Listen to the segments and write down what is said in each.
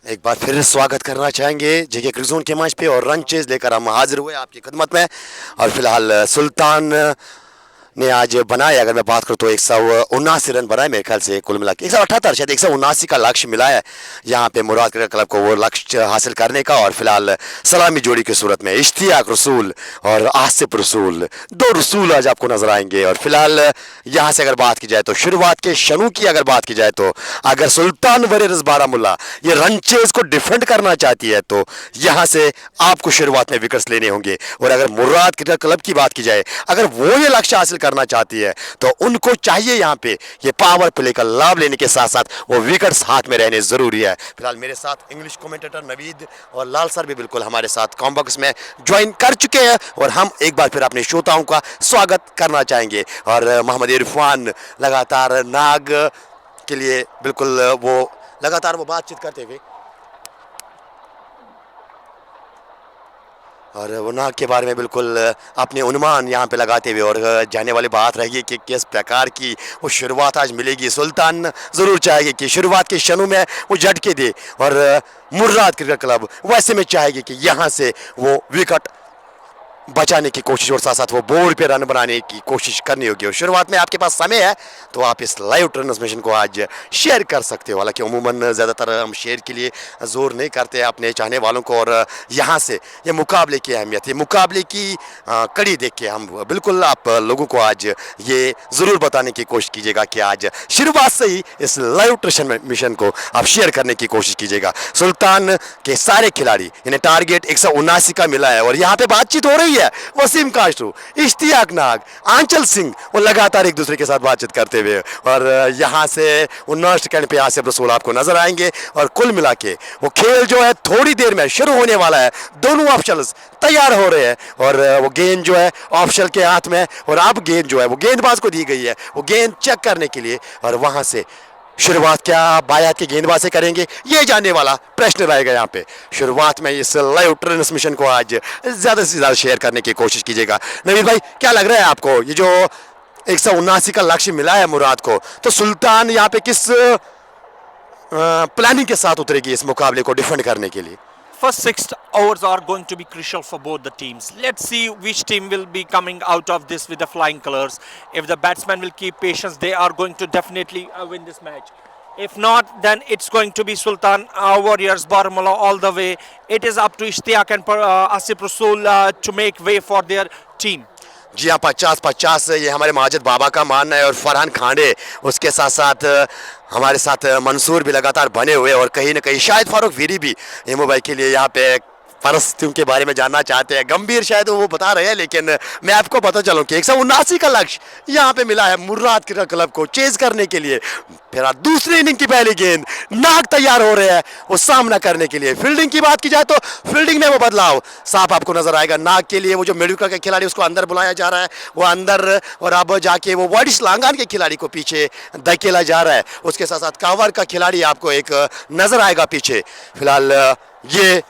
एक बार फिर स्वागत करना चाहेंगे जेके क्रिकजोन के मंच पे और रन चेज लेकर हम हाजिर हुए आपकी खिदमत में। और फिलहाल सुल्तान ने आज बनाए, अगर मैं बात करूँ तो 179 रन बनाए मेरे ख्याल से, कुल मिला के 178, शायद 179 का लक्ष्य मिला है यहाँ पे मुराद क्रिकेट क्लब को वो लक्ष्य हासिल करने का। और फिलहाल सलामी जोड़ी की सूरत में इश्तियाक रसूल और आसिफ रसूल, दो रसूल आज आपको नजर आएंगे। और फिलहाल यहाँ से अगर बात की जाए तो शुरुआत के शनु की अगर बात की जाए तो अगर सुल्तान वरीयर्स बारामुल्ला ये रन चेज को डिफेंड करना चाहती है तो यहाँ से आपको शुरुआत में विकेट्स लेने होंगे। और अगर मुराद क्रिकेट क्लब की बात की जाए, अगर वो ये लक्ष्य हासिल करना चाहती है तो उनको चाहिए यहाँ पे ये पावर प्ले का लाभ लेने के साथ साथ वो विकेट्स हाथ में रहने जरूरी है। फिलहाल मेरे साथ इंग्लिश कमेंटेटर नवीद और लाल सर भी बिल्कुल हमारे साथ कॉम्बॉक्स में ज्वाइन कर चुके हैं और हम एक बार फिर अपने श्रोताओं का स्वागत करना चाहेंगे। और मोहम्मद इरफान लगातार नाग के लिए बिल्कुल वो लगातार वो बातचीत करते हुए और वो नाग के बारे में बिल्कुल अपने अनुमान यहाँ पे लगाते हुए, और जाने वाली बात रहेगी कि किस प्रकार की वो शुरुआत आज मिलेगी। सुल्तान ज़रूर चाहेगी कि शुरुआत के शनु में वो झटके दे और मुर्राद क्रिकेट क्लब वैसे में चाहेगी कि यहाँ से वो विकेट बचाने की कोशिश और साथ साथ वो बोर्ड पे रन बनाने की कोशिश करनी होगी। और शुरुआत में आपके पास समय है तो आप इस लाइव ट्रांसमिशन को आज शेयर कर सकते हो। हालांकि उमूमन ज़्यादातर हम शेयर के लिए ज़ोर नहीं करते अपने चाहने वालों को। और यहाँ से ये मुकाबले की अहमियत, ये मुकाबले की कड़ी देख के हम बिल्कुल आप लोगों को आज ये ज़रूर बताने की कोशिश कीजिएगा कि आज शुरुआत से ही इस लाइव ट्रांसमिशन को आप शेयर करने की कोशिश कीजिएगा। सुल्तान के सारे खिलाड़ी इन्हें टारगेट 179 का मिला है और यहाँ पे बातचीत हो रही है। वसीम काशरू, इश्तियाक नाग, आंचल सिंह वो लगातार एक दूसरे के साथ बातचीत करते हुए, और यहाँ से 19 सेकंड पे आसिफ रसूल आपको नजर आएंगे। और कुल मिला के वो खेल जो है थोड़ी देर में शुरू होने वाला है। दोनों ऑप्शंस तैयार हो रहे हैं और वो गेंद जो है ऑप्शन के हाथ में, और अब गेंद जो है वो गेंदबाज को दी गई है वो गेंद चेक करने के लिए। और वहां से शुरुआत क्या बायात के गेंदबाज से करेंगे, ये जानने वाला प्रश्न रहेगा यहाँ पे। शुरुआत में इस लाइव ट्रांसमिशन को आज ज़्यादा से ज़्यादा शेयर करने की कोशिश कीजिएगा। नवीद भाई, क्या लग रहा है आपको ये जो 179 का लक्ष्य मिला है मुराद को, तो सुल्तान यहाँ पे किस प्लानिंग के साथ उतरेगी इस मुकाबले को डिफेंड करने के लिए? First 6 hours are going to be crucial for both the teams. Let's see which team will be coming out of this with the flying colors. If the batsmen will keep patience, they are going to definitely win this match. If not, then it's going to be Sultan Warriors Baramulla all the way. It is up to Ishtiaq and Asif Rasool to make way for their team. जी हाँ, 50-50 ये हमारे माजिद बाबा का मानना है और फरहान खांडे उसके साथ साथ हमारे साथ मंसूर भी लगातार बने हुए, और कहीं ना कहीं शायद फारूक वीरी भी एमओ भाई के लिए यहाँ पे परिस्थितियों के बारे में जानना चाहते हैं। गंभीर शायद वो बता रहे हैं, लेकिन मैं आपको पता चलूं कि 179 का लक्ष्य यहाँ पे मिला है मुर्राद क्रिकेट क्लब को चेज करने के लिए। फिर दूसरी इनिंग की पहली गेंद, नाग तैयार हो रहे हैं वो सामना करने के लिए। फील्डिंग की बात की जाए तो फील्डिंग में वो बदलाव साफ आपको नजर आएगा। नाग के लिए वो जो मिडविकेट का खिलाड़ी उसको अंदर बुलाया जा रहा है, वो अंदर, और अब जाके वो वाडिश लांगान के खिलाड़ी को पीछे धकेला जा रहा है। उसके साथ साथ कावर का खिलाड़ी आपको एक नजर आएगा पीछे। फिलहाल ये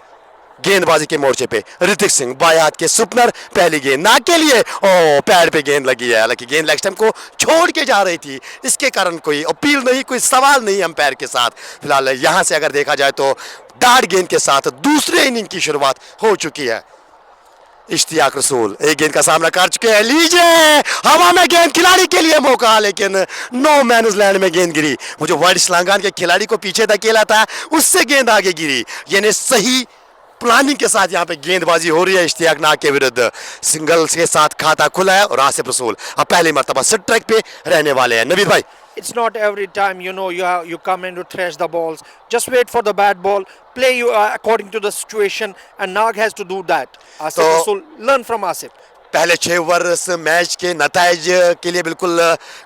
गेंदबाजी के मोर्चे पे ऋतिक सिंह बाएं हाथ के सुपनर, पहली गेंद नाग के लिए, ओ पैर पे गेंद लगी है। हालांकि गेंद लेग स्टंप को छोड़ के जा रही थी, इसके कारण कोई अपील नहीं, कोई सवाल नहीं अंपायर के साथ। फिलहाल यहां से अगर देखा जाए तो डार्ट गेंद के साथ दूसरे इनिंग की शुरुआत हो चुकी है। इश्तियाक रसूल एक गेंद का सामना कर चुके हैं, लीजिए हवा में गेंद, खिलाड़ी के लिए मौका, लेकिन नो मैनस लैंड में गेंद गिरी। वो जो वाडिश लांगान के खिलाड़ी को पीछे धकेला था उससे गेंद आगे गिरी। यानी सही प्लानिंग के साथ यहाँ पे गेंदबाजी हो रही है इश्तियाक नाग के विरुद्ध। सिंगल्स के साथ खाता खुला है और आसिफ रसूल अब पहली मर्तबा सेट ट्रैक पे रहने वाले हैं। नवीद भाई, It's not every time you come in to thrash the balls. Just wait for the bad ball. Play you according to the situation, and Nag has to do that. Asif Rasool, learn from Asif. पहले 6 over match के नताइज के लिए बिल्कुल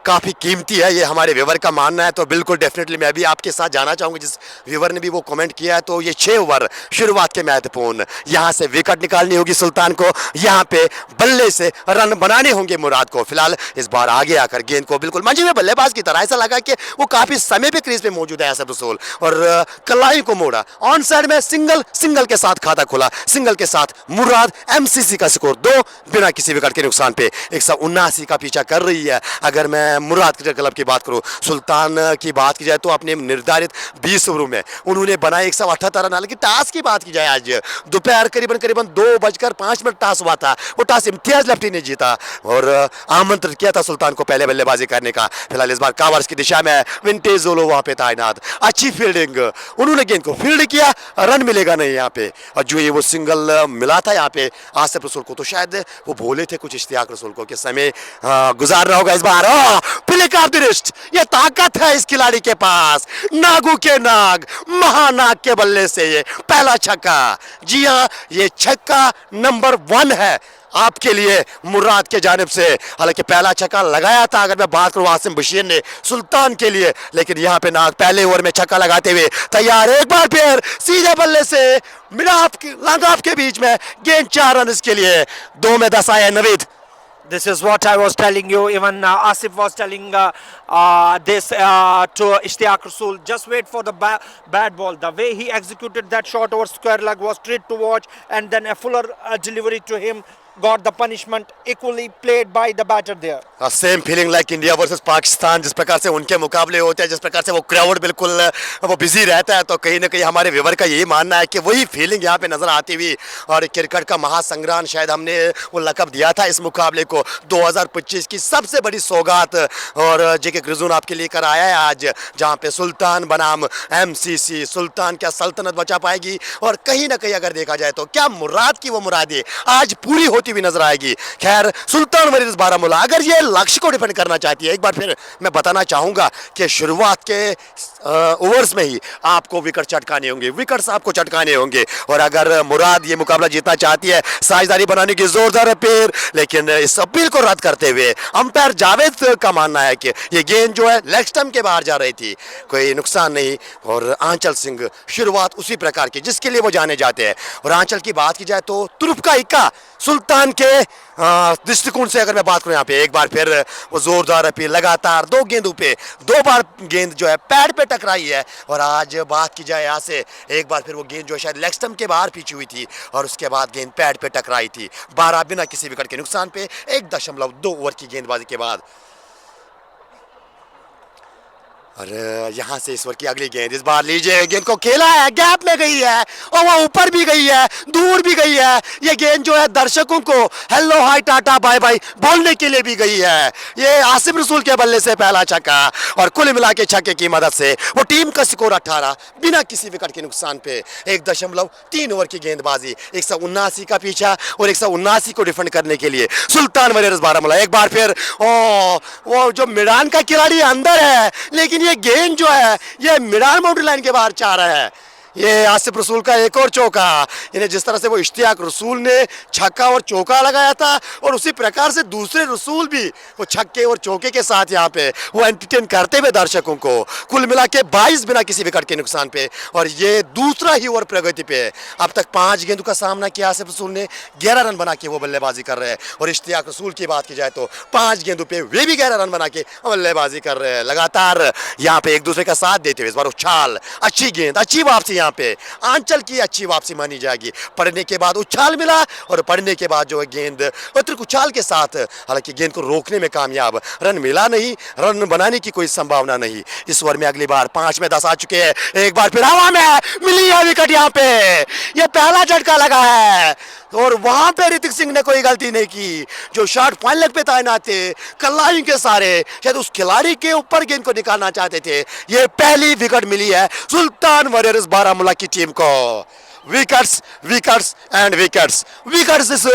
काफ़ी कीमती है, ये हमारे व्यूवर का मानना है। तो बिल्कुल डेफिनेटली मैं भी आपके साथ जाना चाहूँगा, जिस व्यूवर ने भी वो कमेंट किया है, तो ये 6 ओवर शुरुआत के महत्वपूर्ण, यहाँ से विकेट निकालनी होगी सुल्तान को, यहाँ पे बल्ले से रन बनाने होंगे मुराद को। फिलहाल इस बार आगे आकर गेंद को बिल्कुल मंजी में बल्लेबाज की तरह ऐसा लगा कि वो काफ़ी समय पे क्रीज पे मौजूद है आसिफ रसूल, और कलाई को मोड़ा, ऑन साइड में सिंगल के साथ खाता खुला, सिंगल के साथ मुराद MCC का स्कोर 2 बिना किसी विकेट के नुकसान पे 179 का पीछा कर रही है। अगर मैं मुराद क्रिकेट क्लब की बात करूं, सुल्तान की बात की जाए तो अपने निर्धारित 20 ओवरों में उन्होंने बनाए 178 रन। हालांकि टास की बात की जाए, आज दोपहर करीबन 2:05 टास हुआ था। वो टास इम्तियाज लेफ्टी ने जीता और आमंत्रित किया था सुल्तान को पहले बल्लेबाजी करने का। फिलहाल इस बार कावर्स की दिशा में विंटेज जोलो वहां पे तैनात। अच्छी फील्डिंग, उन्होंने गेंद को फील्ड किया, रन मिलेगा नहीं यहाँ पे। और जो ये वो सिंगल मिला था यहाँ पे आसिफ रसूल को, तो शायद वो बोले थे कुछ इश्तियाक रसूल को कि समय गुजारना होगा इस बार। फ्लिक ऑफ द रिस्ट, ये ताकत है इस खिलाड़ी के पास। नागू के नाग, महानाग के बल्ले से ये पहला छक्का। जी हाँ, ये छक्का नंबर 1 है आपके लिए मुराद के जानिब से। हालांकि पहला छक्का लगाया था, अगर मैं बात करूं आसिम बशीर ने, सुल्तान के लिए, लेकिन यहां पे नाग पहले ओवर में छक्का लगाते हुए तैयार। एक बार फिर सीधे बल्ले से मिनाफ की लगाफ के बीच में गेंद 4 रन के लिए। 2 में 10 आया Naveed. This is what I was telling you. Even Asif was telling this to Ishtiaq Rasool. Just wait for the bad ball. The way he executed that shot over square leg was treat to watch, and then a fuller delivery to him got the punishment equally played by the batter there. Same feeling like India versus Pakistan, जिस प्रकार से उनके मुकाबले होते हैं, जिस प्रकार से वो क्राउड बिल्कुल वो बिजी रहता है, तो कहीं ना कहीं हमारे व्यूवर का यही मानना है कि वही फीलिंग यहाँ पे नजर आती हुई। और क्रिकेट का महासंग्राम, शायद हमने वो लकब दिया था इस मुकाबले को 2025 की सबसे बड़ी सौगात, और जेके ग्रिजून आपके लिए कर आया है आज, जहाँ पे सुल्तान बनाम MCC, सुल्तान क्या सल्तनत बचा पाएगी। और कहीं ना कहीं अगर देखा जाए तो क्या मुराद की वो मुरादें आज पूरी होती हुई नजर आएगी। खैर, सुल्तान वरीज बारामूला अगर ये लक्ष्य को डिफेंड करना चाहती है, एक बार फिर मैं बताना चाहूंगा कि शुरुआत के ओवर्स में ही आपको विकेट चटकाने होंगे, विकेट्स आपको चटकाने होंगे। और अगर मुराद ये मुकाबला जीतना चाहती है, साझेदारी बनाने की जोरदार अपील, लेकिन इस अपील को रद्द करते हुए अंपायर जावेद का मानना है कि ये गेंद जो है लेग स्टंप के बाहर जा रही थी, कोई नुकसान नहीं। और आंचल सिंह शुरुआत उसी प्रकार की जिसके लिए वो जाने जाते हैं। और आंचल की बात की जाए तो तुरुप का इक्का सुल्तान के दृष्टिकोण से अगर मैं बात करूं, यहाँ पे एक बार फिर वो जोरदार अपील, लगातार 2 गेंदों पे 2 बार गेंद जो है पैड पे टकराई है। और आज बात की जाए यहाँ से, एक बार फिर वो गेंद जो है शायद लेग स्टंप के बाहर पीछी हुई थी और उसके बाद गेंद पैड पे टकराई थी। 12 बिना किसी विकेट के नुकसान पे 1.2 ओवर की गेंदबाजी के बाद। और यहाँ से इस ओवर की अगली गेंद, इस बार लीजिए, गेंद को खेला है, गैप में गई है और वो ऊपर भी गई है, दूर भी गई है। ये गेंद जो है दर्शकों को hello hi ta-ta bye bye बोलने के लिए भी गई है। ये आसिफ रसूल के बल्ले से पहला छक्का, और कुल मिला के छक्के की मदद से वो टीम का स्कोर 18 बिना किसी विकेट के नुकसान पे 1.3 ओवर की गेंदबाजी, 179 का पीछा और 179 को डिफेंड करने के लिए सुल्तान वरीज बारामूला। एक बार फिर वो जो मिडान का खिलाड़ी अंदर है, लेकिन ये गेंद जो है ये मिडान बाउंड्री लाइन के बाहर जा रहा है। ये आसिफ रसूल का एक और चौका, इन्हें जिस तरह से वो इश्तियाक रसूल ने छक्का और चौका लगाया था, और उसी प्रकार से दूसरे रसूल भी वो छक्के और चौके के साथ यहाँ पे वो एंटरटेन करते हुए दर्शकों को। कुल मिला के 22 बिना किसी विकेट के नुकसान पे, और ये दूसरा ही ओवर प्रगति पे। अब तक 5 गेंदों का सामना किया आसिफ रसूल ने, 11 रन बना के वो बल्लेबाजी कर रहे हैं। और इश्तियाक रसूल की बात की जाए तो 5 गेंदों पे वे भी 11 रन बना के बल्लेबाजी कर रहे हैं। लगातार यहाँ पे एक दूसरे का साथ देते हुए इस बार उछाल, अच्छी गेंद, अच्छी वापसी, यहाँ पे आंचल की अच्छी वापसी मानी जाएगी। पढ़ने के बाद उछाल मिला, और पढ़ने के बाद जो है गेंद अतिरिक्त उछाल के साथ, हालांकि गेंद को रोकने में कामयाब, रन मिला नहीं, रन बनाने की कोई संभावना नहीं। इस ओवर में अगली बार 5 में 10 आ चुके हैं। एक बार फिर हवा में मिली है विकेट, यहाँ पे ये पहला झटका लगा है, और वहां पे ऋतिक सिंह ने कोई गलती नहीं की। जो शॉट पॉइंट लेग पे तैनात थे कल्लाइन के सारे, शायद उस खिलाड़ी के ऊपर गेंद को निकालना चाहते थे। ये पहली विकेट मिली है सुल्तान वरीज बारामूला की टीम को। Wickets wickets and wickets, wickets इस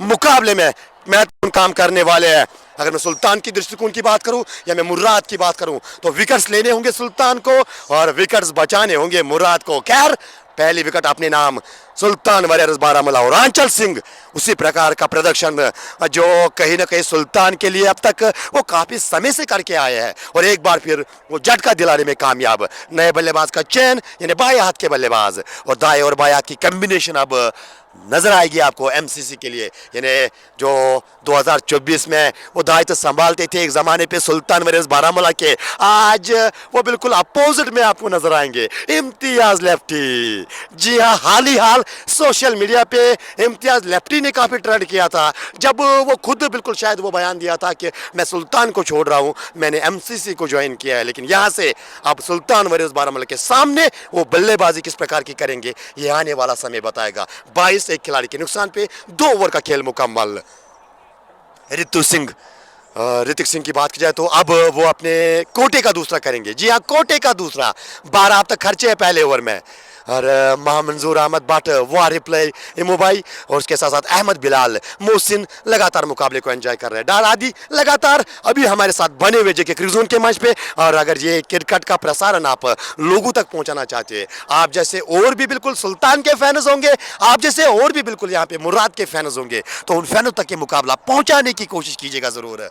मुकाबले में महत्वपूर्ण काम करने वाले हैं। अगर मैं सुल्तान की दृष्टिकोण की बात करूं या मैं मुराद की बात करूं, तो विकेट्स लेने होंगे सुल्तान को और विकेट्स बचाने होंगे मुराद को। खैर, पहली विकेट अपने नाम सुल्तान वरीज बारामूला, और आंचल सिंह उसी प्रकार का प्रदर्शन जो कहीं ना कहीं सुल्तान के लिए अब तक वो काफी समय से करके आए हैं। और एक बार फिर वो झटका दिलाने में कामयाब। नए बल्लेबाज का चयन, यानी बाएं हाथ के बल्लेबाज, और दाएं और बाएं हाथ की कॉम्बिनेशन अब नजर आएगी आपको एमसीसी के लिए, यानी जो 2024 में वो दायित्व संभालते थे एक जमाने पे सुल्तान वरीज बारामूला के, आज वो बिल्कुल अपोजिट में आपको नजर आएंगे, इम्तियाज लेफ्टी। जी हाँ, हाल ही हाल सोशल मीडिया पे इम्तियाज लेफ्टी ने काफी ट्रेंड किया था, जब वो खुद बिल्कुल शायद वो बयान दिया था कि मैं सुल्तान को छोड़ रहा हूँ, मैंने एमसीसी को ज्वाइन किया है। लेकिन यहाँ से अब सुल्तान वरीज बारामूला के सामने वो बल्लेबाजी किस प्रकार की करेंगे ये आने वाला समय बताएगा। 22 एक खिलाड़ी के नुकसान पे 2 ओवर का खेल मुकम्मल। ऋतिक सिंह की बात की जाए तो अब वो अपने कोटे का दूसरा करेंगे। जी हाँ, कोटे का दूसरा, 12 अब तक खर्चे हैं पहले ओवर में। और मंजूर अहमद भट्ट, वाह रिप्ले इमोबाई, और उसके साथ साथ अहमद बिलाल, मोहसिन लगातार मुकाबले को एंजॉय कर रहे हैं। डाल आदि लगातार अभी हमारे साथ बने हुए जेके क्रिक जोन के मंच पे। और अगर ये क्रिकेट का प्रसारण आप लोगों तक पहुंचाना चाहते हैं, आप जैसे और भी बिल्कुल सुल्तान के फैंस होंगे, आप जैसे और भी बिल्कुल यहाँ पे मुराद के फैंस होंगे, तो उन फैनों तक ये मुकाबला पहुंचाने की कोशिश कीजिएगा जरूर।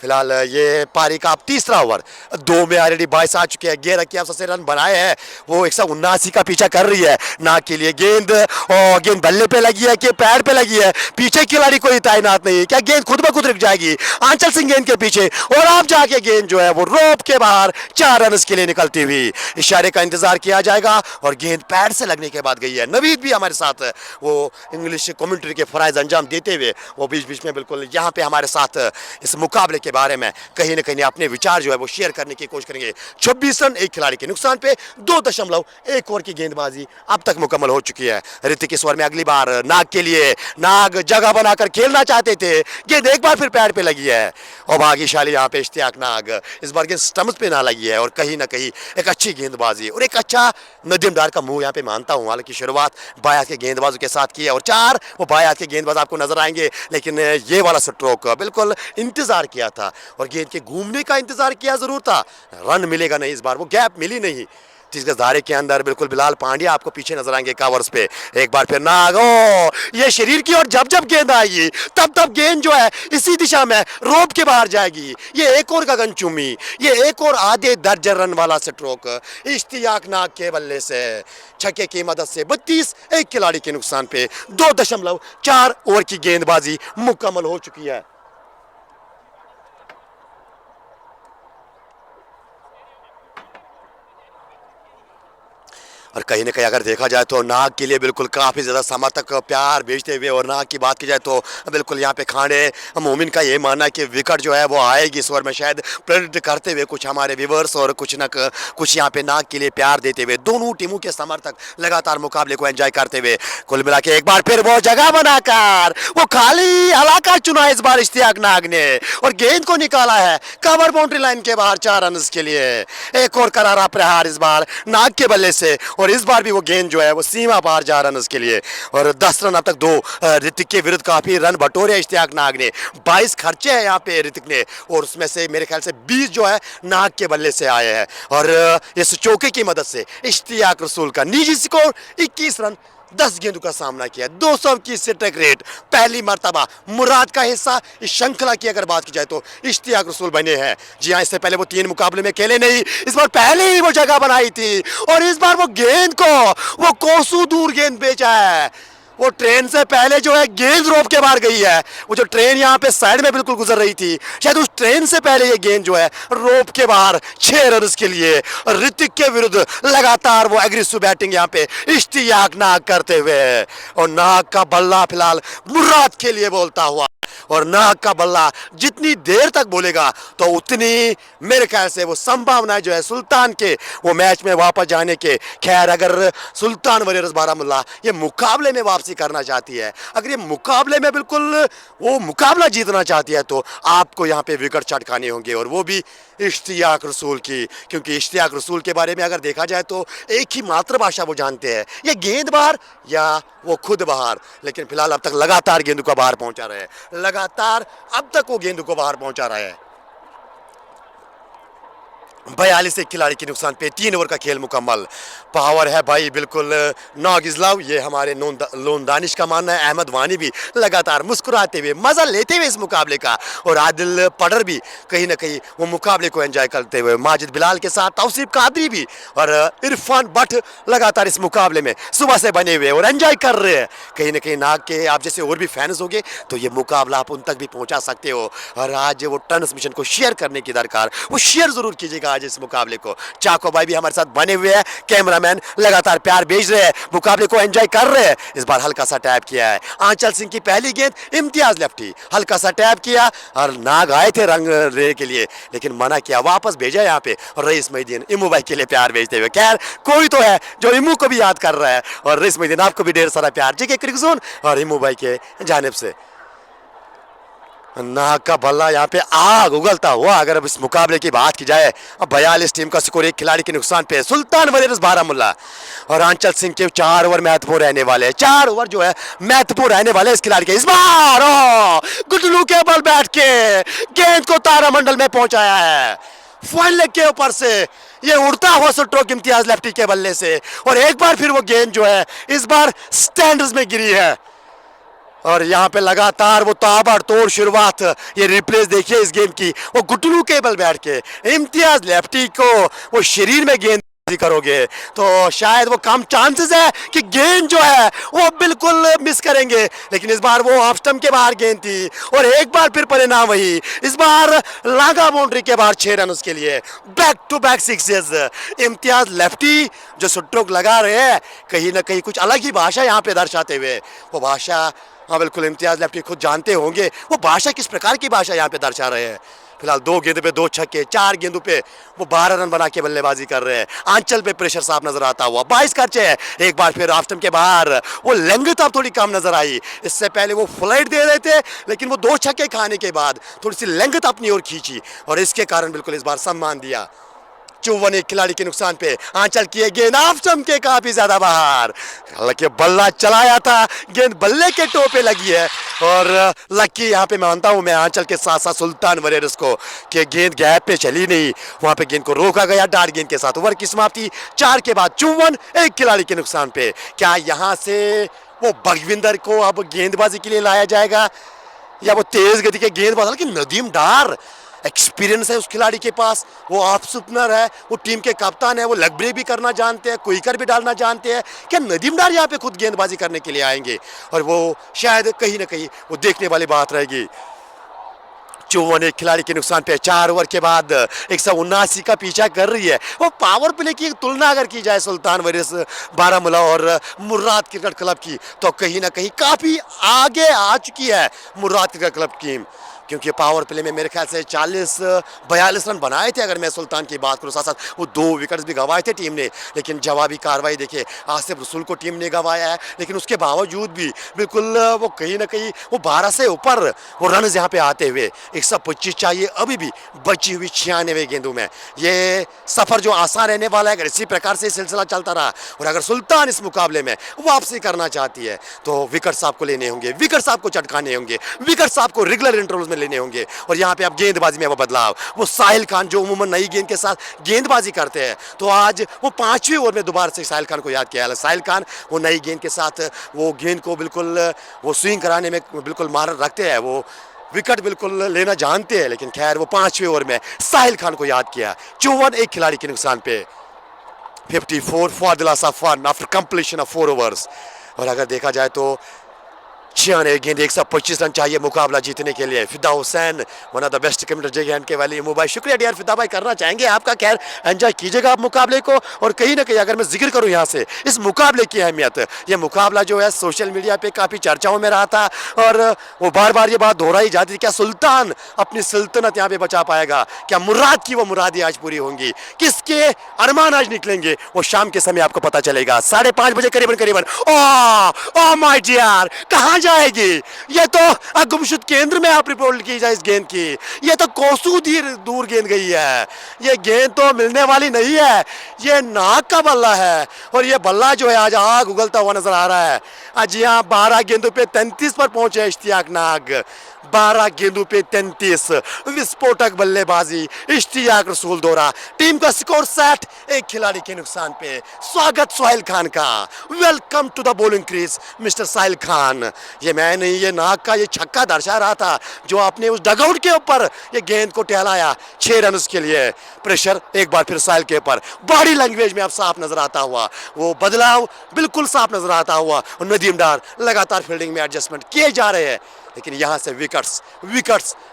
फिलहाल ये पारी का अब तीसरा ओवर, 2 में ऑलरेडी 22 आ चुके हैं। गेंद रखी सबसे रन बनाए हैं, वो 179 का पीछा कर रही है। नाक के लिए गेंद, और गेंद बल्ले पे लगी है कि पैर पे लगी है, पीछे खिलाड़ी कोई तैनात नहीं, क्या गेंद खुद ब खुद रुक जाएगी? आंचल सिंह गेंद के पीछे, और आप जाके गेंद जो है वो रोप के बाहर 4 रन के लिए निकलती हुई। इशारे का इंतजार किया जाएगा, और गेंद पैर से लगने के बाद गई है। नवीद भी हमारे साथ वो इंग्लिश कमेंट्री के फराइज अंजाम देते हुए वो बीच बीच में बिल्कुल यहाँ पे हमारे साथ इस मुकाबले के बारे में कहीं ना कहीं अपने विचार जो है वो शेयर करने की कोशिश करेंगे। 26 रन एक खिलाड़ी के नुकसान पे 2.1 ओवर की गेंदबाजी अब तक मुकम्मल हो चुकी है। ऋतिक इस ओवर में अगली बार नाग के लिए, नाग जगह बनाकर खेलना चाहते थे, गेंद एक बार फिर पैर पे लगी है, और भाग्यशाली यहाँ पे इश्तियाक नाग, इस बार गेंद स्टम्प पे ना लगी है, और कहीं ना कहीं एक अच्छी गेंदबाजी और एक अच्छा नदीम डार का मुंह यहाँ पे मानता हूँ। हालांकि शुरुआत बायात के गेंदबाजों के साथ की है, और 4 वो बायात के गेंदबाज आपको नजर आएंगे, लेकिन ये वाला स्ट्रोक बिल्कुल इंतजार किया था, और गेंद के घूमने का इंतजार किया जरूर था। रन मिलेगा नहीं, इस बार वो गैप मिली नहीं। 30 गज धारे के अंदर बिल्कुल बिलाल पांड्या आपको पीछे नजर आएंगे कवर्स पे। एक बार फिर नाग, ये शरीर की, और जब जब गेंद आएगी तब तब गेंद जो है इसी दिशा में रोप के बाहर जाएगी। ये एक और गगनचुम्बी, ये एक और आधे दर्जन रन वाला स्ट्रोक इश्तियाक नाग के बल्ले से, छक्के की मदद से 32 एक खिलाड़ी के नुकसान पे 2.4 ओवर की गेंदबाजी मुकम्मल हो चुकी है। और कहीं ना कहीं अगर देखा जाए तो नाग के लिए बिल्कुल काफ़ी ज़्यादा समय तक प्यार भेजते हुए, और नाग की बात की जाए तो बिल्कुल यहाँ पे खाने मोमिन का ये मानना है कि विकेट जो है वो आएगी इस ओवर में, शायद प्रेडिक्ट करते हुए कुछ हमारे व्यूवर्स, और कुछ यहाँ पे नाग के लिए प्यार देते हुए दोनों टीमों के समर्थक लगातार मुकाबले को एंजॉय करते हुए। कुल मिला के एक बार फिर वो जगह बनाकर वो खाली इलाका चुना इस बार इश्तियाक नाग ने, और गेंद को निकाला है कवर बाउंड्री लाइन के बाहर 4 रन के लिए। एक और करारा प्रहार इस बार नाग के बल्ले से, और इस बार भी वो गेंद जो है वो सीमा पार जा रन उसके लिए, और 10 रन अब तक 2 ऋतिक के विरुद्ध काफी रन बटोरे इश्तियाक नाग ने। 22 खर्चे हैं यहाँ पे ऋतिक ने, और उसमें से मेरे ख्याल से 20 जो है नाग के बल्ले से आए हैं, और इस चौके की मदद से इश्तियाक रसूल का निजी स्कोर 21 रन 10 गेंदों का सामना किया। 221 से ट्रैक रेट, पहली मर्तबा मुराद का हिस्सा इस श्रृंखला की अगर बात की जाए तो इश्तियाक रसूल बने हैं। जी हाँ, इससे पहले वो 3 मुकाबले में खेले नहीं, इस बार पहले ही वो जगह बनाई थी, और इस बार वो गेंद को वो कोसों दूर गेंद बेचा है। वो ट्रेन से पहले जो है गेंद रोप के बाहर गई है, वो जो ट्रेन यहाँ पे साइड में बिल्कुल गुजर रही थी, शायद उस ट्रेन से पहले ये गेंद जो है रोप के बाहर 6 रन के लिए। ऋतिक के विरुद्ध लगातार वो एग्रेसिव बैटिंग यहाँ पे इश्तियाक नाग करते हुए, और नाग का बल्ला फिलहाल मुराद के लिए बोलता हुआ, और नाग का बल्ला जितनी देर तक बोलेगा तो उतनी मेरे ख्याल से वो संभावना जो है सुल्तान के वो मैच में वापस जाने के। खैर, अगर सुल्तान वरीज बारामूला ये मुकाबले में वापसी करना चाहती है, अगर ये मुकाबले में बिल्कुल वो मुकाबला जीतना चाहती है, तो आपको यहाँ पे विकेट चटकाने होंगे, और वो भी इश्तियाक रसूल की, क्योंकि इश्तियाक रसूल के बारे में अगर देखा जाए तो एक ही मातृभाषा वो जानते हैं, ये गेंद बाहर या वो खुद बाहर। लेकिन फिलहाल अब तक लगातार गेंद को बाहर पहुंचा रहे हैं, लगातार अब तक वो गेंद को बाहर पहुंचा रहे हैं। 42 एक खिलाड़ी के नुकसान पे 3 ओवर का खेल मुकम्मल। पावर है भाई बिल्कुल। नागिज़लाव, ये हमारे लोन दानिश का मानना है। अहमद वानी भी लगातार मुस्कुराते हुए मज़ा लेते हुए इस मुकाबले का, और आदिल पडर भी कहीं ना कहीं वो मुकाबले को एंजॉय करते हुए, माजिद बिलाल के साथ तौसीफ कादरी भी और इरफान भट्ट लगातार इस मुकाबले में सुबह से बने हुए और एंजॉय कर रहे हैं। कहीं ना कहीं नाग के आप जैसे और भी फैंस होंगे तो ये मुकाबला आप उन तक भी पहुंचा सकते हो, और आज वो ट्रांसमिशन को शेयर करने की दरकार, वो शेयर जरूर कीजिएगा आज इस मुकाबले को। चाको भाई भी हमारे साथ बने हुए हैं, कैमरामैन लगातार प्यार भेज रहे हैं, मुकाबले को एंजॉय कर रहे हैं। इस बार हल्का सा टैप किया है आंचल सिंह की पहली गेंद, इम्तियाज लेफ्टी हल्का सा टैप किया, और नाग आए थे रंग रेने के लिए लेकिन मना किया, वापस भेजा यहाँ पे। और रईस मोहिद्दीन इमू भाई के लिए प्यार भेजते हुए, खैर कोई तो है जो इमू को भी याद कर रहा है, और रईस मोहिद्दीन आपको भी ढेर सारा प्यार जेके क्रिक जोन और इमू भाई के जानिब से। नाग का बल्ला यहाँ पे आग उगलता हुआ अगर अब इस मुकाबले की बात की जाए, अब 42 टीम का स्कोर एक खिलाड़ी के नुकसान पे। सुल्तान वरीरस बारामुल्ला और आंचल सिंह के 4 ओवर महत्वपूर्ण रहने वाले हैं, 4 ओवर जो है महत्वपूर्ण रहने वाले इस खिलाड़ी के। इस बार गुटलू के बल बैठ के गेंद को तारामंडल में पहुंचाया है, फन लेग के ऊपर से ये उड़ता हुआ स्ट्रोक इम्तियाज लेफ्टी के बल्ले से, और एक बार फिर वो गेंद जो है इस बार स्टैंड्स में गिरी है, और यहाँ पे लगातार वो ताबड़तोड़ शुरुआत। ये रिप्लेस देखिए इस गेम की, वो गुटलू के बल बैठ के इम्तियाज लेफ्टी को वो शरीर में गेंद करोगे तो शायद वो कम चांसेस है कि गेंद जो है वो बिल्कुल मिस करेंगे, लेकिन इस बार वो ऑफ स्टंप के बाहर गेंद थी, और एक बार फिर परिणाम वही। इस बार लागा बाउंड्री के बाहर 6 रन उसके लिए, back to back sixes. Imtiaz lefty जो स्ट्रोक लगा रहे हैं कहीं ना कहीं कुछ अलग ही भाषा यहाँ पे दर्शाते हुए, वो भाषा, हाँ बिल्कुल इम्तियाज लेफ्टी खुद जानते होंगे वो भाषा किस प्रकार की भाषा यहाँ पे दर्शा रहे हैं। फिलहाल 2 गेंद पे 2 छक्के, 4 गेंदों पे वो 12 रन बना के बल्लेबाजी कर रहे हैं। आंचल पे प्रेशर साफ नजर आता हुआ, 22 खर्चे है। एक बार फिर ऑफ स्टंप के बाहर वो लेंथ अब थोड़ी कम नजर आई, इससे पहले वो फ्लाइट दे रहे थे लेकिन वो 2 छक्के खाने के बाद थोड़ी सी लेंथ अपनी ओर खींची, और इसके कारण बिल्कुल इस बार सम्मान दिया। 54 एक खिलाड़ी के नुकसान पे आंचल किए गेंद ऑफ स्टंप के काफी ज्यादा बाहर, हालांकि बल्ला चलाया था, गेंद बल्ले के टो पे लगी है, और लकी यहाँ पे मानता हूं मैं आंचल के साथ साथ सुल्तान वरीरस को कि गेंद गैप पे चली नहीं, वहां पे गेंद को रोका गया डार्ट गेंद के साथ। ओवर की समाप्ति 4 के बाद 54 एक खिलाड़ी के नुकसान पे। क्या यहाँ से वो बगविंदर को अब गेंदबाजी के लिए लाया जाएगा, या वो तेज गति के गेंदबाज, लेकिन नदीम डार एक्सपीरियंस है उस खिलाड़ी के पास, वो ऑफ स्पिनर है, वो टीम के कप्तान है, वो लेग ब्रेक भी करना जानते हैं, क्विकर भी डालना जानते हैं। क्या नदीम डार यहाँ पे खुद गेंदबाजी करने के लिए आएंगे, और वो शायद कहीं ना कहीं वो देखने वाली बात रहेगी। 54 एक खिलाड़ी के नुकसान पे 4 ओवर के बाद 179 का पीछा कर रही है। वो पावर प्ले की तुलना अगर की जाए सुल्तान वरीरस बारामुल्ला और मुर्राद क्रिकेट क्लब की, तो कहीं ना कहीं काफी आगे आ चुकी है मुर्राद क्रिकेट क्लब टीम, क्योंकि पावर प्ले में मेरे ख्याल से 40-42 रन बनाए थे अगर मैं सुल्तान की बात करूं। साथ साथ वो 2 विकेट्स भी गंवाए थे टीम ने, लेकिन जवाबी कार्रवाई देखिए आसिफ रसूल को टीम ने गंवाया है, लेकिन उसके बावजूद भी बिल्कुल वो कहीं ना कहीं वो 12 से ऊपर वो रन यहाँ पे आते हुए 125 चाहिए अभी भी बची हुई 96 गेंदों में। ये सफर जो आसान रहने वाला है अगर इसी प्रकार से सिलसिला चलता रहा, और अगर सुल्तान इस मुकाबले में वापसी करना चाहती है तो विकेट्स आपको लेने होंगे, विकेट्स आपको चटकाने होंगे, विकेट्स आपको रेगुलर इंटरवल्स में लेने होंगे। और यहाँ पे अब गेंदबाजी में वो बदलाव, वो साहिल खान जो उमूमन नई गेंद के साथ गेंदबाजी करते हैं, तो आज वो 5वें ओवर में दोबारा से साहिल खान को याद किया है। साहिल खान वो नई गेंद के साथ वो गेंद को बिल्कुल वो स्विंग कराने में बिल्कुल महारत रखते हैं, वो विकेट बिल्कुल लेना जानते हैं, लेकिन खैर वो 5वें ओवर में साहिल खान को याद किया। 54 एक खिलाड़ी के नुकसान पे 54 for the loss of 1 after completion of 4 overs. और अगर देखा जाए तो 96 गेंद 125 रन चाहिए मुकाबला जीतने के लिए। Fida Hussain one of the best commentator J K वाली मुंबई, शुक्रिया डियर फिदा भाई, करना चाहेंगे आपका, खैर एंजॉय कीजिएगा आप मुकाबले को। और कहीं ना कहीं अगर मैं जिक्र करूं यहाँ से इस मुकाबले की अहमियत, ये मुकाबला जो है सोशल मीडिया पे काफ़ी चर्चाओं में रहा था, और वो बार बार ये बात दोहराई जाती थी, क्या सुल्तान अपनी सल्तनत यहाँ पे बचा पाएगा, क्या मुराद की वो मुरादें आज पूरी होंगी, किसके अरमान आज निकलेंगे, वो शाम के समय आपको पता चलेगा 5:30 बजे करीबन। ओ माय डियर, कहाँ जाएगी। ये तो गुमशुद केंद्र में आप रिपोर्ट की जाए इस गेंद की, ये तो कोसों दूर गेंद गई है। ये गेंद तो मिलने वाली नहीं है, ये नाक का बल्ला है और ये बल्ला जो है आज आग उगलता हुआ नजर आ रहा है। आज यहाँ 12 गेंदों पे 33 पर पहुंचे इश्तियाक नाग, 12 गेंदों पे 33 विस्फोटक बल्लेबाजी इश्तियाक रसूल दौरा। टीम का स्कोर 60, एक खिलाड़ी के नुकसान पे। स्वागत सोहेल खान का, welcome to the bowling crease Mister Sahil Khan. ये मैं नहीं, ये नाग का ये छक्का दर्शा रहा था जो आपने उस डगआउट के ऊपर ये गेंद को टहलाया 6 रन के लिए। प्रेशर एक बार फिर साहिल के ऊपर, बॉडी लैंग्वेज में अब साफ नजर आता हुआ, वो बदलाव बिल्कुल साफ नजर आता हुआ। नदीम डार लगातार फील्डिंग में एडजस्टमेंट किए जा रहे हैं, लेकिन यहां से विकेट्स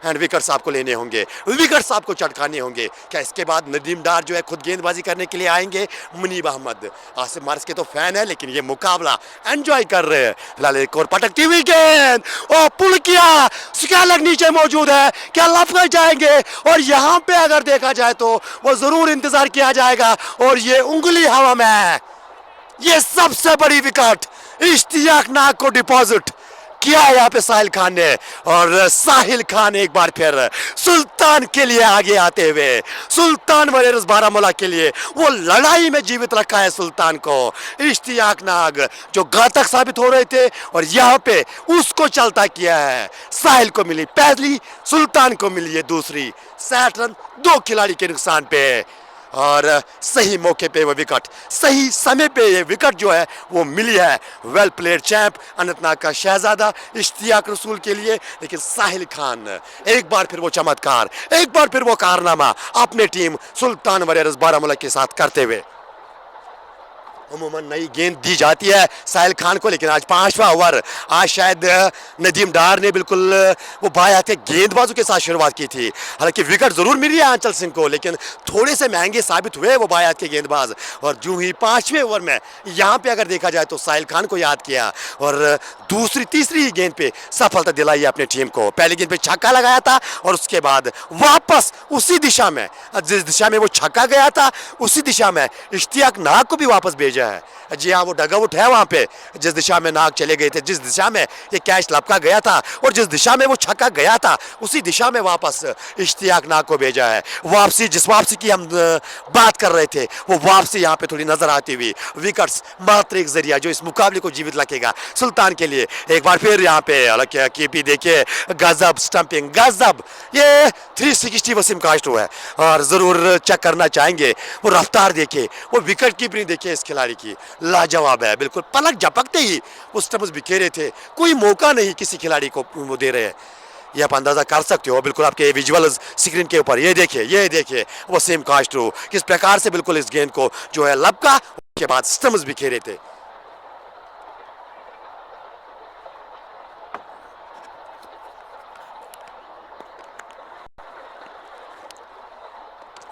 एंड विकेट्स आपको लेने होंगे, विकेट्स आपको चटकाने होंगे। क्या इसके बाद नदीम डार जो है खुद गेंदबाजी करने के लिए आएंगे? मुनीब अहमद आसिफ मार्स के तो फैन है, लेकिन ये मुकाबला एंजॉय कर रहे हैं। फिलहाल एक और पटकती हुई गेंद, ओ पुल किया, स्कैलर नीचे मौजूद है, क्या लपक जाएंगे? और यहाँ पे अगर देखा जाए तो वो जरूर इंतजार किया जाएगा और ये उंगली हवा में, ये सबसे बड़ी विकेट इश्तियाक नाग को डिपॉजिट किया यहाँ पे साहिल खान ने। और साहिल खान एक बार फिर सुल्तान के लिए आगे आते हुए, सुल्तान वॉरियर्स बारामूला के लिए वो लड़ाई में जीवित रखा है सुल्तान को। इश्तियाक नाग जो घातक साबित हो रहे थे और यहाँ पे उसको चलता किया है। साहिल को मिली पहली, सुल्तान को मिली है दूसरी। 60 रन 2 खिलाड़ी के नुकसान पे और सही मौके पे वो विकेट, सही समय पे ये विकेट जो है वो मिली है। वेल प्लेड चैंप अनंतनाग का शहजादा इश्तियाक रसूल के लिए। लेकिन साहिल खान एक बार फिर वो चमत्कार, एक बार फिर वो कारनामा अपने टीम सुल्तान वॉरियर्स बारामूला के साथ करते हुए। अमूमन नई गेंद दी जाती है साहिल खान को, लेकिन आज 5वां ओवर, आज शायद नदीम डार ने बिल्कुल वो बायाते गेंदबाजों के साथ शुरुआत की थी। हालांकि विकेट जरूर मिली है आंचल सिंह को, लेकिन थोड़े से महंगे साबित हुए वो बायात के गेंदबाज। और जो ही 5वें ओवर में यहाँ पे अगर देखा जाए तो साहिल खान को याद किया और दूसरी तीसरी ही गेंद पे सफलता दिलाई अपने टीम को। पहली गेंद पे छक्का लगाया था और उसके बाद वापस उसी दिशा में, जिस दिशा में वो छक्का गया था उसी दिशा में इश्तियाक नाग को भी वापस भेजा है। जी हाँ, वो डगआउट है वहां पे जिस दिशा में नाग चले गए थे, जिस दिशा में ये कैच लपका गया था और जिस दिशा में वो छक्का गया था उसी दिशा में वापस इश्तियाक नाग को भेजा है। वापसी, जिस वापसी की हम बात कर रहे थे, वो वापसी यहाँ पे थोड़ी नजर आती हुई। विकेट्स मात्र एक जरिया जो इस मुकाबले को जीवित रखेगा सुल्तान के लिए। एक बार फिर यहाँ पे हालांकि कीपी देखिए, गजब स्टंपिंग, गजब, ये 360 वसीम कास्ट्रो है और जरूर चेक करना चाहेंगे। वो रफ्तार देखिए, वो विकेट कीपिंग देखिए इस खिलाड़ी की, लाजवाब है। बिल्कुल पलक झपकते ही वो स्टंप्स बिखेरे थे, कोई मौका नहीं किसी खिलाड़ी को वो दे रहे हैं। ये आप अंदाजा कर सकते हो बिल्कुल आपके विजुअल्स स्क्रीन के ऊपर। ये देखिए वसीम कास्ट्रो किस प्रकार से बिल्कुल इस गेंद को जो है लपका, उसके बाद स्टंप्स बिखेरे थे।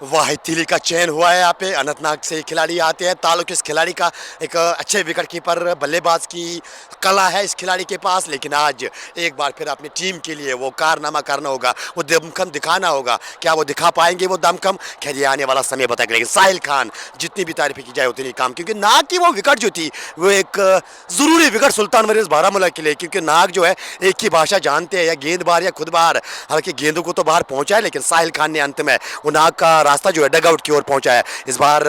वाहिद तिली का चयन हुआ है यहाँ पे। अनंतनाग से खिलाड़ी आते हैं। ताल्लुक इस खिलाड़ी का एक अच्छे विकेट कीपर बल्लेबाज की कला है इस खिलाड़ी के पास, लेकिन आज एक बार फिर अपनी टीम के लिए वो कारनामा करना होगा, वो दमखम दिखाना होगा। क्या वो दिखा पाएंगे वो दमखम? खैर ये आने वाला समय बताएगा। लेकिन साहिल खान जितनी भी तारीफी की जाए उतनी कम, क्योंकि नाग की वो विकेट जो थी वो एक ज़रूरी विकेट सुल्तान वॉरियर्स बारामूला के लिए, क्योंकि नाग जो है एक ही भाषा जानते हैं, या गेंद बाहर या खुद बाहर। हालांकि गेंदों को तो बाहर पहुंचा है, लेकिन साहिल खान ने अंत में वो नाग का रास्ता जो है डगआउट की ओर पहुंचा है। इस बार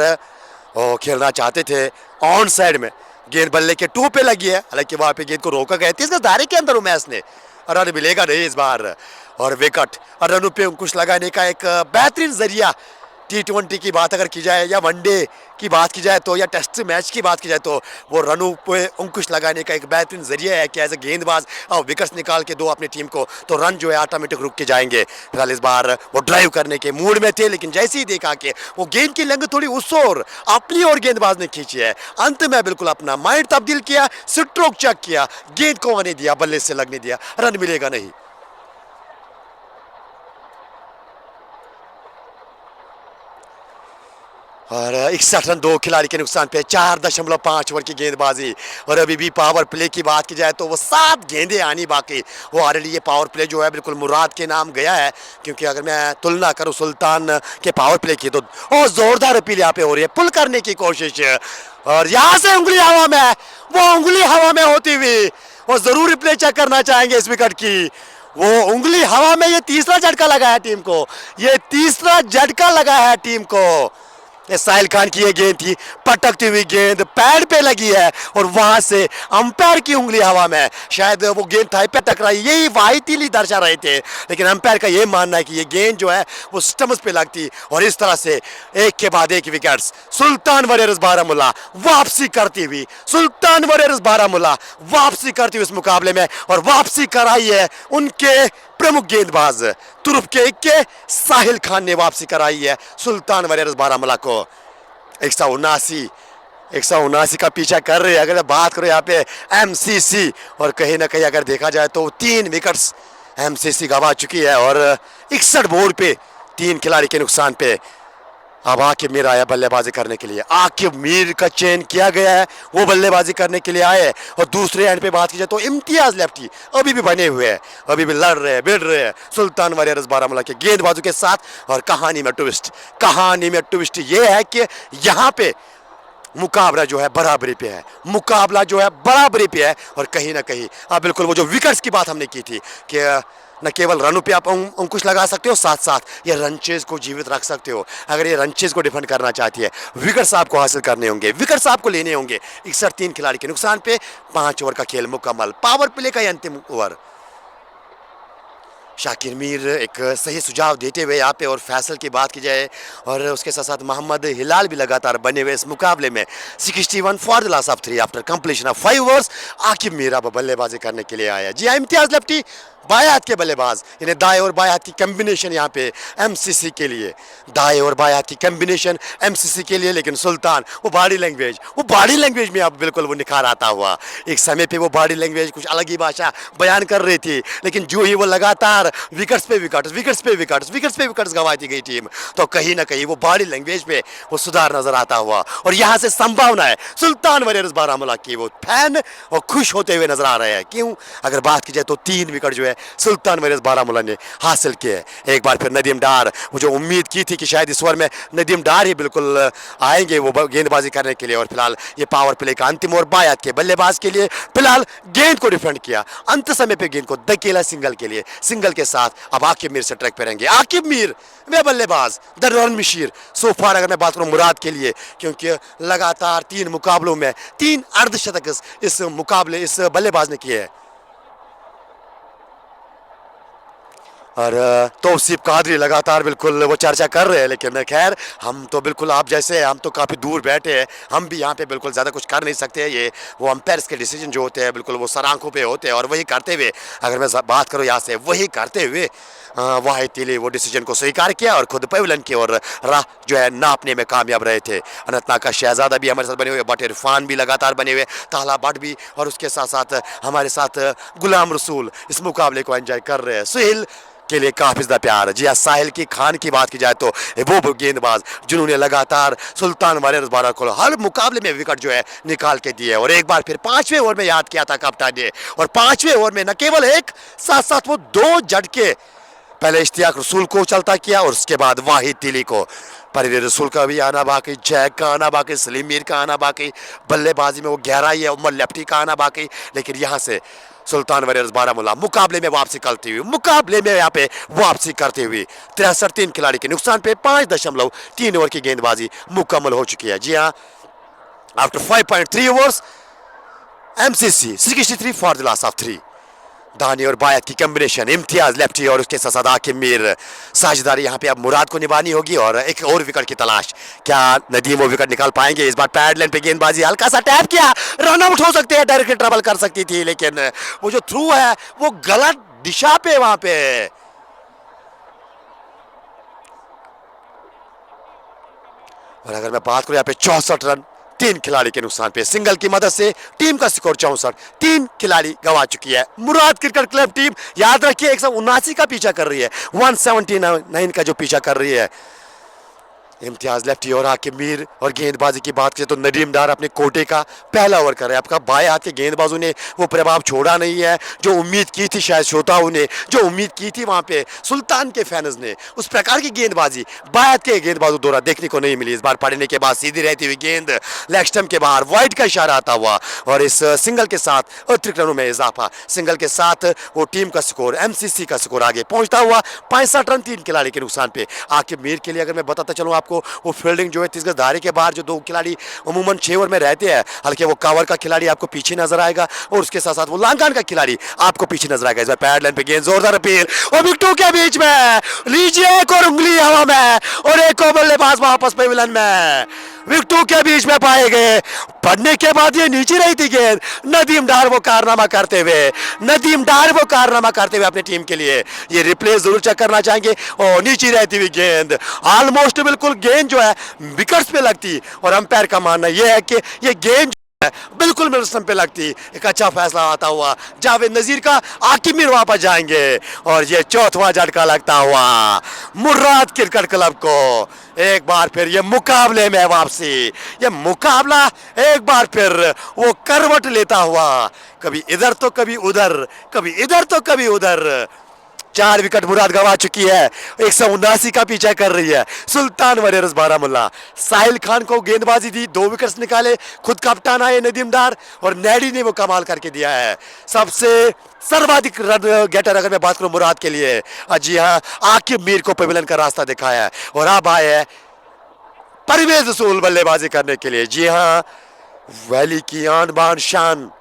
खेलना चाहते थे ऑन साइड में, गेंद बल्ले के टू पे लगी है, हालांकि वहां पे गेंद को रोका गया, 30 गज दायरे के अंदर मैच ने रन मिलेगा नहीं इस बार। और विकेट और रनों पे अंकुश लगाने का एक बेहतरीन जरिया T20 की बात अगर की जाए या वनडे की बात की जाए तो, या टेस्ट मैच की बात की जाए तो, वो रनों पे अंकुश लगाने का एक बेहतरीन जरिया है कि एज ए गेंदबाज और विकेट्स निकाल के दो अपनी टीम को, तो रन जो है ऑटोमेटिक रुक के जाएंगे। फिलहाल इस बार वो ड्राइव करने के मूड में थे, लेकिन जैसे ही देखा कि वो गेंद की लंग थोड़ी उस ओर अपनी और गेंदबाज ने खींची है, अंत में बिल्कुल अपना माइंड तब्दील किया, स्ट्रोक चेक किया, गेंद को आने दिया, बल्ले से लगने दिया, रन मिलेगा नहीं। और 61 रन 2 खिलाड़ी के नुकसान पे, 4.5 ओवर की गेंदबाजी। और अभी भी पावर प्ले की बात की जाए तो वो 7 गेंदें आनी बाकी। वो ऑलरेडी ये पावर प्ले जो है बिल्कुल मुराद के नाम गया है, क्योंकि अगर मैं तुलना करूं सुल्तान के पावर प्ले की तो जोरदार अपील यहाँ पे हो रही है, पुल करने की कोशिश। और यहाँ से उंगली हवा में, वो उंगली हवा में होती हुई और जरूर रिप्ले चेक करना चाहेंगे इस विकेट की। वो उंगली हवा में, ये तीसरा झटका लगा है टीम को, ये तीसरा झटका लगा है टीम को। ये साहिल खान की ये गेंद थी, पटकती हुई गेंद पैड पे लगी है और वहां से अंपायर की उंगली हवा में, शायद वो गेंद थाई पे टकराई, यही वाहितीली दर्शा रहे थे, लेकिन अंपायर का ये मानना है कि ये गेंद जो है वो स्टम्प्स पे लगती और इस तरह से एक के बाद एक विकेट्स सुल्तान वारियर्स बारामूला वापसी करती हुई, सुल्तान वारियर्स बारामूला वापसी करती हुई इस मुकाबले में, और वापसी कराई है उनके प्रमुख गेंदबाज तुरुप के इक्के साहिल खान ने वापसी कराई है सुल्तान वारियर्स बारामूला को। 179 का पीछा कर रहे हैं। अगर बात करो यहाँ पे एमसीसी, और कहीं ना कहीं अगर देखा जाए तो 3 विकेट्स एमसीसी गंवा चुकी है और 61 बोर्ड पे 3 खिलाड़ी के नुकसान पे अब आकिब मीर आया बल्लेबाजी करने के लिए। आकिब मीर का चयन किया गया है, वो बल्लेबाजी करने के लिए आए। और दूसरे एंड पे बात की जाए तो इम्तियाज लेफ्टी अभी भी बने हुए हैं, अभी भी लड़ रहे हैं, भिड़ रहे हैं सुल्तान वारियर्स बारामूला के गेंदबाजों के साथ। और कहानी में ट्विस्ट ये है कि यहाँ पे मुकाबला जो है बराबरी पे है, मुकाबला जो है बराबरी पे है। और कहीं ना कहीं बिल्कुल वो जो विकेट्स की बात हमने की थी कि न केवल रनों पे आप अंकुश लगा सकते हो, साथ साथ ये रनचेज को जीवित रख सकते हो। अगर ये रनचेज को डिफेंड करना चाहती है, विकेट्स आपको हासिल करने होंगे, विकेट्स आपको लेने होंगे। 61 3 खिलाड़ी के नुकसान पे 5 ओवर का खेल मुकम्मल। पावर प्ले का अंतिम ओवर, शाकिर मीर एक सही सुझाव देते हुए यहाँ पे, और फैसल की बात की जाए और उसके साथ साथ मोहम्मद हिलाल भी लगातार बने हुए इस मुकाबले में। 61 for the loss of 3 after completion of 5 overs. Aqib Mir अब बल्लेबाजी करने के लिए आया। जी हाँ, इम्तियाज लेफ्टी बाएं हाथ के बल्लेबाज, इन्हें दाएं और बाएं हाथ की कम्बिनेशन यहाँ पे एमसीसी के लिए, दाएं और बाएं हाथ की कम्बिनेशन एमसीसी के लिए। लेकिन सुल्तान वो बॉडी लैंग्वेज में अब बिल्कुल वो निखार आता हुआ। एक समय पे वो बॉडी लैंग्वेज कुछ अलग ही भाषा बयान कर रही थी, लेकिन जो ही वो लगातार विकेट्स पे विकेट्स गंवाती गई टीम, तो कहीं ना कहीं वो बॉडी लैंग्वेज पे वो सुधार नजर आता हुआ। और यहाँ से संभावना है सुल्तान वारियर्स बारामूला की, वो फैन और खुश होते हुए नजर आ रहे हैं। क्यों? अगर बात की जाए तो 3 विकेट जो है सुल्तान वारियर्स बारामूला ने हासिल किए। एक बार फिर नदीम डार, वो जो उम्मीद की थी कि शायद इस ओवर में नदीम डार ही बिल्कुल आएंगे वो गेंदबाजी करने के लिए, और फिलहाल ये पावर प्ले का अंतिम ओवर बाएं हाथ के बल्लेबाज के लिए फिलहाल गेंद को डिफेंड किया, अंत समय पे गेंद को धकेला सिंगल के लिए। सिंगल के साथ अब आकिब मीर से ट्रैक पे रहेंगे। आकिब मीर वे बल्लेबाज द रन मशीर सोफार, अगर मैं बात करूं मुराद के लिए, क्योंकि लगातार 3 मुकाबलों में 3 अर्धशतक इस मुकाबले इस बल्लेबाज ने किए हैं। और तौसीफ कादरी लगातार बिल्कुल वो चर्चा कर रहे हैं, लेकिन खैर हम तो बिल्कुल आप जैसे, हम तो काफ़ी दूर बैठे हैं, हम भी यहाँ पे बिल्कुल ज़्यादा कुछ कर नहीं सकते। ये वो अंपायर्स के डिसीजन जो होते हैं बिल्कुल वो सर आंखों पे होते हैं, और वही करते हुए, अगर मैं बात करूँ यहाँ से, वही करते हुए वाहिद तिली वो डिसीजन को स्वीकार किया और खुद पेविलियन की ओर राह जो है नापने में कामयाब रहे थे। अनंतनाग का शहजादा भी हमारे साथ बने हुए, बट इरफान भी लगातार बने हुए, ताला भट्ट भी, और उसके साथ साथ हमारे साथ गुलाम रसूल इस मुकाबले को एंजॉय कर रहे हैं। सुहेल के लिए काफी ज्यादा प्यार। जी हाँ, साहिल की खान की बात की जाए तो वो गेंदबाज जिन्होंने लगातार सुल्तान वारियर्स बारामूला को हर मुकाबले में विकेट जो है निकाल के दिए, और एक बार फिर 5वें ओवर में याद किया था कप्तान ने, और 5वें ओवर में न केवल एक, साथ साथ वो 2 झटके, पहले इश्तियाक रसूल को चलता किया और उसके बाद वाहिद तिली को। परवेज रसूल का भी आना बाकी, जैक का आना बाकी, सलीम मीर का आना बाकी, बल्लेबाजी में वो गहराई है, उमर लेफ्टी का आना बाकी। लेकिन यहाँ से सुल्तान वारियर्स बारामूला मुकाबले में वापसी करते हुए 63 3 खिलाड़ी के नुकसान पे 5.3 ओवर की गेंदबाजी मुकम्मल हो चुकी है। जी हाँ, after 5.3 overs MCC 63 for the loss of 3। दानी और बायत की कॉम्बिनेशन, इम्तियाज लेफ्टी और उसके साथ आकिब मीर, साझेदारी यहाँ पे अब मुराद को निभानी होगी, और एक और विकेट की तलाश। क्या नदीम वो विकेट निकाल पाएंगे? इस बार पैड लाइन पे गेंदबाजी, हल्का सा टैप किया, रन आउट हो सकते हैं, डायरेक्ट ट्रबल कर सकती थी, लेकिन वो जो थ्रू है वो गलत दिशा पे वहां पे। और अगर मैं बात करूं यहाँ पे 64 रन 3 खिलाड़ी के नुकसान पे, सिंगल की मदद से टीम का स्कोर 64, 3 खिलाड़ी गंवा चुकी है। मुराद क्रिकेट क्लब टीम याद रखिए 179 का पीछा कर रही है, 179 का जो पीछा कर रही है। इम्तियाज लेफ्टी और आकिब मीर। और गेंदबाजी की बात करें तो नदीम डार अपने कोटे का पहला ओवर कर रहे हैं। आपका बाएं हाथ के गेंदबाजों ने वो प्रभाव छोड़ा नहीं है जो उम्मीद की थी, शायद श्रोताओं ने जो उम्मीद की थी वहां पे सुल्तान के फैंस ने, उस प्रकार की गेंदबाजी बाएं हाथ के गेंदबाजों द्वारा देखने को नहीं मिली। इस बार पड़ने के बाद सीधी रहती हुई गेंद लेग स्टंप के बाहर वाइड का इशारा आता हुआ और इस सिंगल के साथ अतिरिक्त रनों में इजाफा। सिंगल के साथ वो टीम का स्कोर, एमसीसी का स्कोर आगे पहुंचता हुआ 65 रन 3 खिलाड़ी के नुकसान पे। आकिब मीर के लिए अगर मैं बताता चलूं आपको, वो फील्डिंग जो है 30 गज दायरे के बाहर जो दो खिलाड़ी अमूमन 6 ओवर में रहते हैं, हल्के वो कवर का खिलाड़ी आपको पीछे नजर आएगा और उसके साथ साथ वो लांगान का खिलाड़ी आपको पीछे नजर आएगा। इस बार पैड लाइन पे गेंद जोरदार अपील और विकेटों के बीच में लीजिए एक और उंगली हवा में और एक और बल्लेबाज वापस पेविलियन में विकेटों के बीच में पाए गए। पढ़ने के बाद ये नीचे रही थी गेंद, नदीम डार वो कारनामा करते हुए अपनी टीम के लिए ये रिप्ले जरूर चेक करना चाहेंगे। और नीचे रहती हुई गेंद ऑलमोस्ट बिल्कुल गेंद जो है विकेट्स पे लगती और अंपायर का मानना यह है कि ये गेंद बिल्कुल मिडल स्टंप पे लगती। एक अच्छा फैसला आता हुआ जावेद नजीर का, आकिब मीर वापस जाएंगे और ये चौथा झटका लगता हुआ मुर्राद क्रिकेट क्लब को। एक बार फिर ये मुकाबले में वापसी, ये मुकाबला एक बार फिर वो करवट लेता हुआ, कभी इधर तो कभी उधर, कभी इधर तो कभी उधर। 4 विकेट मुराद गंवा चुकी है, 179 का पीछा कर रही है सुल्तान वॉरियर्स बारामुल्ला। साहिल खान को गेंदबाजी दी, 2 विकेट्स निकाले, खुद कप्तान आए नदीम डार और नैडी ने वो कमाल करके दिया है। सबसे सर्वाधिक रन गेटर अगर मैं बात करूं मुराद के लिए, जी हाँ, आकिब मीर को पेविलियन का रास्ता दिखाया है और अब आए हैं परवेज रसूल बल्लेबाजी करने के लिए। जी हाँ, वैली की आन बान शान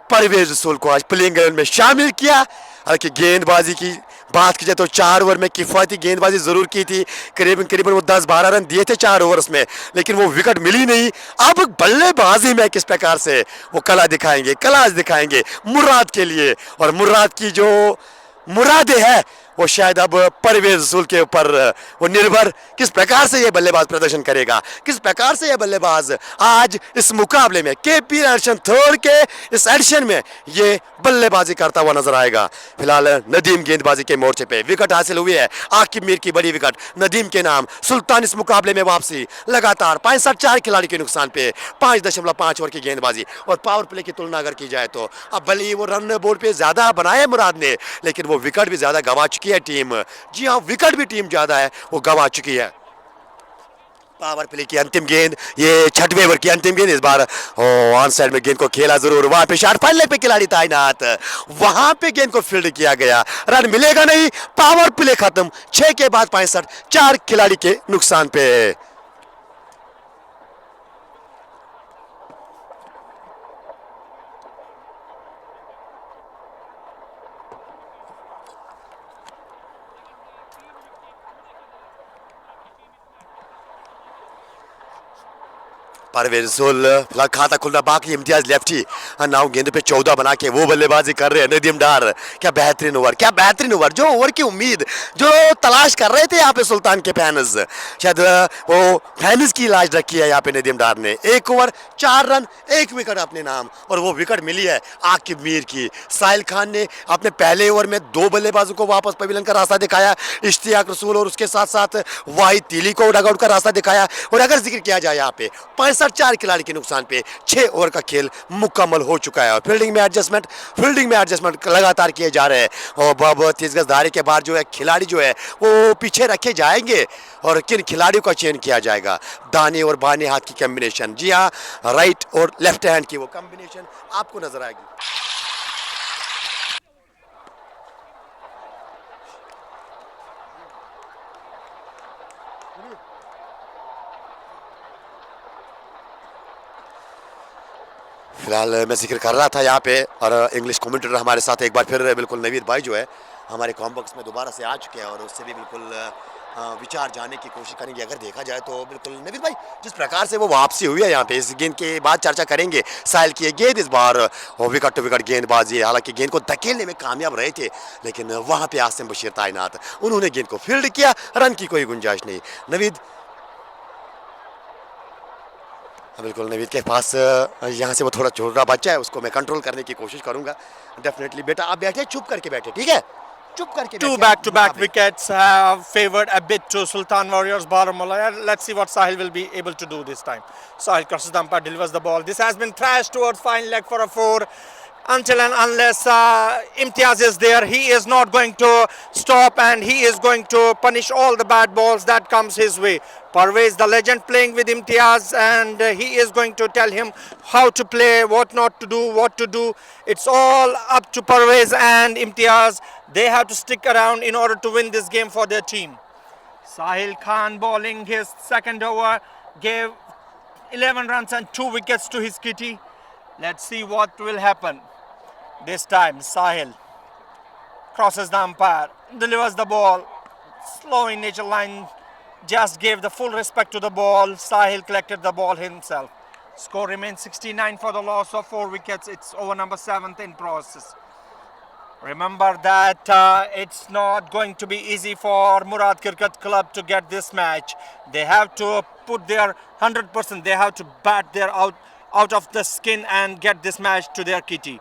परवेज रसूल को आज प्लेइंग 11 में शामिल किया। हालांकि गेंदबाजी की बात की जाए तो 4 ओवर में किफायती गेंदबाजी जरूर की थी, करीबन वो 10-12 रन दिए थे 4 ओवर्स में, लेकिन वो विकेट मिली नहीं। अब बल्लेबाजी में किस प्रकार से वो कला दिखाएंगे मुराद के लिए, और मुराद की जो मुरादे है वो शायद अब परवेज रसूल के ऊपर वो निर्भर, किस प्रकार से ये बल्लेबाज प्रदर्शन करेगा, किस प्रकार से ये बल्लेबाज आज इस मुकाबले में केपी एडिशन थर्ड के इस एडिशन में ये बल्लेबाजी करता हुआ नजर आएगा। फिलहाल नदीम गेंदबाजी के मोर्चे पे विकेट हासिल हुई है, आकिब मीर की बड़ी विकेट नदीम के नाम। सुल्तान इस मुकाबले में वापसी, लगातार 65 खिलाड़ी के नुकसान पे 5.5 ओवर की गेंदबाजी और पावर प्ले की तुलना अगर की जाए तो अब भले ही वो रन बोर्ड पे ज्यादा बनाए मुराद ने, लेकिन वो विकेट भी ज्यादा गंवा चुकी है टीम। जी हाँ, विकेट भी टीम ज्यादा है वो गंवा चुकी है। पावर प्ले की अंतिम गेंद, ये 6वें ओवर की अंतिम गेंद, इस बार ऑन साइड में गेंद को खेला जरूर, वहां पे शॉट फाइनल पे खिलाड़ी तैनात, वहां पे गेंद को फील्ड किया गया, रन मिलेगा नहीं, पावर प्ले खत्म। 6 के बाद 65, 4 खिलाड़ी के नुकसान पे। परवेज रसूल फिलहाल खाता खुलना बाकी, इम्तियाज लेफ्टी नाउ गेंद पे 14 बना के वो बल्लेबाजी कर रहे हैं नदीम डार। क्या बेहतरीन ओवर, जो ओवर की उम्मीद जो तलाश कर रहे थे यहाँ पे सुल्तान के फैंस, शायद वो फैंस की इलाज रखी है यहाँ पे नदीम डार ने। 1 ओवर 4 रन 1 विकेट अपने नाम, और वो विकेट मिली है आकिब मीर की। साहिल खान ने अपने पहले ओवर में 2 बल्लेबाजों को वापस पेविलियन का रास्ता दिखाया, इश्तियाक रसूल और उसके साथ साथ वाहिद तीली को डगआउट का रास्ता दिखाया। और अगर जिक्र किया जाए यहाँ पे 4 खिलाड़ी के नुकसान पे 6 ओवर का खेल मुकम्मल हो चुका है। फील्डिंग में एडजस्टमेंट लगातार किए जा रहे हैं और अब 30 गज दायरे के बाद जो है खिलाड़ी जो है वो पीछे रखे जाएंगे और किन खिलाड़ियों का चयन किया जाएगा। दाने और बाने हाथ की कॉम्बिनेशन, जी हाँ, राइट और लेफ्ट हैंड की वो कॉम्बिनेशन आपको नजर आएगी। फिलहाल मैं जिक्र कर रहा था यहाँ पे, और इंग्लिश कमेंटेटर हमारे साथ एक बार फिर बिल्कुल नवीद भाई जो है हमारे कॉम्बॉक्स में दोबारा से आ चुके हैं और उससे भी बिल्कुल विचार जानने की कोशिश करेंगे। अगर देखा जाए तो बिल्कुल नवीद भाई जिस प्रकार से वो वापसी हुई है यहाँ पे, इस गेंद के बाद चर्चा करेंगे। साहिल की गेंद इस बार विकेट टू विकेट गेंदबाजी, हालांकि गेंद को धकेलने में कामयाब रहे थे, लेकिन वहाँ पे आसिम बशीर तैनात, उन्होंने गेंद को फील्ड किया, रन की कोई गुंजाइश नहीं। नवीद, बिल्कुल नवीद के पास यहाँ से वो थोड़ा छोटा बच्चा है, उसको मैं कंट्रोल करने की कोशिश करूँगा डेफिनेटली। बेटा आप बैठे, चुप करके बैठे, ठीक है, चुप करके Two बैठ के back-to-back मुकाबले। wickets have favored a bit to Sultan Warriors Baramulla. Let's see what Sahil will be able to do this time. Sahil crosses the umpire, delivers the ball. This has been thrashed towards fine leg for a four. Until and unless Imtiaz is there, he is not going to stop, and he is going to punish all the bad balls that comes his way. Parvez, the legend, playing with Imtiaz, and he is going to tell him how to play, what not to do, what to do. It's all up to Parvez and Imtiaz. They have to stick around in order to win this game for their team. Sahil Khan bowling his second over, gave 11 runs and 2 wickets to his kitty. Let's see what will happen. This time Sahil crosses the umpire, delivers the ball, slow in nature line, just gave the full respect to the ball. Sahil collected the ball himself. Score remains 69 for the loss of 4 wickets. It's over number 7th in process. Remember that it's not going to be easy for Murad Cricket Club to get this match. They have to put their 100%. They have to bat their out of the skin and get this match to their kitty.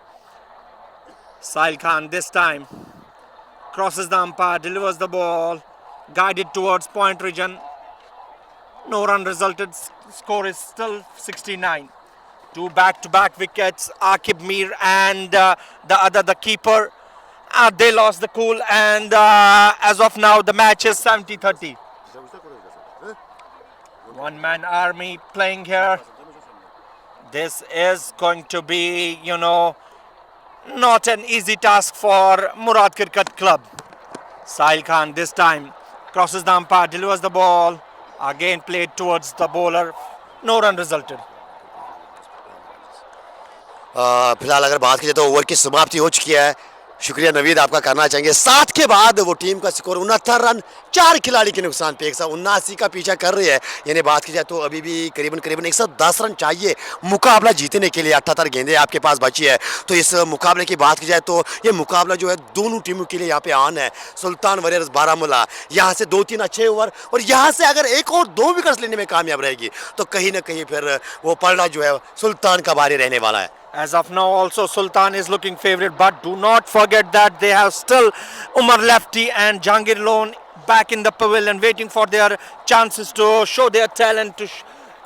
Sahil Khan this time crosses the umpire, delivers the ball, guided towards point region. No run resulted. Score is still 69. 2 back-to-back wickets. Akib Mir and the keeper. They lost the cool, and as of now the match is 70-30. One-man army playing here. This is going to be, not an easy task for Murad Cricket Club. Sahil Khan this time crosses the umpire, delivers the ball. Again played towards the bowler. No run resulted. फिलहाल अगर बात की जाए तो over की समाप्ति हो चुकी है। शुक्रिया नवीद आपका करना चाहेंगे। 7 के बाद वो टीम का स्कोर 69 रन 4 खिलाड़ी के नुकसान पे 179 का पीछा कर रही है। यानी बात की जाए तो अभी भी करीबन 110 रन चाहिए मुकाबला जीतने के लिए। 78 गेंदें आपके पास बची है। तो इस मुकाबले की बात की जाए तो ये मुकाबला जो है दोनों टीमों के लिए यहाँ पे ऑन है। सुल्तान वॉरियर्स बारामूला यहाँ से 2-3 अच्छे ओवर और यहाँ से अगर एक और 2 विकेट्स लेने में कामयाब रहेगी तो कहीं ना कहीं फिर वो पलड़ा जो है सुल्तान का बारी रहने वाला है। As of now, also Sultan is looking favorite, but do not forget that they have still Umar Lefty and Jahangir Lone back in the pavilion, waiting for their chances to show their talent, to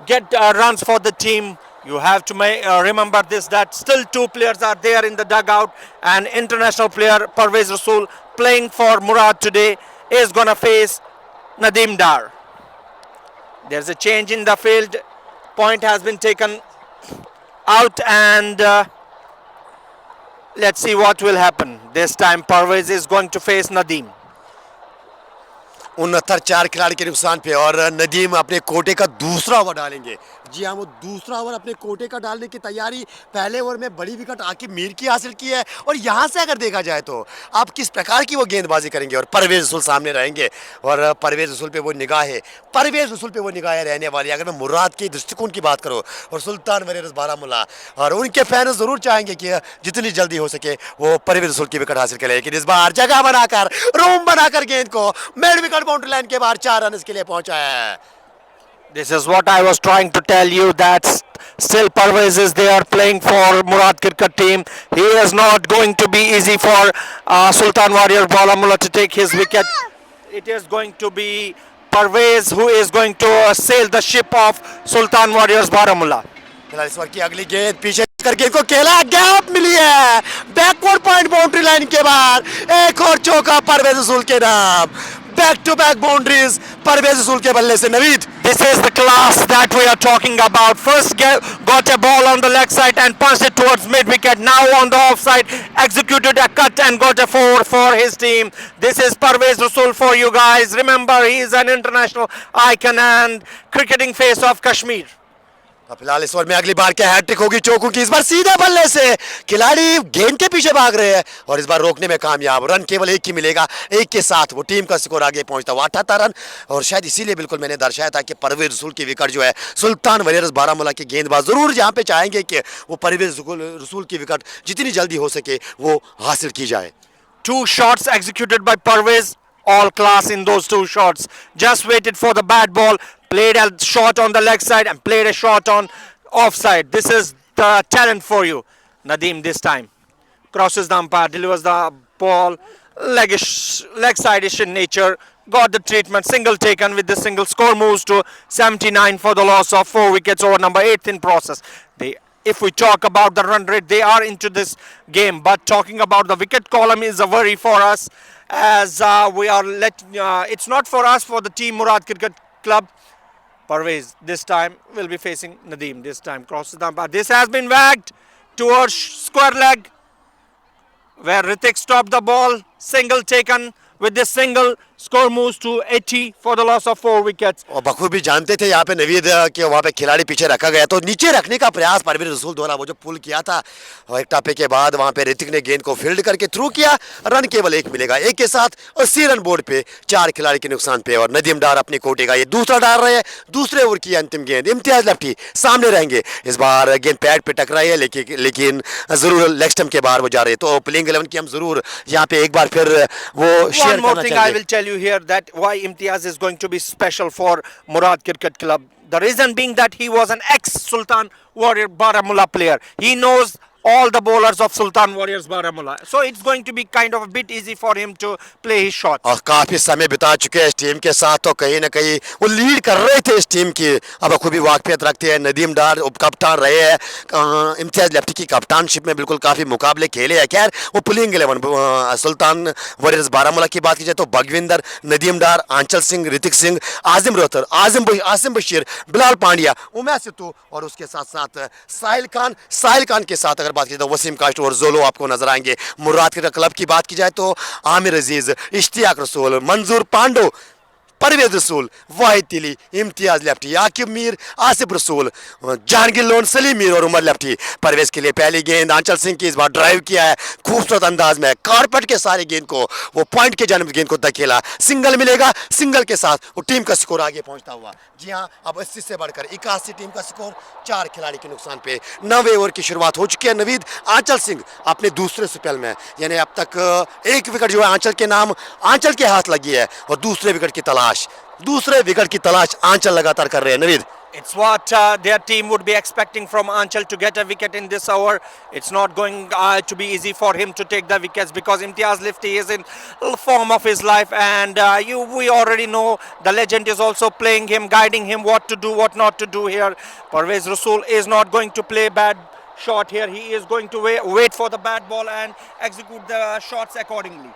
get runs for the team. You have to remember this, that still 2 players are there in the dugout. An international player, Parvez Rasool, playing for Murad today, is going to face Nadeem Dar. There's a change in the field. Point has been taken out, and let's see what will happen. This time Parvez is going to face Nadeem. 69 4 खिलाड़ी के नुकसान पे और नदीम अपने कोटे का दूसरा over डालेंगे। जी हाँ, वो दूसरा ओवर अपने कोटे का डालने की तैयारी। पहले ओवर में बड़ी विकेट आकिब मीर की हासिल की है और यहाँ से अगर देखा जाए तो आप किस प्रकार की वो गेंदबाजी करेंगे और परवेज रसूल सामने रहेंगे और परवेज रसूल पे वो निगाहें रहने वाली। अगर मैं मुराद के दृष्टिकोण की बात करूँ और सुल्तान वॉरियर्स बारामूला और उनके फैन ज़रूर चाहेंगे कि जितनी जल्दी हो सके वो परवेज रसूल की विकेट हासिल करें, लेकिन इस बार जगह बनाकर रूम बनाकर गेंद को मिड विकेट बाउंड्री लाइन के बाहर 4 रन के लिए पहुंचाया है। This is what I was trying to tell you, that still Parvez is there playing for Murad Cricket team. He is not going to be easy for Sultan Warrior Baramulla to take his wicket. It is going to be Parvez who is going to sail the ship of Sultan Warriors Baramulla. फिलहाल इस वक्त की अगली गेंद पीछे करके इनको खेला, गैप मिली है बैकवर्ड पॉइंट बाउंड्री लाइन के बाहर। एक और चौका परवेज रसूल के नाम। Back to back boundaries Parvez Rasool के बल्ले से। Naveed, This is the class that we are talking about. First got a ball on the leg side and punched it towards mid wicket. Now on the offside, executed a cut and got a 4 for his team. This is Parvez Rasool for you guys. Remember, he is an international icon and cricketing face of Kashmir. फिलहाल इस over में अगली बार क्या hat trick होगी चौकों की। इस बार सीधे बल्ले से खिलाड़ी गेंद के पीछे भाग रहे हैं और इस बार रोकने में कामयाब। रन केवल एक ही मिलेगा, एक के साथ वो टीम का स्कोर आगे पहुंचता हुआ 78 रन। और शायद इसीलिए बिल्कुल मैंने दर्शाया था कि परवेज रसूल की विकेट जो है सुल्तान वॉरियर्स बारामूला के गेंदबाज जरूर यहाँ पे चाहेंगे कि वो परवेज रसूल की विकेट जितनी जल्दी हो सके वो हासिल की जाए। 2 shots executed by Parvez. All class in those 2 shots. Just waited for the bad ball, played a shot on the leg side and played a shot on offside. This is the talent for you. Nadeem this time crosses the umpire, delivers the ball. leg side-ish in nature. Got the treatment, single taken with the single score moves to 79 for the loss of 4 wickets over number 8 in process. If we talk about the run rate, they are into this game. But talking about the wicket column is a worry for us, as we are it's not for us, for the team Murad Cricket Club. Parvez this time will be facing Nadeem. This time crosses the umpire. This has been wagged towards square leg, where Ritik stopped the ball. Single taken with this single. Score moves to 80 for the loss of 4 wickets. और बखूबी जानते थे यहाँ पे नवीद कि वहाँ पे खिलाड़ी पीछे रखा गया, तो नीचे रखने का प्रयास परवेज रसूल द्वारा वो जो पुल किया था, और एक टापे के बाद वहाँ पे ऋतिक ने गेंद को फील्ड करके थ्रू किया। रन केवल एक मिलेगा, एक के साथ 80 रन बोर्ड पे 4 खिलाड़ी के नुकसान पे। और नदीम डार अपनी कोटे का ये दूसरा डाल रहे हैं, दूसरे ओवर की अंतिम गेंद। इम्तियाज लफ्टी सामने रहेंगे, इस बार गेंद पैड पे टकराई है, लेकिन जरूर लेग स्टंप के बाहर वो जा रहे हैं। तो प्लेइंग 11 की हम जरूर यहाँ पे एक बार फिर वो शेयर करना I चाहेंगे। will tell you here that why Imtiaz is going to be special for Murad Cricket Club. The reason being that he was an ex-Sultan Warrior Baramulla player. He knows all the bowlers of Sultan Warriors Baramulla. So it's going to be kind of a bit easy for him to play his shots. और काफी समय बिता चुके हैं इस team के साथ, तो कहीं ना कहीं वो लीड कर रहे थे इस टीम की। अब खूबी वाकफियत रखते हैं। नदीम डार उप कप्तान रहे हैं, इम्तियाज लेफ्टी की कप्तानशिप में बिल्कुल काफी मुकाबले खेले हैं। खैर वो पुलिंग 11 सुल्तान वॉरियर्स बारामूला की बात की जाए तो भगविंदर, नदीम डार, आंचल सिंह, ऋतिक सिंह, आजिम रोहतर, आसिम बशीर, बिलाल पांड्या, उमैर सिद्धू और उसके साथ साथ साहिल खान के साथ अगर बात की जाए तो वसीम कास्ट और जोलो आपको नजर आएंगे। मुराद क्रिकेट क्लब की बात की जाए तो आमिर अजीज, इश्तियाक रसूल, मंजूर पांडो, परवेज रसूल, वाहिद तिली, इम्तियाज लेफ्टी, आकिब मीर, आसिफ रसूल, जहांगीर लोन, सलीम मीर और उमर लेफ्टी। परवेज के लिए पहली गेंद आंचल सिंह की इस बार ड्राइव किया है खूबसूरत अंदाज में, कारपेट के सारे गेंद को वो पॉइंट के जानब गेंद को धकेला। सिंगल मिलेगा, सिंगल के साथ वो टीम का स्कोर आगे पहुंचता हुआ। जी हाँ, अब 80 से बढ़कर 81 टीम का स्कोर, 4 खिलाड़ी के नुकसान पे 9वें ओवर की शुरुआत हो चुकी है। नवीद आंचल सिंह अपने दूसरे स्पेल में, यानी अब तक एक विकेट जो है आंचल के नाम, आंचल के हाथ लगी है और दूसरे विकेट की तलाश आंचल लगातार कर रहे हैं। Naveed, It's what their team would be expecting from Anchal to get a wicket in this hour. It's not going to be easy for him to take the wickets because Imtiaz Lifty is in form of his life, and we already know the legend is also playing him, guiding him what to do, what not to do here. Parvez Rasool is not going to play bad shot here. He is going to wait for the bad ball and execute the shots accordingly.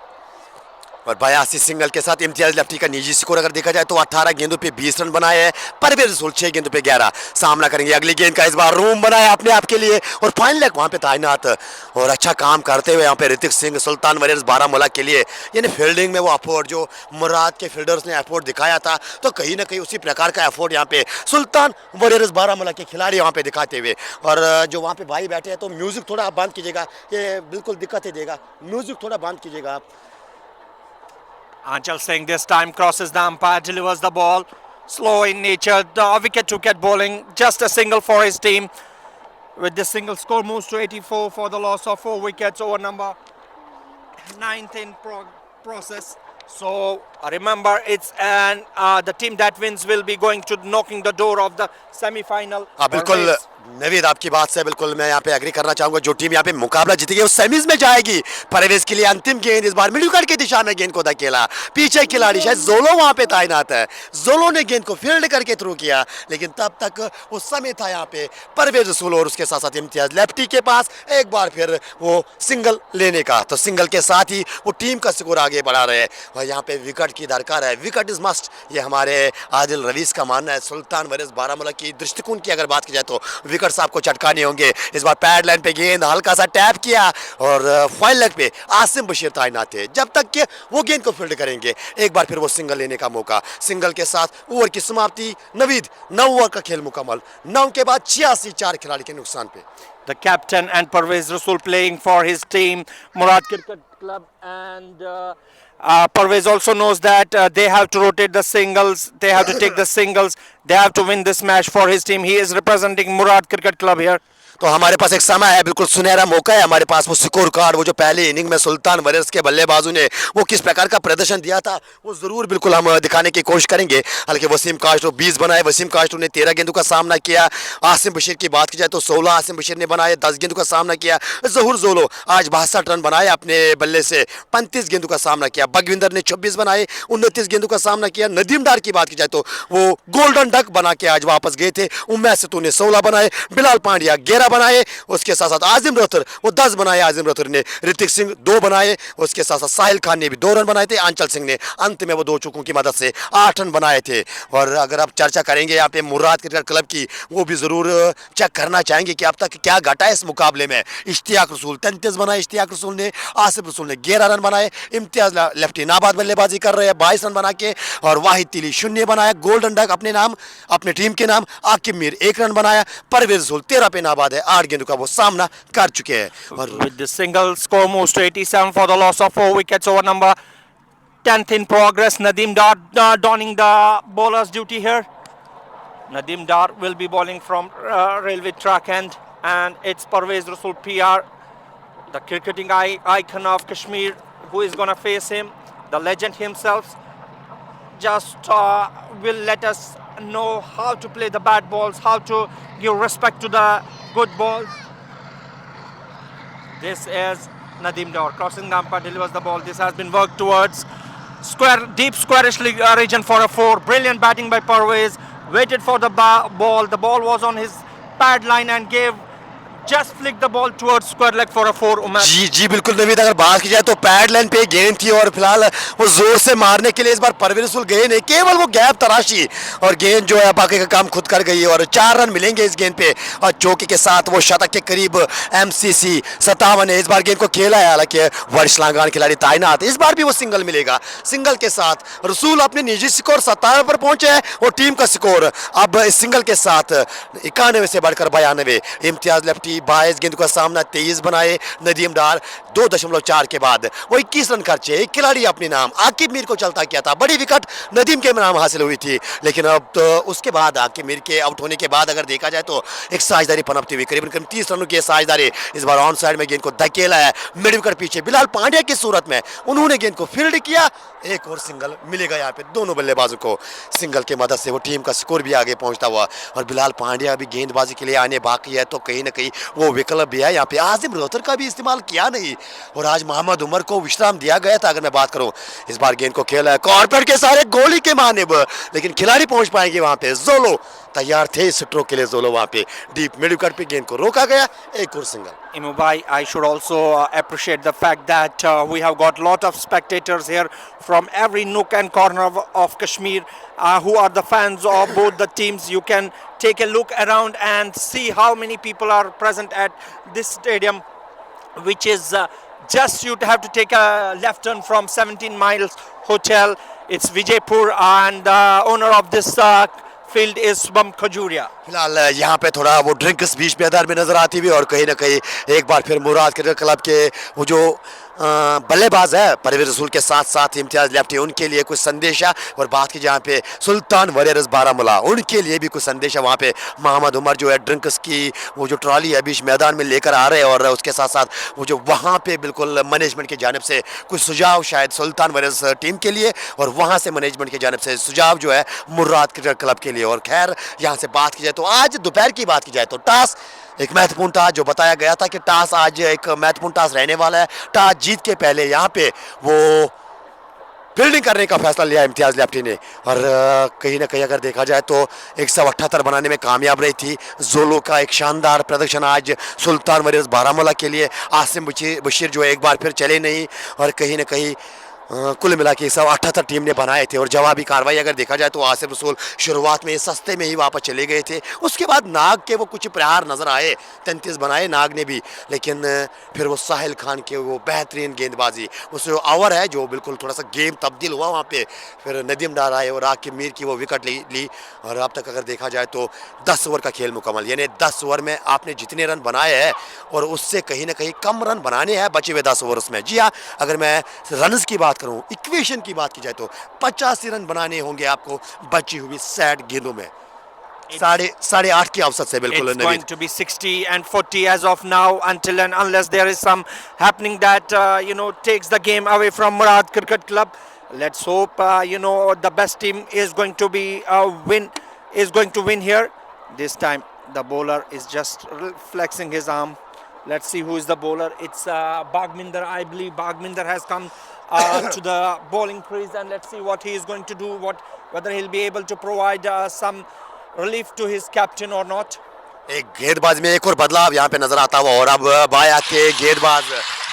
और 82 single के साथ Imtiaz lefty का निजी score अगर देखा जाए तो 18 गेंदों पे 20 रन बनाए हैं। परवेज रसूल 6 गेंदों पे 11। सामना करेंगे अगली गेंद का, इस बार रूम बनाया अपने आप के लिए और फाइनल लेग वहाँ पे तैनात और अच्छा काम करते हुए यहाँ पे ऋतिक सिंह सुल्तान वॉरियर्स बारामूला के लिए, यानी फील्डिंग में वो अफोर्ड जो मुराद के फील्डर्स ने अफोर्ड दिखाया था, तो कहीं ना कहीं उसी प्रकार का अफोर्ड यहाँ पे सुल्तान वॉरियर्स बारामूला के खिलाड़ी वहाँ पे दिखाते हुए। और जो वहाँ पे भाई बैठे हैं तो म्यूजिक थोड़ा आप बंद कीजिएगा, ये बिल्कुल दिक्कत देगा, म्यूजिक थोड़ा बंद कीजिएगा आप। Anchal Singh this time crosses the umpire, delivers the ball. Slow in nature, the wicket-to-wicket bowling, just a single for his team. With this single, score moves to 84 for the loss of 4 wickets over number 9th in process. So remember, it's the team that wins will be going to knocking the door of the semi-final. बिल्कुल नवीद, आपकी बात से बिल्कुल मैं यहाँ पे agree करना चाहूंगा। जो टीम यहाँ पे मुकाबला जीतेगी वो सेमीज में जाएगी। परवेज के लिए अंतिम गेंद, इस बार मिड विकेट की दिशा में गेंद को धकेला, पीछे खिलाड़ी शायद जोलो वहाँ पे तैनात है, जोलो ने गेंद को फील्ड करके थ्रू किया, लेकिन तब तक वो समय था यहाँ पे परवेज रसूल और उसके साथ साथ इम्तियाज लेफ्टी के पास एक बार फिर वो सिंगल लेने का। तो सिंगल के साथ ही वो टीम का स्कोर आगे बढ़ा रहे हैं और यहाँ पे विकेट की दरकार है, विकेट इज मस्ट, ये हमारे आदिल रवीज का मानना है। सुल्तान वॉरियर्स बारामूला की दृष्टिकोण की अगर बात की जाए तो विकेट्स आपको चटकाने होंगे। इस बार पैड लाइन पे गेंद हल्का सा टैप किया और फाइनल लेग पे आसिम बशीर तैनात थे, जब तक कि वो गेंद को फील्ड करेंगे एक बार फिर वो सिंगल लेने का मौका। सिंगल के साथ ओवर की समाप्ति। नवीद, 9 ओवर का खेल मुकम्मल, 9 के बाद 86, 4 खिलाड़ी के नुकसान पे। The captain and Parvez Rasool playing for his team, Murad Cricket Club, and Parvez also knows that they have to rotate the singles, they have to take the singles, they have to win this match for his team. He is representing Murad Cricket Club here. तो हमारे पास एक समय है, बिल्कुल सुनहरा मौका है हमारे पास। वो स्कोर कार्ड, वो जो पहले इनिंग में सुल्तान वॉरियर्स के बल्लेबाजों ने वो किस प्रकार का प्रदर्शन दिया था, वो जरूर बिल्कुल हम दिखाने की कोशिश करेंगे। हालांकि वसीम कास्ट्रो 20 बनाए, वसीम कास्ट्रो ने 13 गेंदों का सामना किया। आसिम बशीर की बात की जाए तो 16 आसिम बशीर ने बनाए, 10 गेंदों का सामना किया। जहूर जोलो आज 62 रन बनाए अपने बल्ले से, 35 गेंदों का सामना किया। बगविंदर ने 26 बनाए, 29 गेंदों का सामना किया। नदीम डार की बात की जाए तो वो गोल्डन डक बना के आज वापस गए थे। उम्मीद से तूने 16 बनाए, बिलाल पांड्या 11 बनाए, उसके साथ साथ आजिम रथर वो 10 बनाए। आजिम रथर ने, ऋतिक सिंह 2 बनाए, उसके साथ साथ साहिल खान ने भी 2 रन बनाए थे। आंचल सिंह ने अंत में वो 2 चौकों की मदद से 8 रन बनाए थे। और अगर आप चर्चा करेंगे यहाँ पे मुराद क्रिकेट क्लब की, वो भी जरूर चेक करना चाहेंगे कि अब तक क्या घटा है इस मुकाबले में। इश्तियाक रसूल 33 बनाए, इश्तियाक रसूल ने, आसिफ रसूल ने 11 रन बनाए। इम्तियाज लेफ्टी नाबाद बल्लेबाजी कर रहे हैं 22 रन बना के। और वाहिद तिली 0 बनाया, गोल्डन डक अपने नाम, अपने टीम के नाम। आकिब मीर 1 रन बनाया। परवेज रसूल 13 पे नाबाद है, 8 गेंदों का वो सामना कर चुके हैं। और With the single score moves to 87 for the loss of 4 wickets over number 10th in progress. Nadeem Dar donning the bowler's duty here. Nadeem Dar will be bowling from railway track end, and it's Parvez Rasul PR, the cricketing icon of Kashmir, who is going to face him. The legend himself just will let us know how to play the bad balls, how to give respect to the good balls. This is Nadeem Dar crossing the umpire, delivers the ball. This has been worked towards square, deep squarish region for a 4. Brilliant batting by Parvez. Waited for the ball. The ball was on his pad line and gave just flicked the ball towards square leg for a 4. Umar. जी जी बिल्कुल नवीद, अगर बात की जाए तो pad line पे गेंद थी और फिलहाल वो जोर से मारने के लिए इस बार परवेज रसूल गए नहीं, केवल वो गैप तराशी और गेंद जो है बाकी का काम खुद कर गई है। और 4 रन मिलेंगे इस गेंद पे और चौके के साथ वो शतक के करीब। एमसीसी 57 ने इस बार गेंद को खेला है, हालांकि वर्षलांगान खिलाड़ी तैनात, इस बार भी वो सिंगल मिलेगा। सिंगल के साथ रसूल अपने निजी स्कोर 57 पर पहुंचे हैं और टीम का स्कोर अब इस सिंगल के साथ 91 से बढ़कर 92। इम्तियाज लेफ्टी 22 गेंद का सामना 23 बनाए। नदीम डार 2.4 के बाद वो 21 रन खर्चे। एक खिलाड़ी अपने नाम आकिब मीर को चलता किया था, बड़ी विकेट नदीम के नाम हासिल हुई थी, लेकिन अब तो उसके बाद आकिब मीर के आउट होने के बाद अगर देखा जाए तो एक साझेदारी पनपती हुई, करीबन 30 रनों की साझेदारी। इस बार ऑन साइड में गेंद को धकेला है मिड विकेट पीछे बिलाल पांड्या की सूरत में, उन्होंने गेंद को फील्ड किया। एक और सिंगल मिलेगा यहाँ पे दोनों बल्लेबाजों को। सिंगल की मदद से वो टीम का स्कोर भी आगे पहुंचता हुआ और बिलाल पांड्या अभी गेंदबाजी के लिए आने बाकी है, तो कहीं ना कहीं वो विकल्प भी है यहाँ पे। आजिम रोहतर का भी इस्तेमाल किया नहीं और आज मोहम्मद उमर को विश्राम दिया गया था। अगर मैं बात करूं, इस बार गेंद को खेला है कॉर्पोरेट के सारे गोली के मानिब, लेकिन खिलाड़ी पहुंच पाएंगे वहां पे। जोलो तैयार थे स्ट्रोक के लिए, जोलो वहां पे डीप मिड विकेट पे गेंद को रोका गया। एक और single. Imubai, I should also appreciate the fact that we have got lot of spectators here from every nook and corner of Kashmir who are the fans of both the teams. You can take a look around and see how many people are present at this stadium, which is just you have to take a left turn from 17 Miles Hotel. It's Vijaypur, and the owner of this field is Subham Khajuria. फिलहाल यहाँ पे थोड़ा वो drinks बीच मैदान में नजर आती हुई और कहीं ना कहीं एक बार फिर मुराद क्रिकेट क्लब के वो जो बल्लेबाज है परवेज रसूल के साथ साथ इम्तियाज लेफ्टी, उनके लिए कुछ संदेशा। और बात की जहाँ पे सुल्तान वॉरियर्स बारामूला, उनके लिए भी कुछ संदेशा। वहाँ पे मोहम्मद उमर जो है ड्रिंक्स की वो जो ट्रॉली है बीच मैदान में लेकर आ रहे हैं और उसके साथ साथ वो जो वहाँ पे बिल्कुल मैनेजमेंट की जानिब से कुछ सुझाव शायद सुल्तान वॉरियर्स टीम के लिए और वहाँ से मैनेजमेंट की जानिब से सुझाव जो है मुराद क्रिकेट क्लब के लिए। और खैर यहाँ से बात की जाए तो आज दोपहर की बात की जाए तो टॉस एक महत्वपूर्ण टास जो बताया गया था कि टास आज एक महत्वपूर्ण टास रहने वाला है। टास जीत के पहले यहाँ पे वो फील्डिंग करने का फैसला लिया इम्तियाज लेफ्टी ने और कहीं ना कहीं अगर देखा जाए तो 178 बनाने में कामयाब रही थी। जोलो का एक शानदार प्रदर्शन आज सुल्तान वॉरियर्स बारामूला के लिए। आसिम बशीर जो एक बार फिर चले नहीं और कहीं ना कहीं कुल मिला के 178 टीम ने बनाए थे। और जवाबी कार्रवाई अगर देखा जाए तो आसिफ रसूल शुरुआत में सस्ते में ही वापस चले गए थे, उसके बाद नाग के वो कुछ प्रहार नज़र आए, 33 बनाए नाग ने भी, लेकिन फिर वो साहिल खान के वो बेहतरीन गेंदबाजी, उस ओवर है जो बिल्कुल थोड़ा सा गेम तब्दील हुआ वहाँ पे। फिर नदीम डार आए और आकिब मीर की वो विकेट ली और अब तक अगर देखा जाए तो 10 ओवर का खेल मुकम्मल, यानी 10 ओवर में आपने जितने रन बनाए हैं और उससे कहीं ना कहीं कम रन बनाने हैं बचे हुए 10 ओवर्स में। जी हाँ, अगर मैं रन्स की बात करूं, इक्वेशन की बात की जाए तो 85 रन बनाने होंगे आपको बची हुई 60 गेंदों में। साढ़े आठ की औसत से बिल्कुल It's going Naveed. to be 60 and 40 as of now, until and unless there is some happening that takes the game away from Murad Cricket Club. Let's hope the best team is going to be win here. This time the bowler is just flexing his arm. Let's see who is the bowler. It's Bagminder. I believe Bagminder has come to the bowling crease, and let's see what he is going to do. Whether he'll be able to provide some relief to his captain or not. एक गेंदबाज में एक और बदलाव यहाँ पे नजर आता हुआ, और अब बाया के गेंदबाज,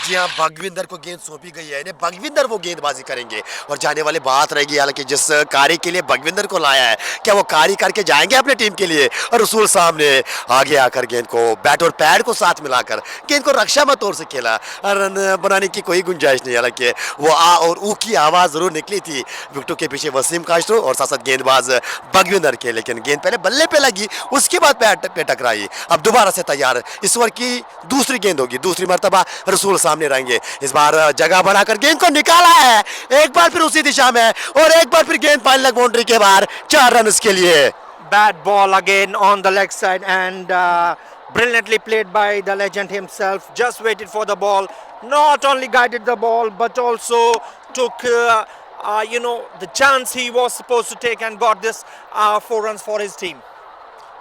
जी हाँ, भगविंदर को गेंद सौंपी गई है। इन्हें भगविंदर वो गेंदबाजी करेंगे, और जाने वाली बात रहेगी हालांकि जिस कार्य के लिए भगविंदर को लाया है, क्या वो कार्य करके जाएंगे अपने टीम के लिए। और रसूल सामने आगे आकर गेंद को बैट और पैड को साथ मिलाकर गेंद को रक्षा मत तौर से खेला, रन बनाने की कोई गुंजाइश नहीं। हालांकि वो आ और ऊ की आवाज जरूर निकली थी विकेटों के पीछे वसीम काश्रो और साथ साथ गेंदबाज भगविंदर के, लेकिन गेंद पहले बल्ले पे लगी, उसके बाद पैड पे टकराई। अब दोबारा से तैयार, इस ओवर की दूसरी गेंद होगी, दूसरी मर्तबा रसूल सामने रहेंगे। इस बार जगह बनाकर गेंद को निकाला है, एक बार फिर उसी दिशा में, और एक बार फिर गेंद फाइनल लेग बाउंड्री के बाहर, 4 रन के लिए। Bad ball again on the leg side, and brilliantly played by the legend himself. Just waited for the ball, not only guided the ball but also took the chance he was supposed to take and got this 4 runs for his team.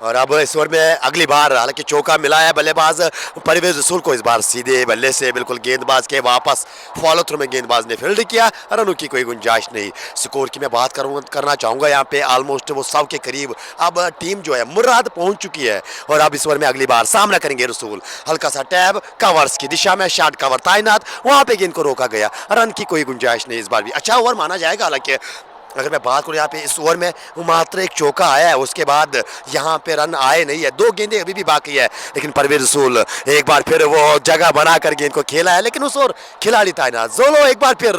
और अब इस over में अगली बार हालांकि चौका मिला है बल्लेबाज परवेज रसूल को, इस बार सीधे बल्ले से बिल्कुल गेंदबाज के वापस फॉलो थ्रू में गेंदबाज ने फील्ड किया, रनों की कोई गुंजाइश नहीं। स्कोर की मैं बात करना चाहूँगा यहाँ पे, ऑलमोस्ट वो 100 के करीब अब टीम जो है मुराद पहुँच चुकी है। और अब इस ओवर में अगली बार सामना करेंगे रसूल, हल्का सा टैब कवर्स की दिशा में, शॉर्ट कवर तैनात, वहाँ पे गेंद को रोका गया, रन की कोई गुंजाइश नहीं। इस बार भी अच्छा ओवर माना जाएगा। हालांकि अगर मैं बात करूँ यहाँ पे इस ओवर में मात्र एक चौका आया है, उसके बाद यहाँ पे रन आए नहीं है, 2 गेंदें अभी भी बाकी है, लेकिन परवेज रसूल एक बार फिर वो जगह बनाकर गेंद को खेला है, लेकिन उस ओर खिलाड़ी तैनात जोलो एक बार फिर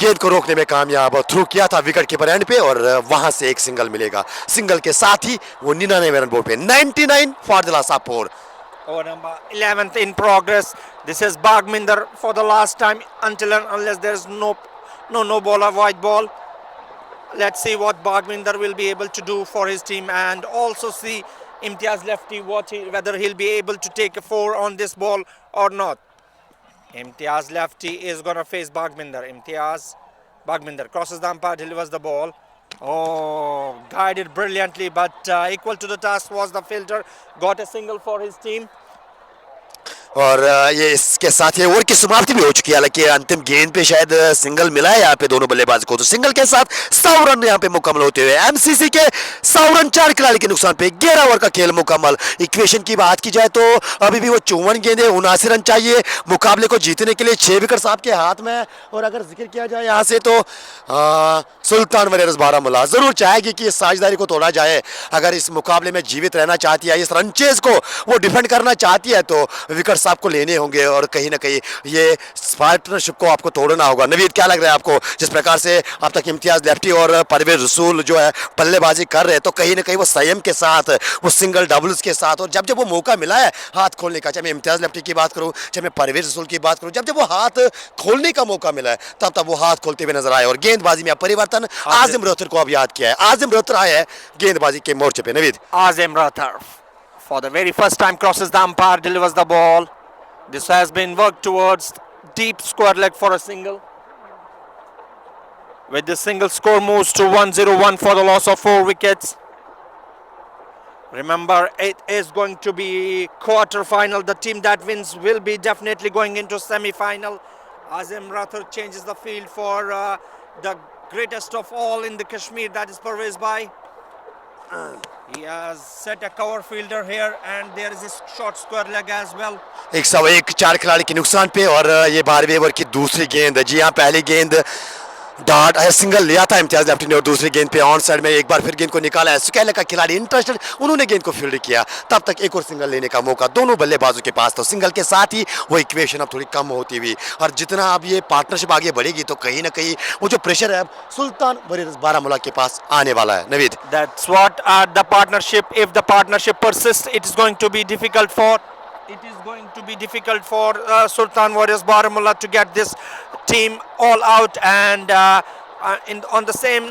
गेंद को रोकने में कामयाब, थ्रू किया था विकेट कीपर एंड पे, और वहां से एक सिंगल मिलेगा। सिंगल के साथ ही वो 99 रन बोर्ड पे, 99 for the last four. Over number 11th in progress. This is Bagminder for the last time, until and unless there's no ball or white ball. Let's see what Bagminder will be able to do for his team, and also see Imtiaz lefty whether he'll be able to take a 4 on this ball or not. Imtiaz lefty is gonna face Bagminder. Bagminder crosses the umpire, delivers the ball. Oh, guided brilliantly, but equal to the task was the fielder. Got a single for his team. और ये इसके साथ ये over की समाप्ति भी हो चुकी है। हालांकि अंतिम गेंद पे शायद सिंगल मिला है यहाँ पे दोनों बल्लेबाज को, तो सिंगल के साथ 100 रन यहाँ पे मुकम्मल होते हुए एमसीसी के 100 रन 4 खिलाड़ी के नुकसान पे 11 ओवर का खेल मुकम्मल। इक्वेशन की बात की जाए तो अभी भी वो 54 गेंदें 79 रन चाहिए मुकाबले को जीतने के लिए, 6 विकेट साहब के हाथ में। और अगर जिक्र किया जाए यहाँ से तो सुल्तान वॉरियर्स बारामूला जरूर चाहेगी कि इस साझेदारी को तोड़ा जाए। अगर इस मुकाबले में जीवित रहना चाहती है, इस रनचेज को वो डिफेंड करना चाहती है, तो विकेट साहब को लेने होंगे, और कहीं ना कहीं ये पार्टनरशिप को आपको तोड़ना होगा। नवीद, क्या लग रहा है आपको, जिस प्रकार से अब तक इम्तियाज लेफ्टी और परवेज रसूल जो है बल्लेबाजी कर रहे हैं, तो कहीं ना कहीं वो संयम के साथ, वो सिंगल डबल्स के साथ, और जब जब वो मौका मिला है हाथ खोलने का, चाहे मैं इम्तियाज लेफ्टी की बात करूं, चाहे मैं परवेज रसूल की बात करूं, जब जब वो हाथ खोलने का मौका मिला है तब तब वो हाथ खोलते हुए नजर आए। और गेंदबाजी में परिवर्तन, आजिम रोहतर को अब याद किया है, आजिम रोहतर आए हैं गेंदबाजी के मोर्चे पे। Naveed, Azim Rathar for the very first time crosses the umpire, delivers the ball. This has been worked towards deep square leg for a single. With the single, score moves to 101 for the loss of 4 wickets. Remember, it is going to be quarter-final. The team that wins will be definitely going into semi-final. Azim Rathar changes the field for the greatest of all in the Kashmir, that is Parvez Bhai. He has set a cover fielder here, and there is a short square leg as well. 101 4 खिलाड़ी के नुकसान पे, और ये 12वें over की दूसरी गेंद। जी हाँ, पहली गेंद डॉट सिंगल लिया था इम्तियाज लेफ्टी ने, और दूसरी गेंद पे ऑन साइड में एक बार फिर गेंद को निकाला है। सुकैला का खिलाड़ी इंटरेस्टेड, उन्होंने गेंद को फील्ड किया, तब तक एक और सिंगल लेने का मौका दोनों बल्लेबाजों के पास। तो सिंगल के साथ ही वो इक्वेशन अब थोड़ी कम होती हुई, और जितना अब ये पार्टनरशिप आगे बढ़ेगी तो कहीं ना कहीं वो जो प्रेशर है अब सुल्तान वॉरियर्स बारामूला के पास आने वाला है। Naveed, That's what the partnership, if the partnership persists, it is going to be difficult for Sultan Warriors Baramulla to get this team all out, and on the same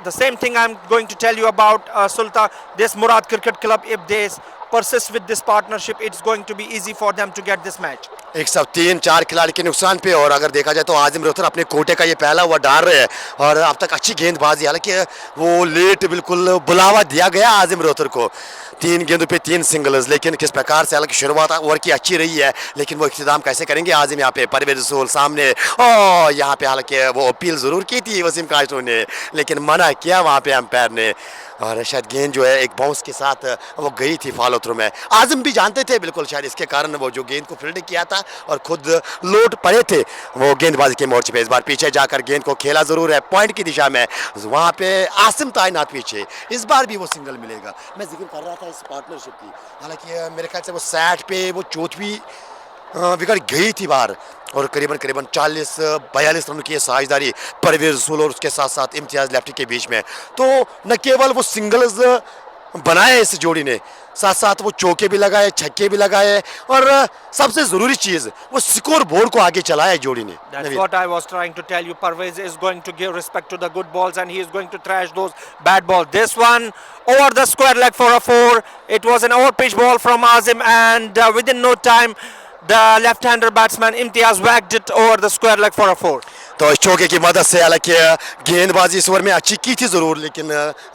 The same thing I'm going to tell you about Sultan. This Murad Cricket Club, if they persist with this partnership, it's going to be easy for them to get this match. 103-4 खिलाड़ी के नुकसान पे, और अगर देखा जाए तो आजिम रोहतन अपने कोटे का ये पहला ओवर डाल रहे हैं और अब तक अच्छी गेंदबाजी, हालांकि वो लेट बिल्कुल बुलावा दिया गया आजिम रोहतन को, 3 गेंदों पे 3 सिंगल्स, लेकिन किस प्रकार से, हालांकि शुरुआत ओवर की अच्छी रही है लेकिन वो इख्तिताम कैसे करेंगे आजिम। यहाँ पे परवेज रसूल सामने, और यहाँ पे हालांकि वो अपील जरूर की थी वसीम काशरू ने लेकिन मना किया वहाँ पे अंपायर ने, और शायद गेंद जो है एक बाउंस के साथ वो गई थी फॉलो थ्रू में। आजम भी जानते थे बिल्कुल, शायद इसके कारण वो जो गेंद को फील्ड किया था और खुद लोट पड़े थे वो गेंदबाजी के मोर्चे पे। इस बार पीछे जाकर गेंद को खेला जरूर है पॉइंट की दिशा में, वहाँ पे आसिम तैनात पीछे, इस बार भी वो सिंगल मिलेगा। मैं जिक्र कर रहा था इस पार्टनरशिप की, हालांकि मेरे ख्याल से वो 60 पे वो चौथी विकेट गई थी बाहर, और करीबन 40-42 रन की साझेदारी परवेज रसूल और उसके साथ साथ इम्तियाज लेफ्टी के बीच में। तो न केवल वो सिंगल्स बनाए इस जोड़ी ने, साथ साथ वो चौके भी लगाए, छक्के भी लगाए, और सबसे जरूरी चीज वो स्कोर बोर्ड को आगे चलाया जोड़ी ने। That's what I was trying to tell you. Parvez is going to give respect to the good balls and he is going to trash those bad balls. This one over the square leg for a 4. It was an over pitch ball from Azim, and within no time the left-hander batsman Imtiaz whacked it over the square leg for a 4. तो इस चौके की मदद से, हालांकि गेंदबाजी इस over में अच्छी की थी ज़रूर, लेकिन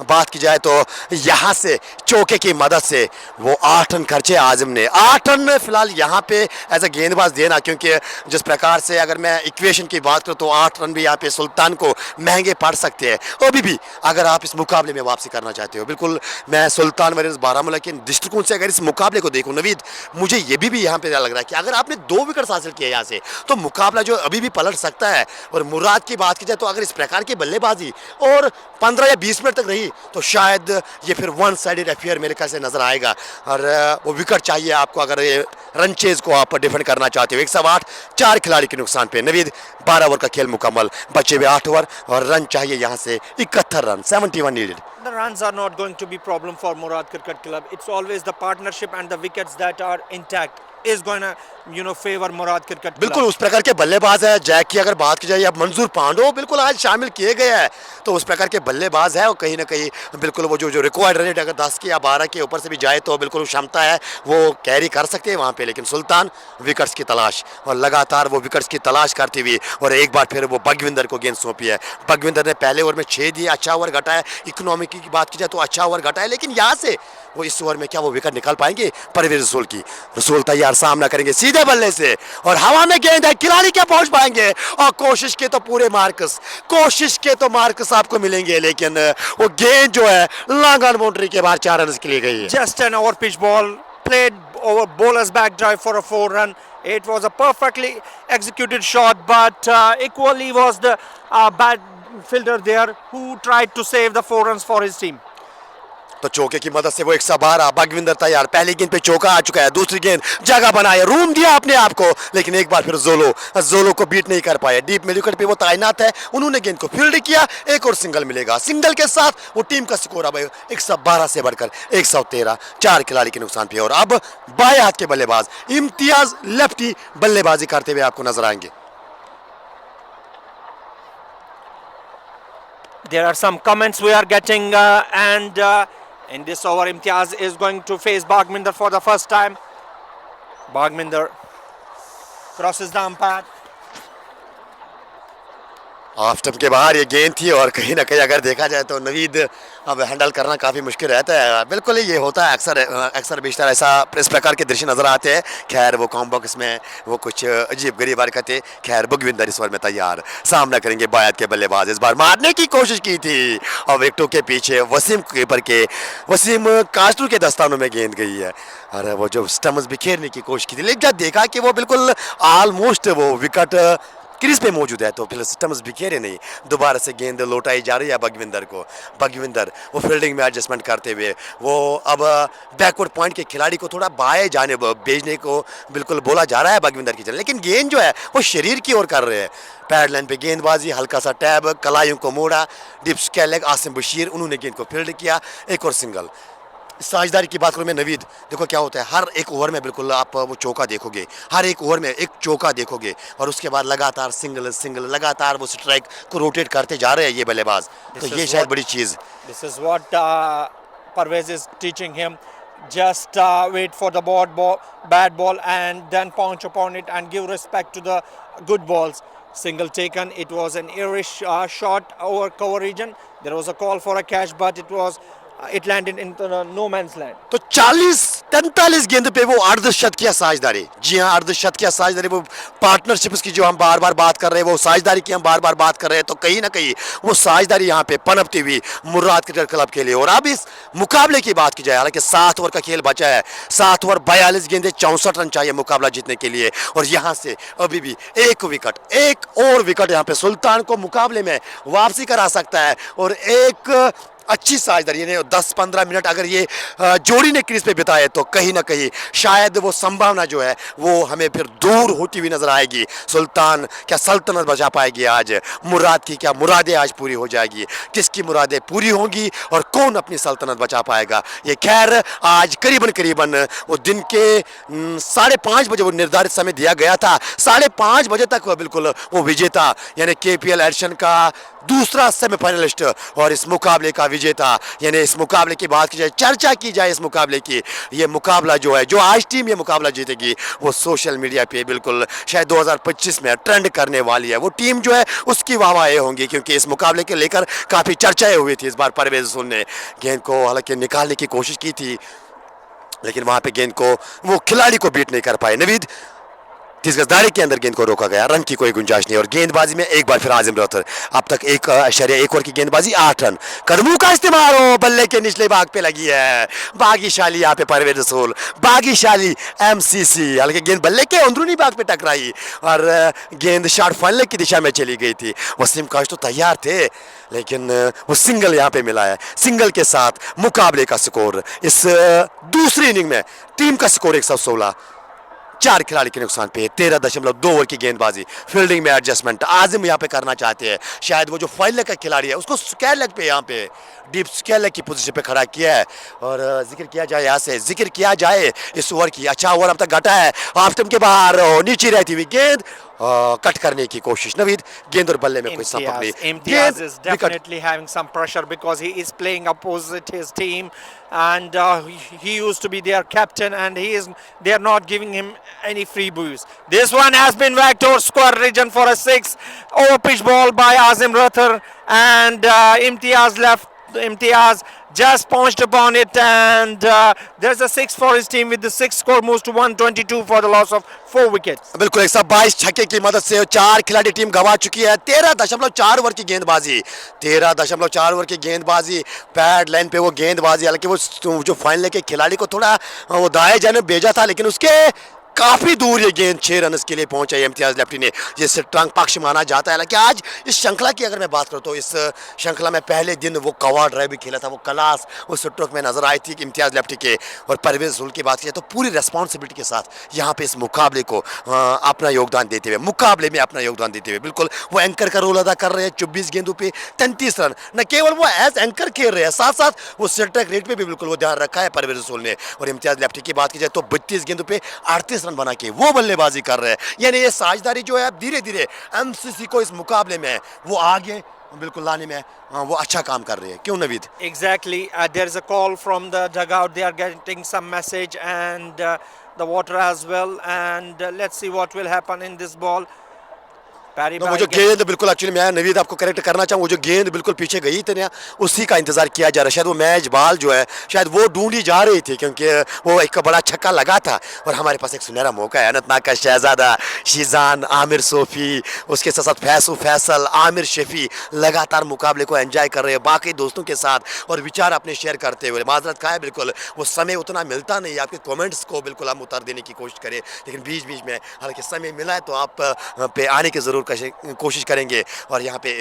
बात की जाए तो यहाँ से चौके की मदद से वो 8 रन खर्चे आजम ने। 8 रन फिलहाल यहाँ पे एज अ गेंदबाज देना, क्योंकि जिस प्रकार से अगर मैं इक्वेशन की बात करूँ तो 8 रन भी यहाँ पे सुल्तान को महंगे पड़ सकते हैं अभी भी, अगर आप इस मुकाबले में वापसी करना चाहते हो। बिल्कुल मैं सुल्तान वर्सेस बारामूला के दृष्टिकोण से अगर इस मुकाबले को देखूँ नवीद, मुझे ये भी यहाँ पे लग रहा है कि अगर आपने 2 विकेट हासिल किए यहाँ से तो मुकाबला जो अभी भी पलट सकता है। और मुराद की बात की जाए तो अगर इस प्रकार की बल्लेबाजी और 15 या 20 मिनट तक रही तो शायद ये फिर वन साइडेड अफेयर मेरे ख्याल से नजर आएगा, और वो विकेट चाहिए आपको अगर ये रन चेज को आप डिफेंड करना चाहते हो। 108 4 खिलाड़ी के नुकसान पे नवीद 12 ओवर का खेल मुकम्मल, बचे हुए 8 ओवर और रन चाहिए यहाँ से 71 run, 71 needed. The runs are not going to be problem for Murad Cricket Club. It's always the partnership and the wickets that are intact is going to favor Murad Cricket Club. बिल्कुल उस प्रकार के बल्लेबाज है। Jack की अगर बात की जाए, अब मंजूर पांडो बिल्कुल आज शामिल किए गए हैं, तो उस प्रकार के बल्लेबाज है और कहीं ना कहीं बिल्कुल वो जो रिक्वायर्ड रेट अगर 10 के या 12 के ऊपर से भी जाए तो बिल्कुल क्षमता है वो कैरी कर सकते हैं वहाँ पे। लेकिन सुल्तान विकेट्स की तलाश, और लगातार वो विकेट्स की तलाश करती हुई, और एक बार फिर वो बगविंदर को गेंद सौंपी है। बगविंदर ने पहले ओवर में 6 दिए, अच्छा ओवर घटाया। इकोनॉमिक की बात की जाए तो अच्छा ओवर घटाया, लेकिन यहाँ से वो इस ओवर में क्या वो विकेट निकाल पाएंगे परवेज रसूल की? रसूल तैयार, सामना करेंगे सीधे बल्ले से और हवा में गेंद है, खिलाड़ी क्या पहुंच पाएंगे? और कोशिश के तो पूरे मार्कस, कोशिश के तो मार्कस आपको मिलेंगे, लेकिन वो गेंद जो है लॉन्ग ऑन बाउंड्री के बाहर 4 रन के लिए गई है। Just an over pitch ball played over bowler's back drive for a 4 run. It was a perfectly executed shot, but equally was the bad fielder there who tried to save the 4 runs for his team. तो चौके की मदद से वो 112, बगविंदर तैयार, पहली गेंद पे चौका आ चुका है, दूसरी गेंद जगह बनाए, रूम दिया अपने आप को, लेकिन एक बार फिर जोलो को बीट नहीं कर पाए। डीप मिड विकेट पे वो तैनात है, उन्होंने गेंद को फील्ड किया, एक और सिंगल मिलेगा। सिंगल के साथ वो टीम का स्कोर अब 112 से बढ़कर 113, 4 खिलाड़ी के नुकसान पे। और अब बाएं हाथ के बल्लेबाज इम्तियाज लेफ्टी बल्लेबाजी करते हुए आपको नजर आएंगे। There are some comments we are getting, and in this over, Imtiaz is going to face Bagminder for the first time. Bagminder crosses the umpire. Off stump के बाहर ये गेंद थी, और कहीं ना कहीं अगर देखा जाए तो नवीद अब हैंडल करना काफ़ी मुश्किल रहता है। बिल्कुल ये होता है, अक्सर बेशतर ऐसा इस प्रकार के दृश्य नजर आते हैं। खैर वो कॉम्बॉक्स में वो कुछ अजीब गरीब हरकतें। खैर बगविंदर इस ओवर में तैयार, सामना करेंगे बायत के बल्लेबाज। इस बार मारने की कोशिश की थी और विकेटों के पीछे वसीम कास्टू के दस्तानों में गेंद गई है, और वो जो स्टम्प्स बिखेरने की कोशिश की थी, लेकिन जब देखा कि वो बिल्कुल ऑलमोस्ट वो विकेट क्रीज पे मौजूद है तो फिर स्टम्प्स बिखेरे नहीं, दोबारा से गेंद लौटाई जा रही है बगविंदर को। बगविंदर वो फील्डिंग में एडजस्टमेंट करते हुए वो अब बैकवर्ड पॉइंट के खिलाड़ी को थोड़ा बाएं जाने भेजने को बिल्कुल बोला जा रहा है बगविंदर की तरफ, लेकिन गेंद जो है वो शरीर की ओर कर रहे हैं। पैड लाइन पे गेंदबाजी, हल्का सा टैब, कलाइयों को मोड़ा, डिप्स कैलेग, आसिम बशीर, उन्होंने गेंद को फील्ड किया, एक और सिंगल। साझेदारी की बात करूँ मैं नवीद, देखो क्या होता है, हर एक ओवर में बिल्कुल आप वो चौका देखोगे, हर एक ओवर में एक चौका देखोगे, और उसके बाद लगातार सिंगल सिंगल लगातार वो स्ट्राइक को रोटेट करते जा रहे हैं ये बल्लेबाज। तो This ये is शायद what बड़ी चीज़। this is what Parvez is teaching him. Just wait for the bad ball and then punch upon it and give respect to the good balls. Single taken. It was an Irish shot over cover region. There was a call for a catch, but it landed into the no man's land. तो 40-43 गेंद पे वो अर्धशत किया साझेदारी। जी हाँ, अर्धशत किया साझेदारी। वो पार्टनरशिप्स की जो हम बार बार बात कर रहे हैं, वो साझेदारी की हम बार बार बात कर रहे हैं, तो कहीं ना कहीं वो साझेदारी यहाँ पे पनपती हुई मुर्राद क्रिकेट क्लब के लिए। और अब इस मुकाबले की बात की जाए, हालांकि 7 ओवर का खेल बचा है, 7 ओवर 42 गेंदें, 64 रन चाहिए मुकाबला जीतने के लिए। और यहाँ से अभी भी एक विकेट, एक और विकेट यहाँ पे सुल्तान को मुकाबले में वापसी करा सकता है। और एक अच्छी साझेदारी, यानी 10-15 मिनट अगर ये जोड़ी ने क्रीज पे बिताए, तो कहीं ना कहीं शायद वो संभावना जो है वो हमें फिर दूर होती हुई नजर आएगी। सुल्तान क्या सल्तनत बचा पाएगी आज? मुराद की क्या मुरादें आज पूरी हो जाएगी? किसकी मुरादें पूरी होंगी और कौन अपनी सल्तनत बचा पाएगा? ये खैर आज करीबन करीबन वो दिन के 5:30 बजे वो निर्धारित समय दिया गया था, 5:30 बजे तक वो बिल्कुल वो विजेता, यानी KPL एडिशन का दूसरा सेमीफाइनलिस्ट और इस मुकाबले का विजेता, यानी इस मुकाबले की बात की जाए, चर्चा की जाए इस मुकाबले की, ये मुकाबला जो है, जो आज टीम ये मुकाबला जीतेगी, वो सोशल मीडिया पे बिल्कुल शायद 2025 में ट्रेंड करने वाली है। वो टीम जो है उसकी वाहवाही होंगी, क्योंकि इस मुकाबले के लेकर काफ़ी चर्चाएं हुई थी। इस बार परवेज रसूल ने गेंद को हालांकि निकालने की कोशिश की थी, लेकिन वहाँ पे गेंद को वो खिलाड़ी को बीट नहीं कर पाए। नवीद, 30 गज दायरे के अंदर गेंद को रोका गया, रन की कोई गुंजाइश नहीं। और गेंदबाजी में एक बार फिर आजिम रौतर, अब तक 1.1 ओवर की गेंदबाजी, 8 रन। कदमों का इस्तेमाल हो, बल्ले के निचले भाग पे लगी है, भाग्यशाली यहाँ पे परवेज रसूल, भाग्यशाली MCC। हालांकि गेंद बल्ले के अंदरूनी भाग पे टकराई और गेंद शॉर्ट फाइनल की दिशा में चली गई थी। वसीम काश तो तैयार थे, लेकिन वो सिंगल यहाँ पे मिला है। सिंगल के साथ मुकाबले का स्कोर इस दूसरी इनिंग में टीम का स्कोर 116, 4 खिलाड़ी के नुकसान पे, 13.2 ओवर की गेंदबाजी। फील्डिंग में एडजस्टमेंट आजिम यहाँ पे करना चाहते हैं। शायद वो जो फाइल लेग का खिलाड़ी है उसको स्क्वायर लेग पे, यहाँ पे डीप स्क्वायर लेग की पोजीशन पे खड़ा किया है। और जिक्र किया जाए, यहाँ से जिक्र किया जाए इस ओवर की, अच्छा ओवर अब तक घटा है, ऑफ स्टंप के बाहर नीचे रहती हुई गेंद कट करने की कोशिश। नवीद, गेंद और बल्ले में कोई संपर्क नहीं। Imtiaz is definitely having some pressure because he is playing opposite his team, and he used to be their captain, and they are not giving him any free boost. This one has been whacked over square region for a 6 over pitch ball by Azim Rathar, and Imtiaz just punched upon it, and there's a 6 for his team, with the 6 score moves to 122 for the loss of 4 wickets. बिल्कुल 122 छक्के की मदद से 4 खिलाड़ी team गंवा चुकी है। 13.4 over की गेंदबाजी, 13.4 ओवर की गेंदबाजी, पैड लाइन पे वो गेंदबाजी। हालांकि वो जो फाइनल के खिलाड़ी को थोड़ा वो दाएं जाने भेजा था, लेकिन उसके काफी दूर ये गेंद 6 रन के लिए पहुंचा है इम्तियाज लेफ्टी ने, जिससे ट्रंक पक्ष माना जाता है। हालांकि आज इस श्रृंखला की अगर मैं बात करूं तो इस श्रृंखला में पहले दिन वो कवर ड्राइव भी खेला था, वो क्लास उस स्ट्रोक में नजर आई थी कि इम्तियाज लेफ्टी के। और परवेज रसूल की बात की जाए तो पूरी रेस्पॉन्सिबिलिटी के साथ यहाँ पे इस मुकाबले को अपना योगदान देते हुए, मुकाबले में अपना योगदान देते हुए बिल्कुल वो एंकर का रोल अदा कर रहे हैं। 24 गेंदों पे 33 रन, न केवल वो एज एंकर खेल रहे हैं, साथ साथ वो सेंटर रेट पे भी बिल्कुल वो ध्यान रखा है परवेज रसूल ने। और इम्तियाज लेफ्टी की बात की जाए तो 32 गेंदों पे 38 रन बना के वो बल्लेबाजी कर रहे हैं। यानी ये साझेदारी जो है अब धीरे धीरे MCC को इस मुकाबले में वो आगे बिल्कुल लाने में वो अच्छा काम कर रहे हैं। क्यों Naveed? Exactly. There is a call from the dugout. They are getting some message, and the water as well. And let's see what will happen in this ball. वो जो गेंद बिल्कुल, एक्चुअली मैं नवीद आपको करेक्ट करना चाहूँ, वो जो गेंद बिल्कुल पीछे गई थी ना, उसी का इंतजार किया जा रहा है। शायद वो मैच बाल जो है शायद वो ढूंढी जा रही थी, क्योंकि वो एक बड़ा छक्का लगा था और हमारे पास एक सुनहरा मौका है। अनंतनाग का शहजादा शीजान, आमिर सोफी, उसके साथ साथ फैसल, आमिर शफी लगातार मुकाबले को एंजॉय कर रहे हैं बाकी दोस्तों के साथ और विचार अपने शेयर करते हुए। माजरत का है, बिल्कुल वो समय उतना मिलता नहीं, आपके कमेंट्स को बिल्कुल हम उतार देने की कोशिश करें, लेकिन बीच बीच में हालांकि समय मिला है तो आप पे आने की जरूरत ज़रूर कोशिश करेंगे। और यहाँ पे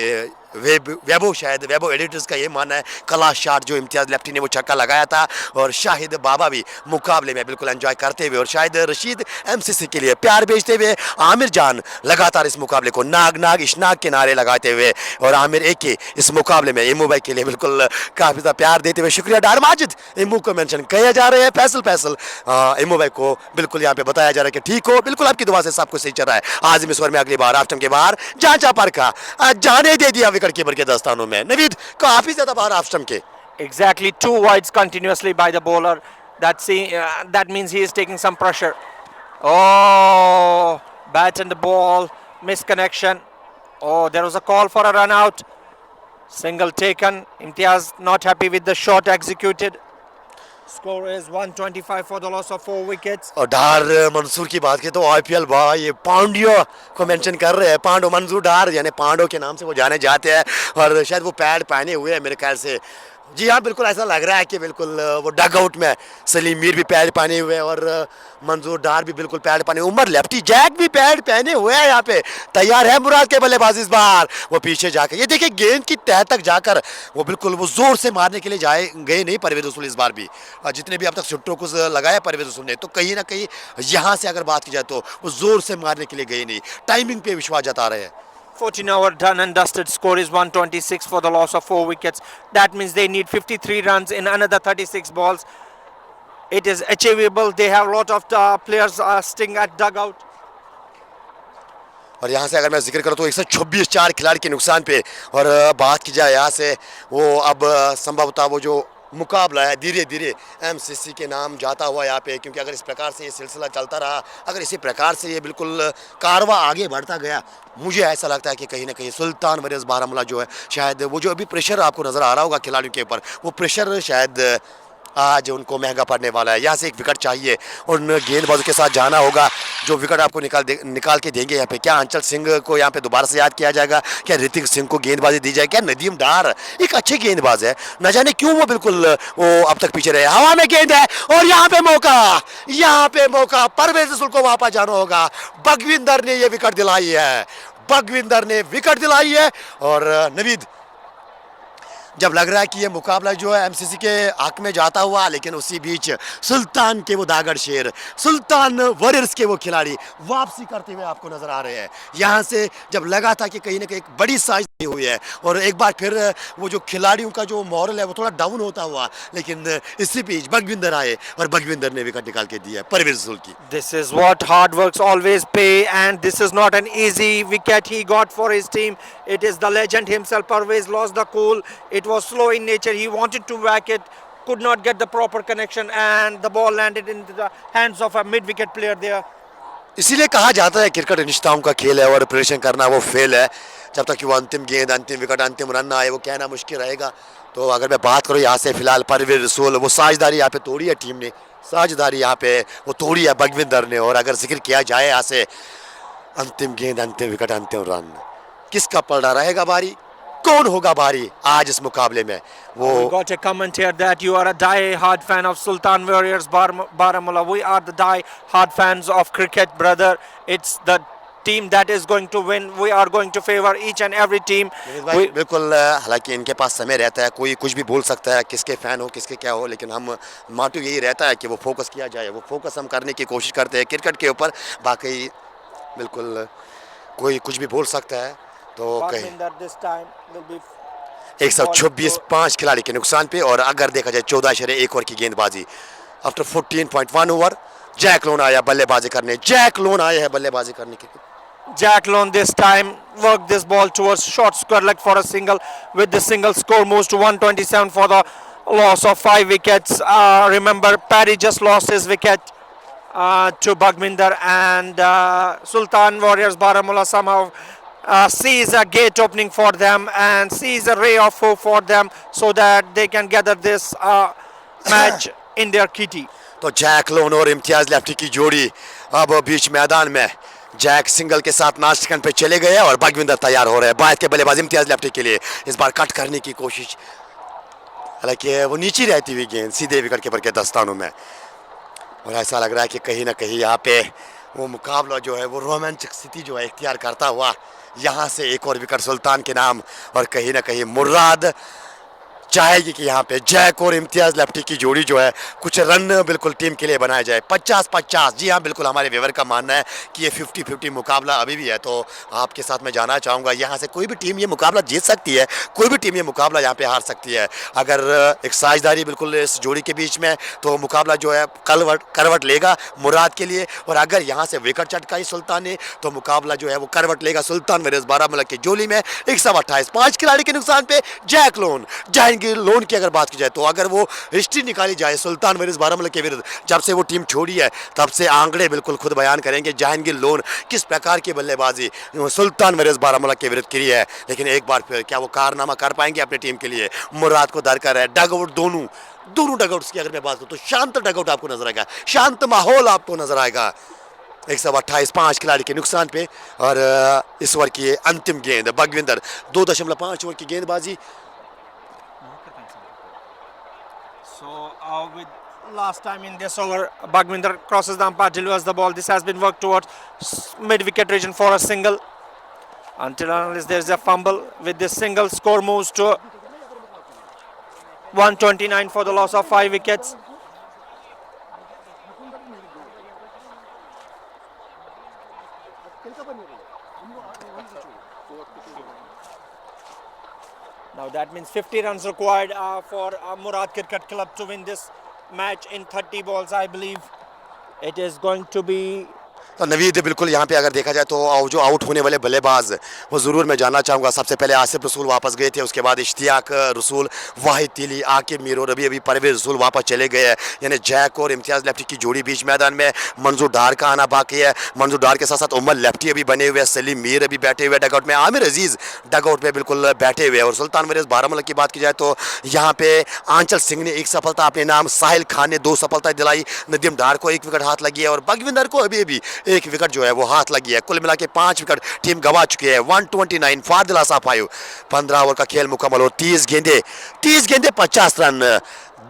वैभव एडिटर्स का ये मानना है क्लास शॉट जो इम्तियाज़ लेफ्टी ने वो छक्का लगाया था, और शाहिद बाबा भी मुकाबले में बिल्कुल एंजॉय करते हुए, और शायद रशीद एमसीसी के लिए प्यार भेजते हुए, आमिर जान लगातार इस मुकाबले को नाग नाग इशनाक के नारे लगाते हुए, और आमिर एक के इस मुकाबले में इमू भाई के लिए बिल्कुल काफ़ी ज़्यादा प्यार देते हुए, शुक्रिया डार माजिद इमू को मेंशन किया जा रहे हैं। फैसल इमू भाई को बिल्कुल यहाँ पे बताया जा रहा है कि ठीक हो, बिल्कुल आपकी दुआ से सब कुछ सही चल रहा है। आज इस ओवर में अगली बार ऑफ स्टंप के बाहर जांचा पर का जाने दे दिया विकेट कीपर के दस्तानों में। नवीद काफी ज्यादा बाहर ऑफ स्टंप के। Exactly, two wides continuously by the bowler. That means he is taking some pressure. Oh, bat and the ball, misconnection. Oh, there was a call for a run out. Single taken. Imtiaz not happy with the shot executed. Score is 125 for the loss of 4 wickets. और डार मंसूर की बात की तो IPL भाई ये पांड्यो को mention कर रहे हैं। पांडो मंसूर डार यानी पांडो के नाम से वो जाने जाते हैं, और शायद वो पैड पहने हुए हैं मेरे ख्याल से। जी हाँ, बिल्कुल ऐसा लग रहा है कि बिल्कुल वो डग आउट में सलीम मीर भी पैड पहने हुए हैं, और मंजूर डार भी बिल्कुल पैड पहने, उमर लेफ्टी जैक भी पैड पहने हुए हैं। यहाँ पे तैयार है मुराद के बल्लेबाजी इस बार। वो पीछे जाकर ये देखिए गेंद की तह तक जाकर वो बिल्कुल वो जोर से मारने के लिए गए नहीं परवेज रसूल इस बार भी। जितने भी अब तक छुट्टों को लगाया परवेज रसूल ने, तो कहीं ना कहीं यहाँ से अगर बात की जाए तो वो जोर से मारने के लिए गए नहीं, टाइमिंग पे विश्वास जता रहे हैं। 14 over done and dusted. Score is 126 for the loss of 4 wickets. That means they need 53 runs in another 36 balls. It is achievable. They have a lot of players sitting at dugout. और यहाँ से अगर मैं जिक्र करूँ तो 126 4 खिलाड़ी के नुकसान पे, और बात की जाए यहाँ से वो अब संभवतः वो जो मुकाबला है धीरे धीरे एमसीसी के नाम जाता हुआ यहाँ पे, क्योंकि अगर इस प्रकार से ये सिलसिला चलता रहा, अगर इसी प्रकार से ये बिल्कुल कारवा आगे बढ़ता गया, मुझे ऐसा लगता है कि कहीं ना कहीं सुल्तान वरीयर्स बारामूला जो है, शायद वो जो अभी प्रेशर आपको नज़र आ रहा होगा खिलाड़ियों के ऊपर, वो प्रेशर शायद आज उनको महंगा पड़ने वाला है। यहाँ से एक विकेट चाहिए, उन गेंदबाजों के साथ जाना होगा जो विकेट आपको निकाल के देंगे यहाँ पे। क्या अंचल सिंह को यहाँ पे दोबारा से याद किया जाएगा, क्या ऋतिक सिंह को गेंदबाजी दी जाए, क्या नदीम डार एक अच्छे गेंदबाज है, न जाने क्यों वो बिल्कुल वो अब तक पीछे रहे। हवा में गेंद है और यहाँ पे मौका परवेज रसूल को वापस जाना होगा। बगविंदर ने ये विकेट दिलाई है, और नवीद जब लग रहा है कि ये मुकाबला जो है एमसीसी के हक में जाता हुआ, लेकिन उसी बीच सुल्तान के वो दागड़ शेर, सुल्तान वॉरियर्स के वो खिलाड़ी वापसी करते हुए आपको नजर आ रहे हैं। यहाँ से जब लगा था कि कहीं ना कहीं एक बड़ी साइज हुई है, और एक बार फिर वो जो खिलाड़ियों का जो मॉरल है वो थोड़ा डाउन होता हुआ, लेकिन इसी बीच बगविंदर आए और बगविंदर ने विकेट निकाल के दिया परवेज रसूल की। This is what hard works always pay, and this is not an easy wicket he got for his team. It is the legend himself. Parvez lost the cool. It was slow in nature. He wanted to whack it, could not get the proper connection, and the ball landed into the hands of a mid-wicket player there. इसीलिए कहा जाता है cricket रिश्ताओं का खेल है, और प्रेशन करना वो फेल है। जब तक कि वो अंतिम गेंद, अंतिम विकेट, अंतिम रन ना आए, वो कहना मुश्किल रहेगा। तो अगर मैं बात करूँ यहाँ से फिलहाल परवेज रसूल, वो साझेदारी यहाँ पे तोड़ी है टीम ने, साझेदारी यहाँ पे वो तोड़ी है बगविंदर ने। और अगर जिक्र किया जाए यहाँ से अंतिम गेंद, अंतिम विकेट, अंतिम रन, किसका पलड़ा रहेगा भारी, कौन होगा भारी आज इस मुकाबले में? वो We got a comment here that you are a die-hard fan of Sultan Warriors Baramulla. We are the die-hard fans of cricket, brother. It's the team that is going to win. We are going to favor each and every team. बिल्कुल, हालांकि इनके पास समय रहता है, कोई कुछ भी बोल सकता है, किसके फैन हो, किसके क्या हो, लेकिन हम मोटिव यही रहता है कि वो फोकस किया जाए। वो फोकस हम करने की कोशिश करते हैं क्रिकेट के ऊपर। बाकी बिल्कुल कोई कुछ भी बोल सकता है। तो कहीं 126 5 खिलाड़ी के नुकसान पे, और अगर देखा जाए 14.1 ओवर की गेंदबाजी आफ्टर 14.1 ओवर, जैक लोन आया बल्लेबाजी करने, Jack Lone this time worked this ball towards short square leg for a single. With the single, score moves to 127 for the loss of 5 wickets. Remember, Parry just lost his wicket to Bugminder, and Sultan Warriors Baramulla somehow sees a gate opening for them and sees a ray of hope for them, so that they can gather this match in their kitty. तो Jack loan और Imtiaz lefty की जोड़ी अब बीच मैदान में, Jack single के साथ नास्टकन पे चले गए और बगविंदर तैयार हो रहे हैं बायत के बल्लेबाज इम्तियाज लेफ्टी के लिए। इस बार कट करने की कोशिश, हालांकि वो नीचे रहती हुई गेंद सीधे विकेट कीपर के दस्तानों में, और ऐसा लग रहा है कि कहीं ना कहीं यहाँ पे वो मुकाबला जो है वो रोमांचक स्थिति जो है इख्तियार करता हुआ यहाँ से एक और विकेट सुल्तान के नाम, और कहीं ना कहीं मुराद चाहेगी कि यहाँ पे जैक और इम्तियाज लेफ्टी की जोड़ी जो है कुछ रन बिल्कुल टीम के लिए बनाया जाए। 50-50, जी हाँ बिल्कुल, हमारे व्यूअर का मानना है कि ये 50-50 मुकाबला अभी भी है। तो आपके साथ मैं जानना चाहूँगा, यहाँ से कोई भी टीम ये मुकाबला जीत सकती है, कोई भी टीम ये मुकाबला यहाँ पे हार सकती है। अगर एक साझेदारी बिल्कुल इस जोड़ी के बीच में, तो मुकाबला जो है करवट लेगा मुराद के लिए, और अगर यहाँ से विकेट चटकाई सुल्तान ने तो मुकाबला जो है वो करवट लेगा सुल्तान वर्सेस बारामूला की जोड़ी में। 128, 5 खिलाड़ी के नुकसान पे जैक लोन जाएंगे। लोन की अगर बात की जाए तो अगर वो हिस्ट्री निकाली जाए सुल्तान वर्सेस बारामूला के विरुद्ध, जब से वो टीम छोड़ी है तब से आंकड़े बिल्कुल खुद बयान करेंगे जहांगीर लोन किस प्रकार की बल्लेबाजी सुल्तान वर्सेस बारामूला के विरुद्ध की है। लेकिन एक बार फिर क्या वो कारनामा कर पाएंगे अपनी टीम के लिए? मुराद को दरकार है। डगआउट दोनों डगआउट्स की अगर मैं बात करूं तो शांत डगआउट आपको नजर आएगा, शांत माहौल आपको नजर आएगा। 128, 5 खिलाड़ी के नुकसान पे, और इस ओवर की अंतिम गेंद बगविंदर, 2.5 ओवर की गेंदबाजी। So with last time in this over, Bagwinder crosses the umpire, delivers the ball. This has been worked towards mid-wicket region for a single. Until unless there is a fumble, with this single, score moves to 129 for the loss of 5 wickets. Now that means 50 runs required for Murad Cricket Club to win this match in 30 balls. I believe it is going to be तो नवीद बिल्कुल यहाँ पे अगर देखा जाए तो जो out होने वाले बल्लेबाज वो ज़रूर मैं जानना चाहूँगा। सबसे पहले आसिफ रसूल वापस गए थे, उसके बाद इश्तियाक रसूल, वाहिद तिली, आकिब मीर और अभी परवेज रसूल वापस चले गए हैं। यानी जैक और इम्तियाज़ लेफ्टी की जोड़ी बीच मैदान में। मंजूर डार का आना बाकी है, मंजूर डार के साथ साथ उमर लेफ्टी अभी बने हुए हैं, सलीम मीर अभी बैठे हुए डगआउट में, आमिर अजीज़ डगआउट में बिल्कुल बैठे हुए हैं। और सुल्तान वर्सेस बारामूला की बात की जाए तो यहाँ पे आंचल सिंह ने 1 सफलता अपने नाम, साहिल खान ने 2 सफलताएं दिलाई, नदीम डार को 1 विकेट हाथ लगी है, और बगविंदर को अभी 1 विकेट जो है वो हाथ लगी है। कुल मिला के 5 विकेट टीम गवा चुकी है। 129 for the loss of 5। 15 over का खेल मुकम्मल और 30 गेंदे 50 रन,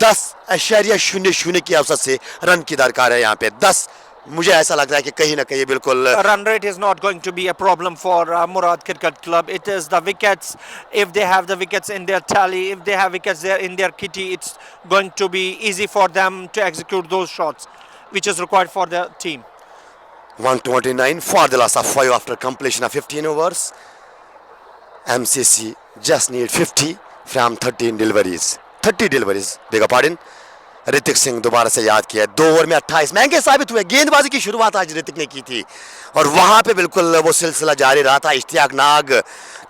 10.00 की औसत से रन की दरकार है यहाँ पे 10। मुझे ऐसा लग रहा है कि कहीं ना कहीं बिल्कुल run rate is not going to be a problem for Murad Cricket Club. It is the wickets. If they have the wickets in their tally, if they have wickets there in their kitty, it's going to be easy for them to execute those shots which is required for the team. 129 for the loss of 5 after completion of 15 overs. MCC just need 50 from 13 deliveries. 30 deliveries, beg your pardon. Hrithik Singh दोबारा से याद किया, 2 over में 28 महंगे साबित हुए। गेंदबाजी की शुरुआत आज ऋतिक ने की थी और वहां पे बिल्कुल वो सिलसिला जारी रहा था। इश्तियाक नाग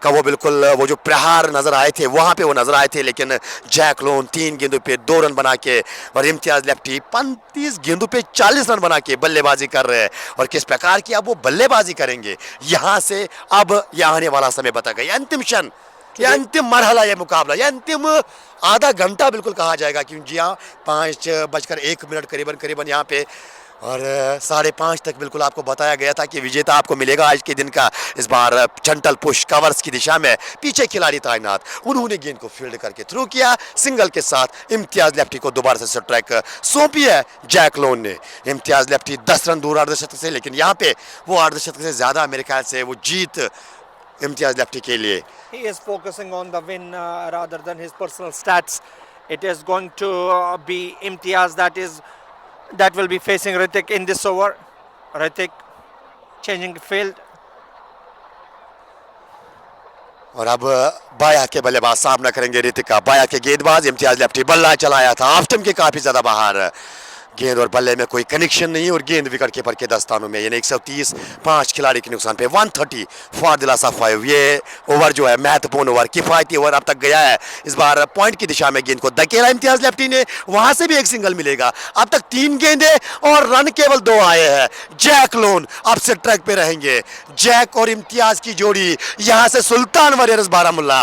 का वो बिल्कुल वो जो प्रहार नजर आए थे वहां पे वो नजर आए थे, लेकिन जैक लोन 3 गेंदों पे 2 रन बना के और इम्तियाज लेफ्टी 35 गेंदों पे 40 रन बना के बल्लेबाजी कर रहे हैं। और किस प्रकार की अब वो बल्लेबाजी करेंगे यहां से, अब यह आने वाला समय बताएगा। ये अंतिम क्षण, ये अंतिम मरहला, ये मुकाबला, ये अंतिम आधा घंटा बिल्कुल कहा जाएगा, क्योंकि जी हाँ 5:01 करीबन यहाँ पे, और 5:30 तक बिल्कुल आपको बताया गया था कि विजेता आपको मिलेगा आज के दिन का। इस बार चंटल पुश कवर्स की दिशा में पीछे खिलाड़ी तैनात, उन्होंने गेंद को फील्ड करके थ्रू किया सिंगल के साथ। इम्तियाज लेफ्टी को दोबारा से ट्रैक सौंपी है जैक लोन ने। इम्तियाज लेफ्टी 10 रन दूर अर्धशतक से, लेकिन यहाँ पे वो अर्धशतक से ज्यादा मेरे ख्याल से वो जीत इम्तियाज लेफ्टी के लिए। He is focusing on the win rather than his personal stats. It is going to be Imtiaz that will be facing Hrithik in this over. Hrithik changing field. और अब बाया के बल्लेबाज सामना करेंगे ऋतिक का। बाया के गेंदबाज इम्तियाज लेफ्टी बल्ला चलाया था ऑफ स्टंप के काफी ज्यादा बाहर, गेंद और बल्ले में कोई कनेक्शन नहीं और गेंद विकेट कीपर के दस्तानों में। यानी 130 5 खिलाड़ी के नुकसान पे 130 फॉर द लॉस ऑफ 5। ये ओवर जो है महत्वपूर्ण ओवर, किफायती ओवर अब तक गया है। इस बार पॉइंट की दिशा में गेंद को धकेला इम्तियाज लेफ्टी ने, वहां से भी एक सिंगल मिलेगा। अब तक 3 गेंदे और रन केवल 2 आए हैं। जैक लोन अब से ट्रैक पे रहेंगे। जैक और इम्तियाज की जोड़ी यहां से सुल्तान वर्सेस बारामूला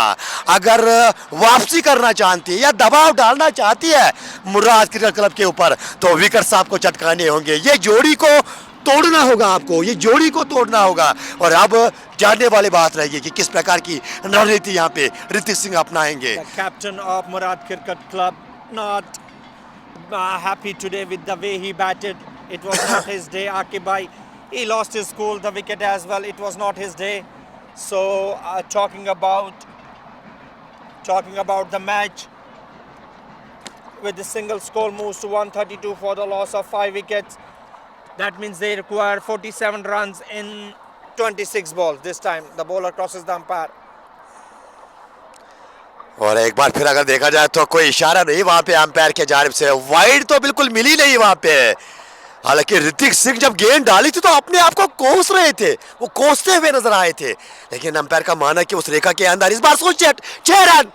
अगर वापसी करना चाहती है या दबाव डालना चाहती है मुराद क्रिकेट क्लब के ऊपर, तो विकेट्स आपको चटकाने होंगे। ये जोड़ी को तोड़ना होगा आपको, ये जोड़ी को तोड़ना होगा। और अब जानने वाली बात रहेगी कि किस प्रकार की रणनीति यहाँ पे ऋतिक सिंह अपनाएंगे। Captain of Murad Cricket Club not happy today with the way he batted. It was not his day. Akib bhai, he lost his cool, the wicket as well. It was not his day. So talking about the match, with the single score moves to 132 for the loss of 5 wickets. That means they require 47 runs in 26 balls. This time the bowler crosses the umpire. और एक बार फिर अगर देखा जाए तो कोई इशारा नहीं वहां पे अंपायर के जानिब से, वाइड तो बिल्कुल मिली नहीं वहां पे। हालांकि ऋतिक सिंह जब गेंद डाली थी तो अपने आप को कोस रहे थे, वो कोसते हुए नजर आए थे, लेकिन अंपायर का माना कि उस रेखा के अंदर इस बार सोच 6 रन,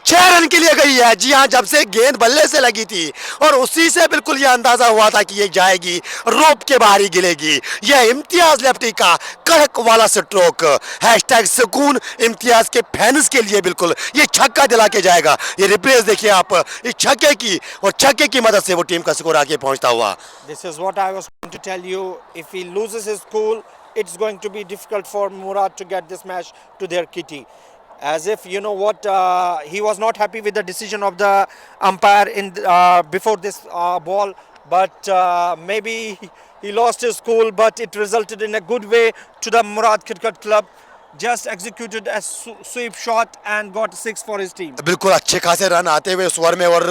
6 रन के लिए गई है। जी हाँ, जब से गेंद बल्ले से लगी थी और उसी से बिल्कुल यह अंदाजा हुआ था कि ये जाएगी, रोप के बाहर ही गिरेगी। यह इम्तियाज लेफ्टी का कड़क वाला स्ट्रोक, हैशटैग सुकून इम्तियाज के फैंस के लिए बिल्कुल ये छक्का दिला के जाएगा। ये रिप्लेस देखिए आप इस छक्के की, और छक्के की मदद से वो टीम का स्कोर आगे पहुंचता हुआ। This is what I was going to tell you. If he loses his cool, it's going to be difficult for Murad to get this match to their kitty. As if, you know what, he was not happy with the decision of the umpire in before this ball, but maybe he lost his cool, but it resulted in a good way to the Murad Cricket Club. Just executed a sweep shot and got 6 for his team. बिल्कुल अच्छे खासे run आते हुए स्वर में। और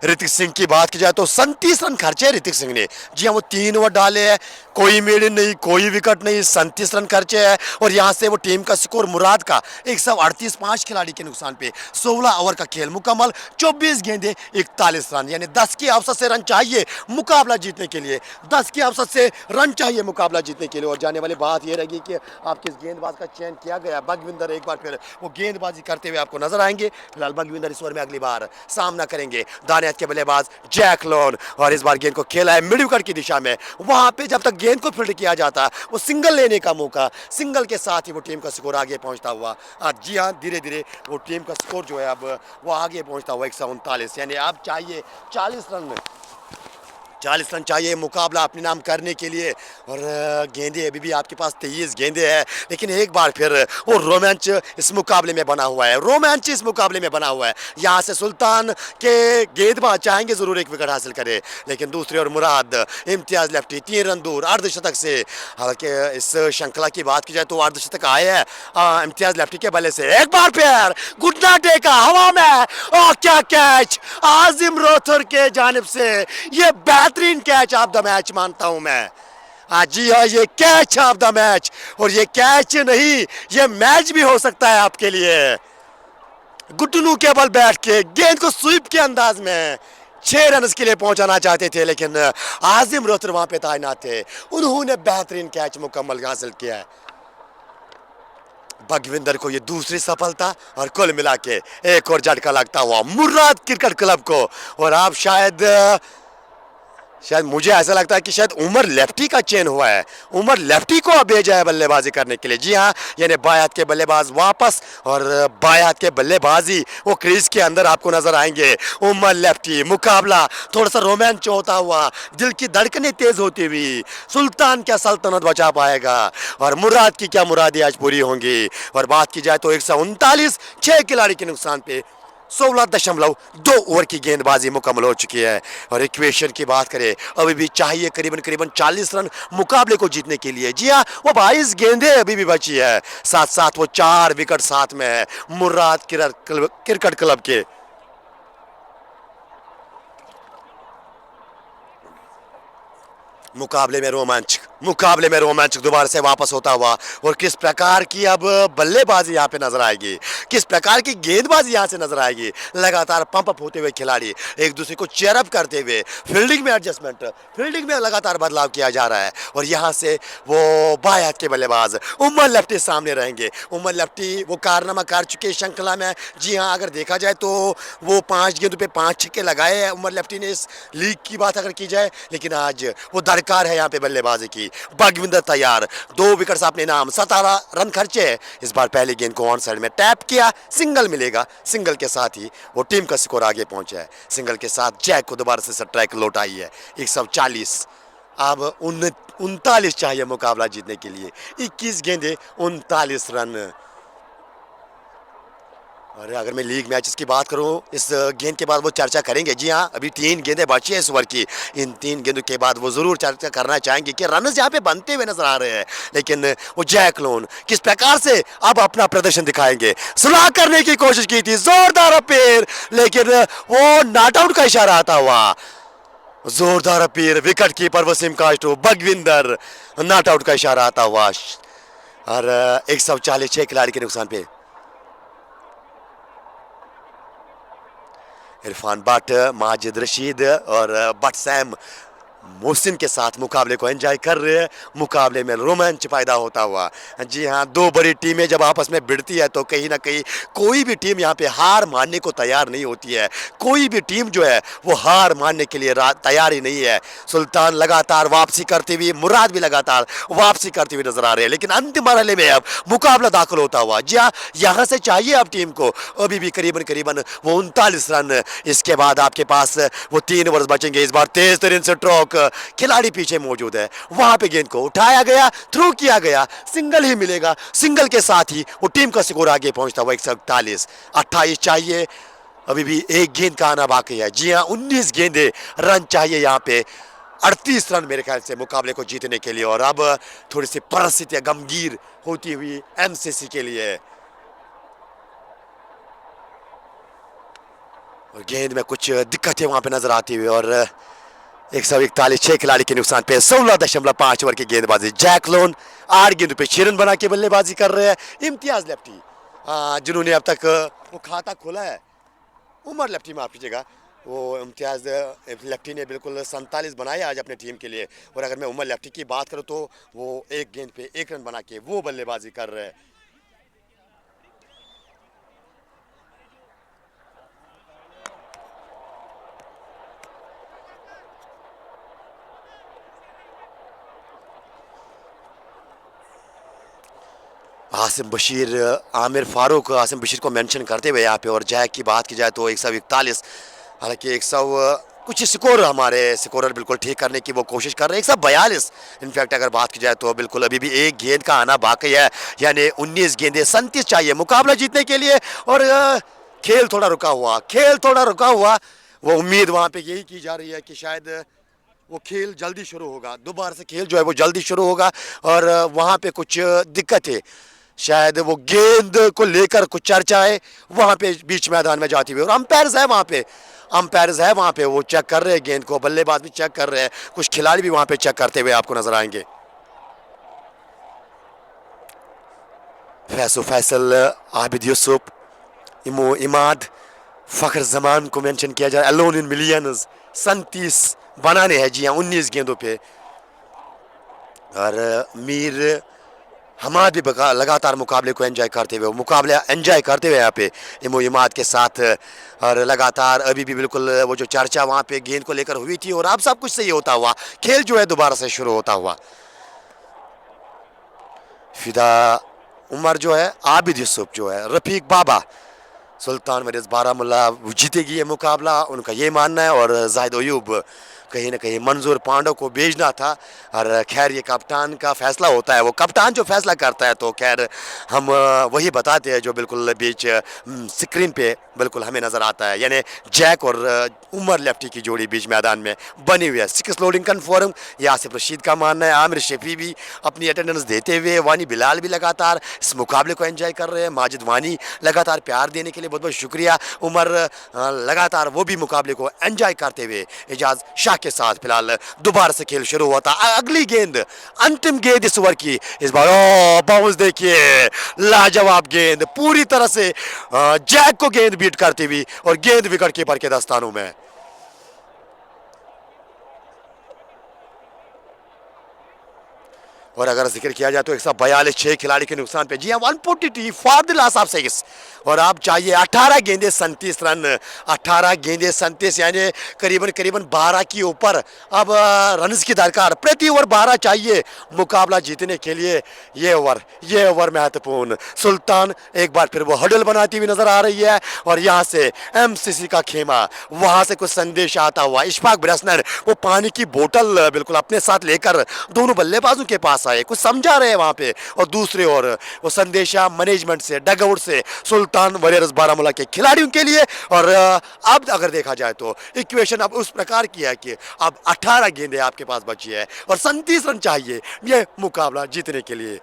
ऋतिक सिंह की बात की जाए तो 37 रन खर्चे ऋतिक सिंह ने। जी हाँ, वो 3 ओवर डाले हैं, कोई मेडन नहीं, कोई विकेट नहीं, 37 रन खर्चे हैं। और यहाँ से वो टीम का स्कोर मुराद का 138, 5 खिलाड़ी के नुकसान पे 16 ओवर का खेल मुकम्मल, 24 गेंदे, 41 रन, यानी 10 की औसत से रन चाहिए मुकाबला जीतने के लिए, 10 की औसत से रन चाहिए मुकाबला जीतने के लिए। और जाने वाली बात यह रहेगी कि आप किस गेंदबाज का चयन किया गया। बगविंदर एक बार फिर वो गेंदबाजी करते हुए आपको नजर आएंगे। फिलहाल बगविंदर इस ओवर में अगली बार सामना करेंगे दानियात के बल्लेबाज जैक लोन, और इस बार गेंद को खेला है मिड विकेट की दिशा में। वहां पे जब तक गेंद को फील्ड किया जाता वो सिंगल लेने का मौका, सिंगल के साथ ही वो टीम का स्कोर आगे पहुंचता हुआ। जी हाँ, धीरे धीरे वो टीम का स्कोर जो है अब वो आगे पहुंचता हुआ 139, यानी अब चाहिए 40 रन, 40 रन चाहिए मुकाबला अपने नाम करने के लिए। और गेंदे अभी भी आपके पास 23 गेंदे हैं, लेकिन एक बार फिर वो रोमांच इस मुकाबले में बना हुआ है, रोमांच इस मुकाबले में बना हुआ है। यहाँ से सुल्तान के गेंदबाज चाहेंगे जरूर एक विकेट हासिल करे, लेकिन दूसरी ओर मुराद इम्तियाज लेफ्टी 3 रन दूर अर्धशतक से। हालांकि इस श्रृंखला की बात की जाए तो अर्धशतक आए हैं इम्तियाज लेफ्टी के बल्ले से। एक बार फिर घुटना टेका हवा में, और क्या कैच आजिम रोथर के जानिब से, ये बेहतरीन कैच ऑफ द मैच मानता हूं मैं। जी हाँ, ये कैच ऑफ द मैच, और ये कैच नहीं, ये मैच भी हो सकता है आपके लिए। घुटनों के बल बैठ के गेंद को स्वीप के अंदाज में 6 रन के लिए पहुंचाना चाहते थे, लेकिन आजिम रोथर वहां पे तैनात थे, उन्होंने बेहतरीन कैच मुकम्मल हासिल किया है। बगविंदर को ये दूसरी सफलता, और कुल मिला के एक और झटका लगता हुआ मुराद क्रिकेट क्लब को। और आप शायद मुझे ऐसा लगता है कि शायद उमर लेफ्टी का चयन हुआ है, उमर लेफ्टी को अब भेजा है बल्लेबाजी करने के लिए। जी हाँ, यानी बायात के बल्लेबाज वापस, और बायात के बल्लेबाजी वो क्रीज के अंदर आपको नजर आएंगे। उमर लेफ्टी, मुकाबला थोड़ा सा रोमांच होता हुआ, दिल की धड़कनें तेज होती हुई, सुल्तान क्या सल्तनत बचा पाएगा, और मुराद की क्या मुरादी आज पूरी होंगी। और बात की जाए तो 139, 6 खिलाड़ी के नुकसान पे 16.2 ओवर की गेंदबाजी मुकम्मल हो चुकी है। और इक्वेशन की बात करें, अभी भी चाहिए करीबन 40 रन मुकाबले को जीतने के लिए। जी हाँ, वो 22 गेंदें अभी भी बची है, साथ साथ वो 4 विकेट साथ में है मुराद क्रिकेट क्लब के। मुकाबले में रोमांच दोबारा से वापस होता हुआ, और किस प्रकार की अब बल्लेबाजी यहाँ पे नजर आएगी, किस प्रकार की गेंदबाजी यहाँ से नजर आएगी। लगातार पंप अप होते हुए खिलाड़ी एक दूसरे को चेयर अप करते हुए, फील्डिंग में एडजस्टमेंट, फील्डिंग में लगातार बदलाव किया जा रहा है। और यहाँ से वो बायात के बल्लेबाज उमर लेफ्टी सामने रहेंगे। उमर लेफ्टी वो कारनामा कर चुके श्रृंखला में। जी हाँ, अगर देखा जाए तो वो 5 गेंदों पे 5 छक्के लगाए हैं उमर लेफ्टी ने इस लीग की बात अगर की जाए, लेकिन आज वो दरकार है यहाँ पे बल्लेबाजी की। बगविंदर तैयार, 2 विकेट्स अपने नाम, 17 रन खर्चे। इस बार पहली गेंद को ऑन साइड में टैप किया, सिंगल मिलेगा, सिंगल के साथ ही वो टीम का स्कोर आगे पहुंचा है। सिंगल के साथ जैक को दोबारा से स्ट्राइक लौट आई है 140। अब 39 चाहिए मुकाबला जीतने के लिए, 21 गेंदे 39 रन। अरे अगर मैं लीग मैचेस की बात करूं, इस गेंद के बाद वो चर्चा करेंगे। जी हाँ, अभी 3 गेंदें बची हैं इस ओवर की। इन 3 गेंदों के बाद वो ज़रूर चर्चा करना चाहेंगे कि रन्स यहाँ पे बनते हुए नजर आ रहे हैं, लेकिन वो जैक लोन किस प्रकार से अब अपना प्रदर्शन दिखाएंगे। सुलह करने की कोशिश की थी, जोरदार अपील, लेकिन वो नॉट आउट का इशारा आता हुआ। जोरदार अपील, विकेट कीपर वसीम कास्टो, बगविंदर, नॉट आउट का इशारा आता हुआ और 146 खिलाड़ी के नुकसान पे इरफान भट्ट, माजिद रशीद और बट सैम मोहसिन के साथ मुकाबले को एंजॉय कर रहे हैं। मुकाबले में रोमांच पैदा होता हुआ। जी हाँ, दो बड़ी टीमें जब आपस में भिड़ती है तो कहीं ना कहीं कोई भी टीम यहाँ पे हार मानने को तैयार नहीं होती है। कोई भी टीम जो है वो हार मानने के लिए तैयार ही नहीं है। सुल्तान लगातार वापसी करते हुए, मुराद भी लगातार वापसी करते हुए नजर आ रहे हैं, लेकिन अंतिम मरहले में अब मुकाबला दाखिल होता हुआ। जी हाँ, यहाँ से चाहिए अब टीम को अभी भी करीबन करीबन वो 39 रन। इसके बाद आपके पास वो 3 ओवर बचेंगे। इस बार तेज तरीन से स्ट्रोक, खिलाड़ी पीछे मौजूद है, वहां पे गेंद को उठाया गया, थ्रू किया गया, सिंगल ही मिलेगा। सिंगल के साथ ही वो टीम का स्कोर आगे पहुंचता हुआ 141। 28 चाहिए, अभी भी एक गेंद का आना बाकी है। जी हाँ, 19 गेंदे रन चाहिए यहाँ पे, 38 रन मेरे ख्याल से मुकाबले को जीतने के लिए। और अब थोड़ी सी परिस्थितियां गंभीर होती हुई एमसीसी के लिए। और गेंद में कुछ दिक्कतें वहां पे नजर आती हुई और 141 6 खिलाड़ी के नुकसान पे 16.5 ओवर की गेंदबाजी। जैक लोन 8 गेंदों पे 6 रन बना के बल्लेबाजी कर रहे हैं। इम्तियाज लेफ्टी जिन्होंने अब तक वो खाता खोला है, उमर लेफ्टी माफ कीजिएगा, वो इम्तियाज लेफ्टी ने बिल्कुल 47 बनाए आज अपने टीम के लिए। और अगर मैं उमर लेफ्टी की बात करूँ तो वो एक गेंद पे 1 रन बना के वो बल्लेबाजी कर रहे हैं। आसिम बशीर, आमिर फारूक आसिम बशीर को मेंशन करते हुए यहाँ पे। और जैक की बात की जाए तो 141, हालांकि 100 कुछ स्कोर हमारे स्कोरर बिल्कुल ठीक करने की वो कोशिश कर रहे हैं। 142 इनफैक्ट अगर बात की जाए तो बिल्कुल अभी भी एक गेंद का आना बाकी है, यानी 19 गेंदें 37 चाहिए मुकाबला जीतने के लिए। और खेल थोड़ा रुका हुआ, खेल थोड़ा रुका हुआ। वो उम्मीद वहाँ पे यही की जा रही है कि शायद वो खेल जल्दी शुरू होगा, दोबारा से खेल जो है वो जल्दी शुरू होगा। और वहाँ पे कुछ दिक्कत है, शायद वो गेंद को लेकर कुछ चर्चाएं वहाँ पे बीच मैदान में जाती हुई। और अंपायर्स है वहाँ पे, अंपायर्स है वहाँ पे, वो चेक कर रहे हैं गेंद को, बल्लेबाज भी चेक कर रहे हैं, कुछ खिलाड़ी भी वहाँ पे चेक करते हुए आपको नजर आएंगे। फैसल, आबिद यूसुफ, इमाद, फखर जमान को मेंशन किया जाए। अलोन इन मिलियंस 37 बनाने हैं जी हाँ 19 गेंदों पे। और मीर हमाद भी लगातार मुकाबले को एंजॉय करते हुए, मुकाबले एंजॉय करते हुए यहाँ पे इमाद के साथ। और लगातार अभी भी बिल्कुल वो जो चर्चा वहाँ पे गेंद को लेकर हुई थी, और अब सब कुछ सही होता हुआ, खेल जो है दोबारा से शुरू होता हुआ। फिदा उमर जो है, आबिद यूसुफ जो है, रफीक बाबा, सुल्तान मरीज बारामुल्ला जीतेगी ये मुकाबला, उनका ये मानना है। और जाहिद अयूब, कहीं ना कहीं मंजूर पांडव को भेजना था। और खैर ये कप्तान का फैसला होता है, वो कप्तान जो फैसला करता है तो खैर हम वही बताते हैं जो बिल्कुल बीच स्क्रीन पे बिल्कुल हमें नज़र आता है, यानी जैक और उमर लेफ्टी की जोड़ी बीच मैदान में बनी हुई है। 6 लोडिंग कन्फर्म, ये आसिफ रशीद का मानना है। आमिर शफी भी अपनी अटेंडेंस देते हुए, वानी बिलाल भी लगातार इस मुकाबले को एंजॉय कर रहे हैं। माजिद वानी लगातार प्यार देने के लिए बहुत बहुत शुक्रिया। उमर लगातार वो भी मुकाबले को एंजॉय करते हुए। एजाज शाह के साथ फिलहाल दोबारा से खेल शुरू हुआ था। अगली गेंद, अंतिम गेंद इस ओवर की, इस बार बाउंस देखिए, लाजवाब गेंद, पूरी तरह से जैक को गेंद बीट करती हुई और गेंद विकेट कीपर के दस्तानों में। और अगर जिक्र किया जाए तो 142 6 खिलाड़ी के नुकसान पे, जी हाँ 142 फॉर द लॉस ऑफ 6। और आप चाहिए 18 गेंदे 37 रन, 18 गेंदे 37 यानी करीबन करीबन 12 के ऊपर अब रन्स की दरकार, प्रति ओवर 12 चाहिए मुकाबला जीतने के लिए। ये ओवर महत्वपूर्ण। सुल्तान एक बार फिर वो हडल बनाती हुई नजर आ रही है। और यहाँ से एमसीसी का खेमा, वहां से कुछ संदेश आता हुआ। इशफाक ब्रेसनर वो पानी की बोतल बिल्कुल अपने साथ लेकर दोनों बल्लेबाजों के पास पास आए, कुछ समझा रहे हैं वहाँ पे, और दूसरी ओर वो संदेशा मैनेजमेंट से, डगआउट से सुल्तान वॉरियर्स बारामूला के खिलाड़ियों के लिए। और अब अगर देखा जाए तो इक्वेशन अब उस प्रकार की है कि अब 18 गेंदें आपके पास बची है और 37 रन चाहिए ये मुकाबला जीतने के लिए।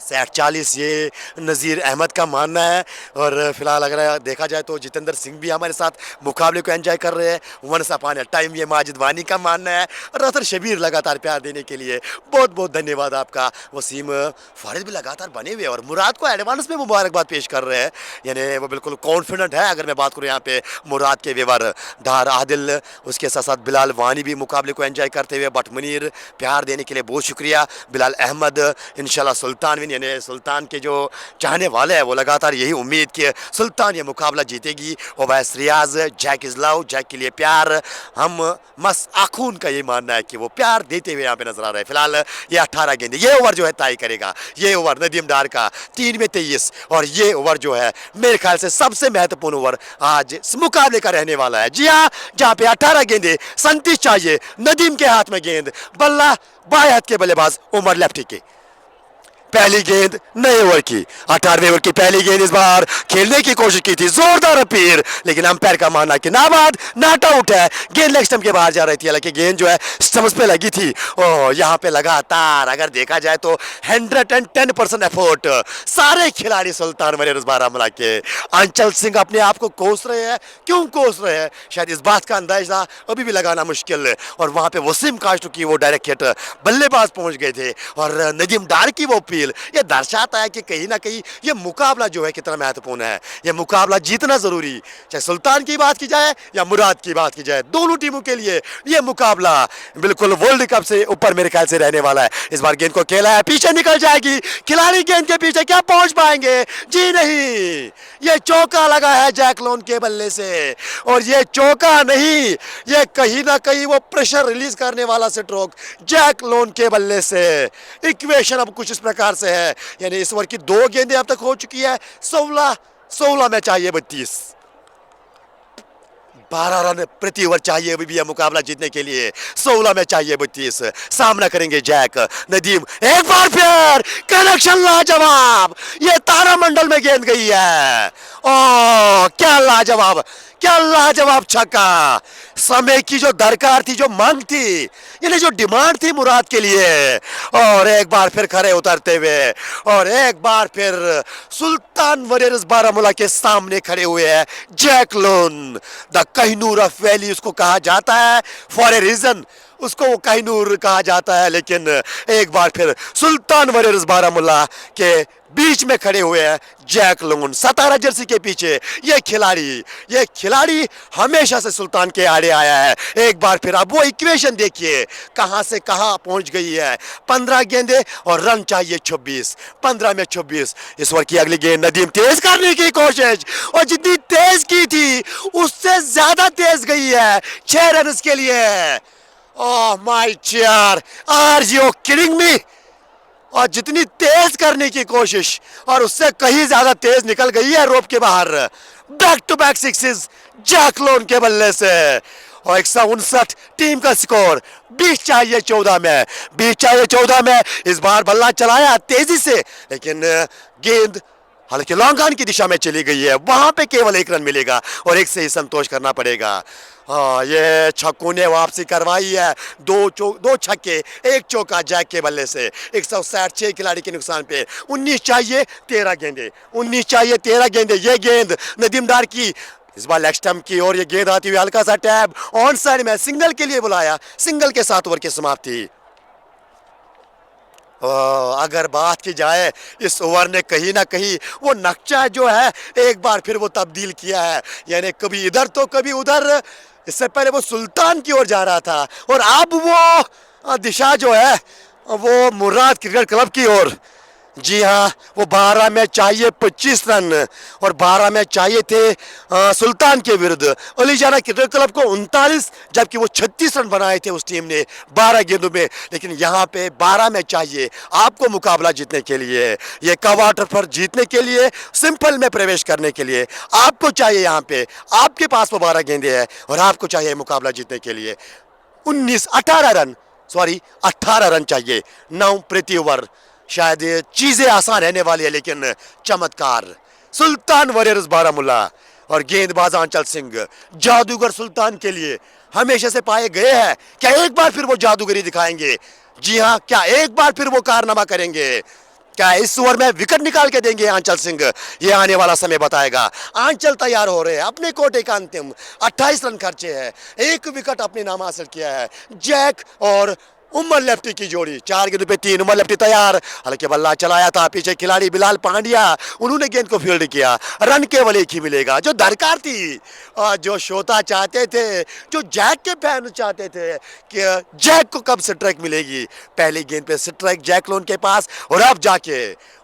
60-40 ये नज़ीर अहमद का मानना है। और फिलहाल अगर देखा जाए तो जितेंद्र सिंह भी हमारे साथ मुकाबले को एंजॉय कर रहे हैं। वंस अपॉन ए टाइम ये माजिद वानी का मानना है। और अतर शबीर लगातार प्यार देने के लिए बहुत बहुत धन्यवाद आपका। वसीम फारिद भी लगातार बने हुए हैं और मुराद को एडवांस में मुबारकबाद पेश कर रहे हैं, यानी वो बिल्कुल कॉन्फिडेंट है। अगर मैं बात करूँ यहाँ पे मुराद के व्यवहार धार आदिल, उसके साथ साथ बिलाल वानी भी मुकाबले को एंजॉय करते हुए। बट मुनीर प्यार देने के लिए बहुत शुक्रिया। बिलाल अहमद इंशाल्लाह सुल्तान विन, यानी सुल्तान के जो चाहने वाले हैं वो लगातार यही उम्मीद कि सुल्तान ये मुकाबला जीतेगी। ओवैस रियाज, जैक इजलाउ, जैक के लिए प्यार, हम मस आखून का ये मानना है कि वो प्यार देते हुए यहाँ पे नजर आ रहे हैं। फिलहाल ये 18 गेंदे, ये ओवर जो है तय करेगा। ये ओवर नदीम डार का 3 में 23, और ये ओवर जो है मेरे ख्याल से सबसे महत्वपूर्ण ओवर आज इस मुकाबले का रहने वाला है। जी हाँ, जहाँ पे 18 गेंदे 37 चाहिए। नदीम के हाथ में गेंद, बल्ला बाएं हाथ के बल्लेबाज उमर लेफ्टी के। पहली गेंद नए ओवर की, 18वें ओवर की पहली गेंद इस बार खेलने की कोशिश की थी, जोरदार अपील, लेकिन अंपायर का मानना कि नाबाद, नॉट आउट है। गेंद लेग स्टंप के बाहर जा रही थी, हालांकि गेंद जो है स्टंप्स पे लगी थी। और यहाँ पे लगातार अगर देखा जाए तो 110% एफर्ट सारे खिलाड़ी सुल्तान वॉरियर्स बारामूला के। अंचल सिंह अपने आप को कोस रहे हैं, क्यों कोस रहे हैं शायद इस बात का अंदाजा अभी भी लगाना मुश्किल है। और वहाँ पे वसीम काश्तू की वो डायरेक्ट हिट बल्लेबाज पहुंच गए थे, और नदीम डार की वो ये दर्शाता है कि कहीं ना कहीं ये मुकाबला जो है कितना महत्वपूर्ण है। ये मुकाबला जीतना जरूरी, चाहे सुल्तान की बात की जाए या मुराद की बात की जाए, दोनों टीमों के लिए ये मुकाबला बिल्कुल वर्ल्ड कप से ऊपर मेरे ख्याल से रहने वाला है। इस बार गेंद को खेला है, पीछे निकल जाएगी, खिलाड़ी गेंद के पीछे क्या पहुंच पाएंगे? जी नहीं, ये चौका लगा है जैक लोन के बल्ले से, और ये चौका नहीं, ये कहीं ना कहीं वो प्रेशर रिलीज करने वाला स्ट्रोक जैक लोन के बल्ले से। इक्वेशन अब कुछ इस प्रकार से है, यानी इस ओवर की 2 गेंदें अब तक हो चुकी है। 16 में चाहिए 32, 12 रन प्रति ओवर चाहिए अभी भी मुकाबला जीतने के लिए। 16 में चाहिए 32। सामना करेंगे जैक। नदीम एक बार फिर कनेक्शन लाजवाब, ये तारामंडल में गेंद गई है। ओ क्या लाजवाब, क्या लाजवाब छक्का। समय की जो दरकार थी, जो मांग थी, यानी जो डिमांड थी मुराद के लिए, और एक बार फिर खड़े उतरते हुए, और एक बार फिर सुल्तान वॉरियर्स बारामूला के सामने खड़े हुए हैं Jack Lone. The Kohinoor of valley उसको कहा जाता है, फॉर ए रीजन उसको वो कोहिनूर कहा जाता है। लेकिन एक बार फिर सुल्तान वॉरियर्स बारामूला के बीच में खड़े हुए हैं जैक लोन, 17 जर्सी के पीछे। ये खिलाड़ी हमेशा से सुल्तान के आड़े आया है। एक बार फिर अब वो इक्वेशन देखिए कहां से कहां पहुंच गई है। 15 गेंदे और रन चाहिए 26, 15 में 26। इस ओवर की अगली गेंद नदीम तेज करने की कोशिश, और जितनी तेज की थी उससे ज्यादा तेज गई है 6 रन के लिए। Oh my chair, are you kidding me? और जितनी तेज करने की कोशिश और उससे कहीं ज्यादा तेज निकल गई है रोप के बाहर। Back to back sixes Jack Lone के बल्ले से, और 159 टीम का स्कोर। 20 चाहिए 14 में, 20 चाहिए 14 में। इस बार बल्ला चलाया तेजी से, लेकिन गेंद हालांकि लॉन्ग ऑन की दिशा में चली गई है। वहां पे केवल 1 रन मिलेगा और 1 से ही संतोष करना पड़ेगा। हाँ, ये छक्कों ने वापसी करवाई है। 2 छक्के 1 चौका जैक के बल्ले से। 160 6 खिलाड़ी के नुकसान पे 19 चाहिए 13 गेंदे, 19 चाहिए 13 गेंदे। ये गेंद नदीम डार की, इस बार लेग स्टंप की ओर ये गेंद आती हुई, हल्का सा टैब ऑन साइड में, सिंगल के लिए बुलाया। सिंगल के साथ ओवर की समाप्ति। अगर बात की जाए इस ओवर ने कहीं ना कहीं वो नक्शा जो है एक बार फिर वो तब्दील किया है, यानी कभी इधर तो कभी उधर। इससे पहले वो सुल्तान की ओर जा रहा था और अब वो दिशा जो है वो मुराद क्रिकेट क्लब की ओर। जी हाँ, वो 12 में चाहिए 25 रन और 12 में चाहिए थे सुल्तान के विरुद्ध अलीजाना क्रिकेट क्लब को 39, जबकि वो 36 रन बनाए थे उस टीम ने 12 गेंदों में। लेकिन यहाँ पे 12 में चाहिए आपको मुकाबला जीतने के लिए, ये क्वार्टर पर जीतने के लिए, सिंपल में प्रवेश करने के लिए आपको चाहिए। यहाँ पे आपके पास वो 12 गेंदे हैं और आपको चाहिए मुकाबला जीतने के लिए 18 रन सॉरी 18 रन चाहिए 9 प्रति ओवर। शायद ये चीजें आसान रहने वाली है, लेकिन चमत्कार सुल्तान वॉरियर्स बारामूला और गेंदबाज आंचल सिंह जादूगर सुल्तान के लिए हमेशा से पाए गए हैं। क्या एक बार फिर वो जादूगरी दिखाएंगे? जी हाँ, क्या एक बार फिर वो कारनामा करेंगे? क्या इस ओवर में विकेट निकाल के देंगे आंचल सिंह? ये आने वाला समय बताएगा। आंचल तैयार हो रहे हैं अपने कोटे का अंतिम 28 रन खर्चे हैं, एक विकेट अपने नाम हासिल किया है। जैक और उमर लेफ्टी की जोड़ी, 4 गेंदों पे 3। उमर लेफ्टी तैयार, हालांकि बल्ला चलाया था पीछे खिलाड़ी बिलाल पांड्या, उन्होंने गेंद को फील्ड किया। रन केवल एक ही मिलेगा जो दरकार थी, और जो श्रोता चाहते थे, जो जैक के फैन चाहते थे कि जैक को कब स्ट्राइक मिलेगी। पहली गेंद पे स्ट्राइक जैक लोन के पास, और अब जाके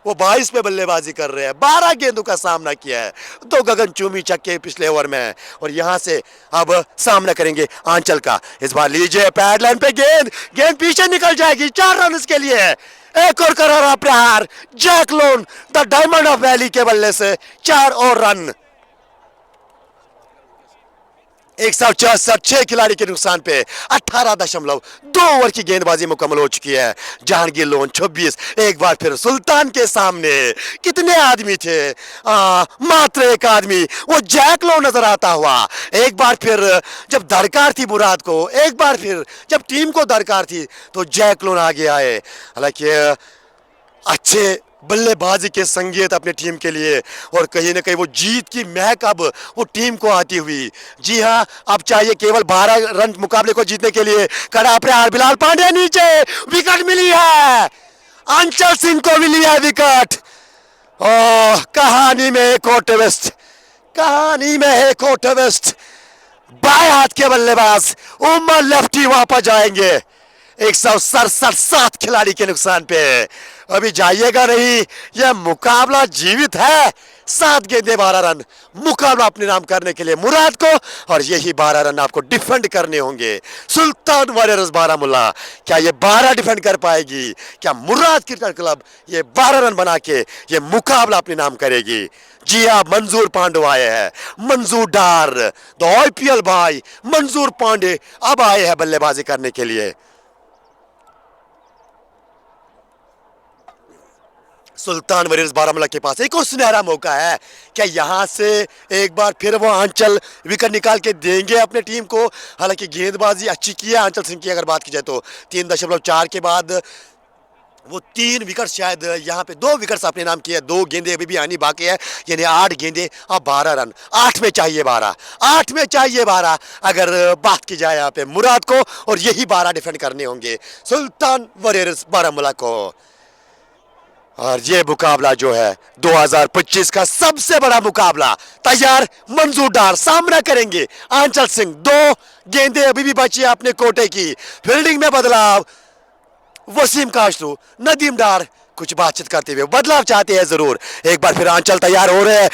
वो 22 पे बल्लेबाजी कर रहे हैं। 12 गेंदों का सामना किया है, 2 गगनचुंबी छक्के पिछले ओवर में, और यहां से अब सामना करेंगे आंचल का। इस बार लीजिए पैडलाइन पे गेंद, गेंद पीछे निकल जाएगी। 4 रन इसके लिए। एक और करारा प्रहार Jack Lone the diamond of valley के बल्ले से, 4 और रन। 164 6 खिलाड़ी के नुकसान पे 18.2 ओवर की गेंदबाजी मुकम्मल हो चुकी है। जहांगीर लोन 26। एक बार फिर सुल्तान के सामने कितने आदमी थे? मात्र एक आदमी, वो जैक लोन नजर आता हुआ। एक बार फिर जब दरकार थी मुराद को, एक बार फिर जब टीम को दरकार थी, तो जैक लोन आगे आए। हालांकि अच्छे बल्लेबाजी के संकेत अपने टीम के लिए, और कहीं ना कहीं वो जीत की महक अब वो टीम को आती हुई। जी हाँ, अब चाहिए केवल 12 रन मुकाबले को जीतने के लिए। कड़ा प्रहार, बिलाल पांड्या नीचे, विकेट मिली है, आंचल सिंह को मिली है विकेट। ओह, कहानी में एक और ट्विस्ट, कहानी में एक और ट्विस्ट। बाएं हाथ के बल्लेबाज उमर लेफ्टी वापस जाएंगे 167 7 खिलाड़ी के नुकसान पे। अभी जाइएगा नहीं, यह मुकाबला जीवित है। 7 गेंदे 12 रन मुकाबला अपने नाम करने के लिए मुराद को, और यही 12 रन आपको डिफेंड करने होंगे। सुल्तान वॉरियर्स बारामूला क्या ये 12 डिफेंड कर पाएगी? क्या मुराद क्रिकेट क्लब ये 12 रन बना के ये मुकाबला अपने नाम करेगी? जी हाँ, मंजूर पांडे आए हैं, मंजूर डार द आईपीएल भाई मंजूर पांडे अब आए हैं बल्लेबाजी करने के लिए। सुल्तान वॉरियर्स बारामूला के पास एक और सुनहरा मौका है। क्या यहां से एक बार फिर वो आंचल विकेट निकाल के देंगे अपने टीम को? हालांकि गेंदबाजी अच्छी की है आंचल सिंह की, अगर बात की जाए तो 3.4 के बाद वो 3 विकेट, शायद यहाँ पे 2 विकेट्स अपने नाम किए। 2 गेंदे अभी भी आनी बाकी है, यानी 8 गेंदे अब 12 रन। 8 में चाहिए 12, 8 में चाहिए 12 अगर बात की जाए यहाँ पे मुराद को, और यही 12 डिफेंड करने होंगे सुल्तान वॉरियर्स बारामूला को। और ये मुकाबला जो है 2025 का सबसे बड़ा मुकाबला, तैयार मंजूर डार सामना करेंगे आंचल सिंह। 2 गेंदे अभी भी बची है अपने कोटे की। फील्डिंग में बदलाव, वसीम काशरू, नदीम डार कुछ बातचीत करते हुए बदलाव चाहते हैं जरूर। एक बार फिर आंचल तैयार हो रहे हैं।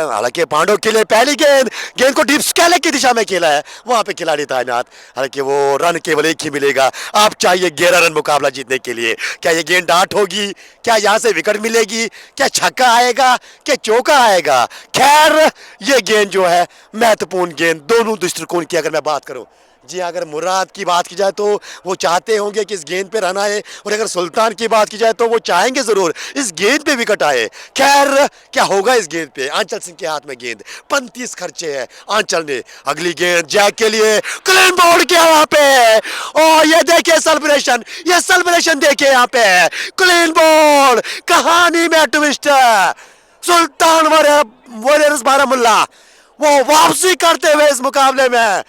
हालांकि पांडव के लिए पहली गेंद को डीप स्कैले की दिशा में खेला है, वहां पे खिलाड़ी तैनात। हालांकि वो रन केवल एक ही मिलेगा। आप चाहिए 11 रन मुकाबला जीतने के लिए। क्या ये गेंद डाट होगी? क्या यहां से विकेट मिलेगी? क्या छक्का आएगा? क्या चौका आएगा? खैर, ये गेंद जो है महत्वपूर्ण गेंद दोनों दृष्टिकोण की अगर मैं बात करूं। जी, अगर मुराद की बात की जाए तो वो चाहते होंगे कि इस गेंद पे रन आए, और अगर सुल्तान की बात की जाए तो वो चाहेंगे जरूर इस गेंद पे विकेट आए। खैर, क्या होगा इस गेंद पे? आंचल सिंह के हाथ में गेंद, 35 खर्चे हैं आंचल ने। अगली गेंद जैक के लिए, क्लीन बोल्ड किया वहां पे, और ये देखिए सेलिब्रेशन, ये सेलिब्रेशन देखिए यहाँ पे, क्लीन बोल्ड। कहानी में ट्विस्ट है। सुल्तान वॉरियर्स बारामूला वो वापसी करते हुए इस मुकाबले में